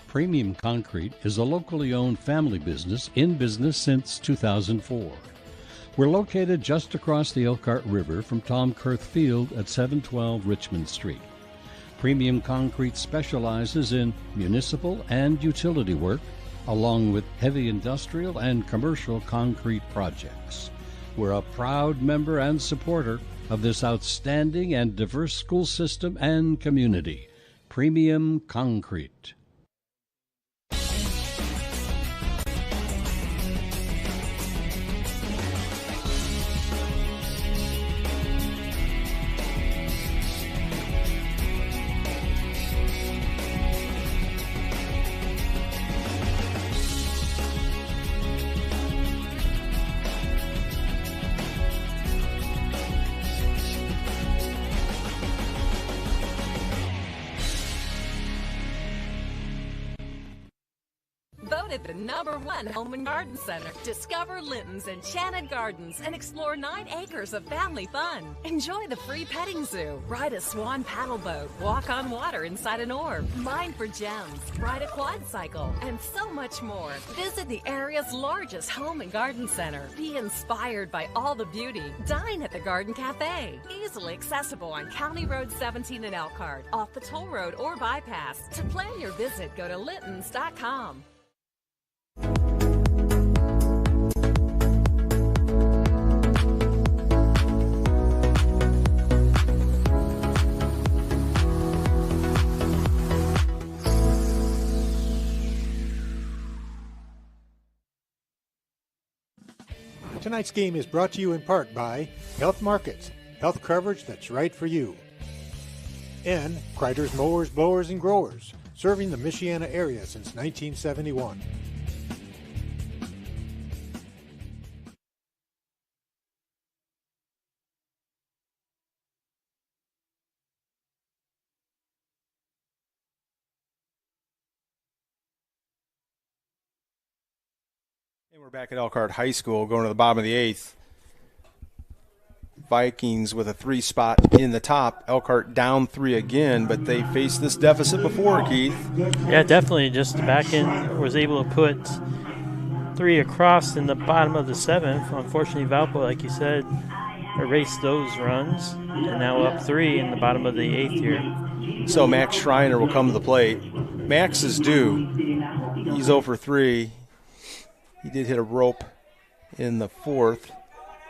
Premium Concrete is a locally owned family business in business since 2004. We're located just across the Elkhart River from Tom Kurth Field at 712 Richmond Street. Premium Concrete specializes in municipal and utility work, along with heavy industrial and commercial concrete projects. We're a proud member and supporter of this outstanding and diverse school system and community. Premium Concrete. voted the #1 home and garden center. Discover Linton's Enchanted Gardens and explore 9 acres of family fun. Enjoy the free petting zoo, ride a swan paddle boat, walk on water inside an orb, mine for gems, ride a quad cycle, and so much more. Visit the area's largest home and garden center. Be inspired by all the beauty. Dine at the Garden Cafe. Easily accessible on County Road 17 in Elkhart, off the toll road or bypass. To plan your visit, go to littons.com. Tonight's game is brought to you in part by Health Markets, health coverage that's right for you. And Kreider's Mowers, Blowers, and Growers, serving the Michiana area since 1971. And we're back at Elkhart High School, going to the bottom of the 8th. Vikings with a 3 spot in the top. Elkhart down 3 again, but they faced this deficit before, Keith. Yeah, definitely. Just back in, was able to put 3 across in the bottom of the 7th. Unfortunately, Valpo, like you said, erased those runs, and now up 3 in the bottom of the 8th here. So Max Schreiner will come to the plate. Max is due. He's 0 for 3. He did hit a rope in the 4th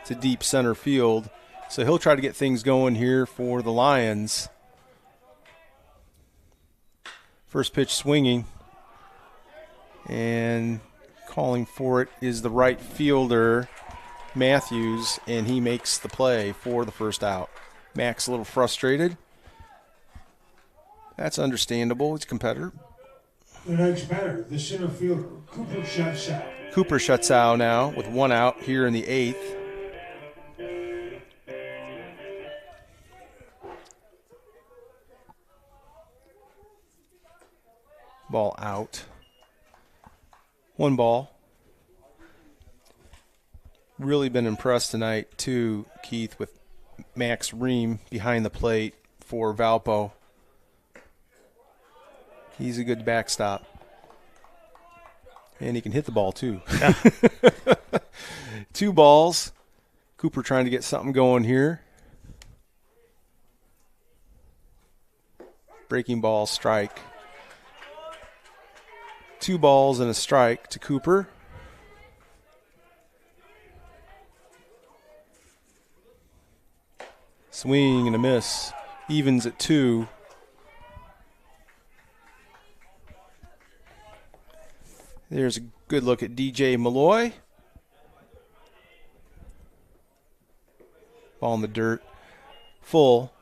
to deep center field. So he'll try to get things going here for the Lions. First pitch swinging. And calling for it is the right fielder, Matthews, and he makes the play for the first out. Max a little frustrated. That's understandable. He's a competitor. The next batter, the center fielder, Cooper shuts out. Cooper shuts out now with 1 out here in the 8th. Ball out. 1 ball. Really been impressed tonight, too, Keith, with Max Ream behind the plate for Valpo. He's a good backstop. And he can hit the ball, too. 2 balls. Cooper trying to get something going here. Breaking ball, strike. 2 balls and a strike to Cooper. Swing and a miss. Evens at 2. There's a good look at DJ Malloy. Ball in the dirt. Full.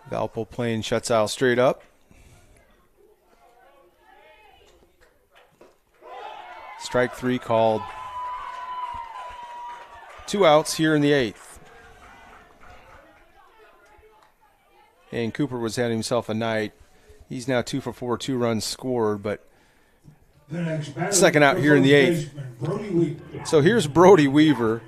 Valpo playing shuts out straight up. Strike 3 called. 2 outs here in the 8th. And Cooper was having himself a night. He's now 2 for 4, 2 runs scored, but second out here in the 8th. So here's Brody Weaver.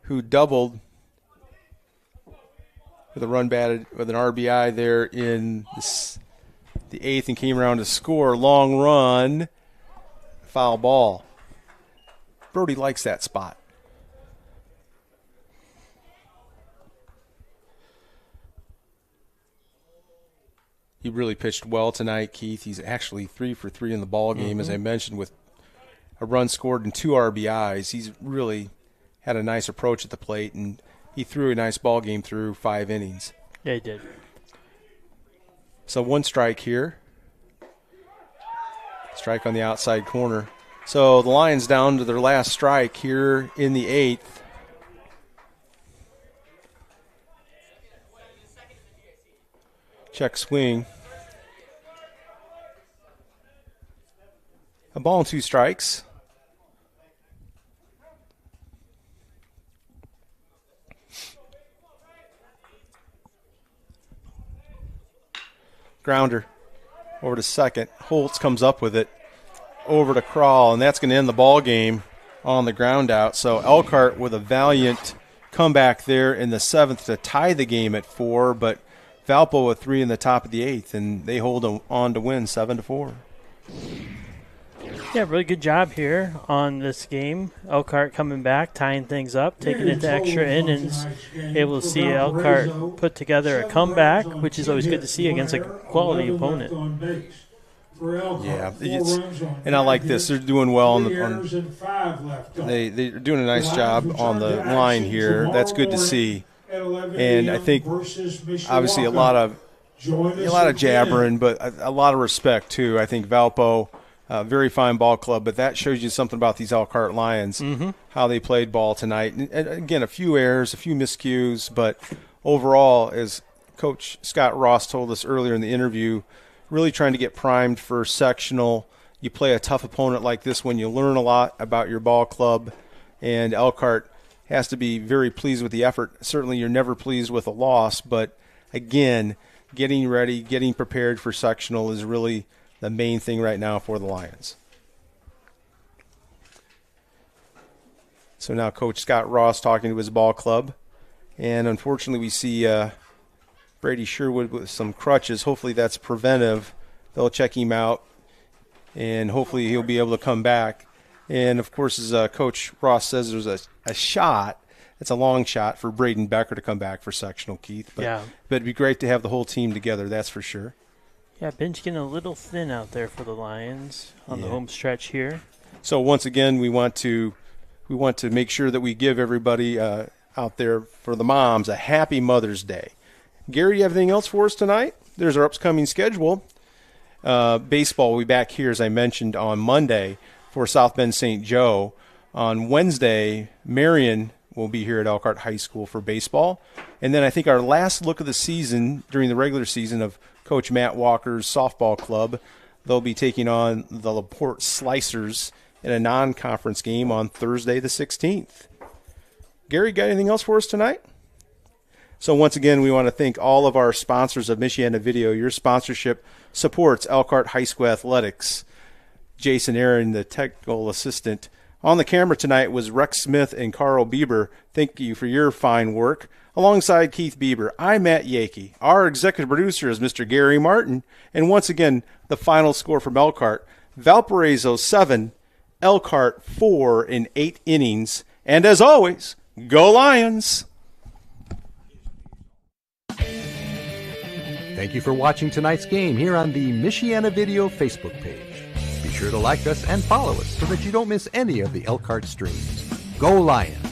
Who doubled with a run batted with an RBI there in the 8th and came around to score. Long run, foul ball. Brody likes that spot. He really pitched well tonight, Keith. He's actually 3 for 3 in the ball game, as I mentioned, with a run scored and 2 RBIs. He's really had a nice approach at the plate, and he threw a nice ball game through 5 innings. Yeah, he did. So 1 strike here. Strike on the outside corner. So the Lions down to their last strike here in the 8th. Check swing. A ball and 2 strikes. Grounder over to second. Holtz comes up with it over to Crawl, and that's going to end the ball game on the ground out. So Elkhart with a valiant comeback there in the 7th to tie the game at 4, but Valpo with 3 in the top of the 8th, and they hold on to win 7-4. Yeah, really good job here on this game. Elkhart coming back, tying things up, taking it to extra innings. Able to see Elkhart put together a comeback, which is always good to see against a quality opponent. Yeah, and I like this. They're doing well they're doing a nice job on the line here. That's good to see. And I think obviously a lot of jabbering, but a lot of respect too. I think Valpo, very fine ball club, but that shows you something about these Elkhart Lions, how they played ball tonight. And again, a few errors, a few miscues, but overall, as Coach Scott Ross told us earlier in the interview, really trying to get primed for sectional. You play a tough opponent like this when you learn a lot about your ball club, and Elkhart has to be very pleased with the effort. Certainly you're never pleased with a loss, but again, getting ready, getting prepared for sectional is really the main thing right now for the Lions. So now Coach Scott Ross talking to his ball club, and unfortunately we see Brady Sherwood with some crutches. Hopefully that's preventive. They'll check him out, and hopefully he'll be able to come back. And, of course, as Coach Ross says, there's a shot. It's a long shot for Braden Becker to come back for sectional, Keith. But it'd be great to have the whole team together, that's for sure. Yeah, bench getting a little thin out there for the Lions on the home stretch here. So, once again, we want to make sure that we give everybody out there for the moms a happy Mother's Day. Gary, you have anything else for us tonight? There's our upcoming schedule. Baseball will be back here, as I mentioned, on Monday for South Bend St. Joe. On Wednesday, Marion will be here at Elkhart High School for baseball. And then I think our last look of the season during the regular season of Coach Matt Walker's softball club, they'll be taking on the LaPorte Slicers in a non-conference game on Thursday the 16th. Gary, got anything else for us tonight? So once again, we want to thank all of our sponsors of Michiana Video. Your sponsorship supports Elkhart High School athletics. Jason Aaron, the technical assistant. On the camera tonight was Rex Smith and Carl Bieber. Thank you for your fine work. Alongside Keith Bieber, I'm Matt Yakey. Our executive producer is Mr. Gary Martin. And once again, the final score from Elkhart. Valparaiso 7, Elkhart 4 in 8 innings. And as always, go Lions! Thank you for watching tonight's game here on the Michiana Video Facebook page. Be sure to like us and follow us so that you don't miss any of the Elkhart streams. Go Lions!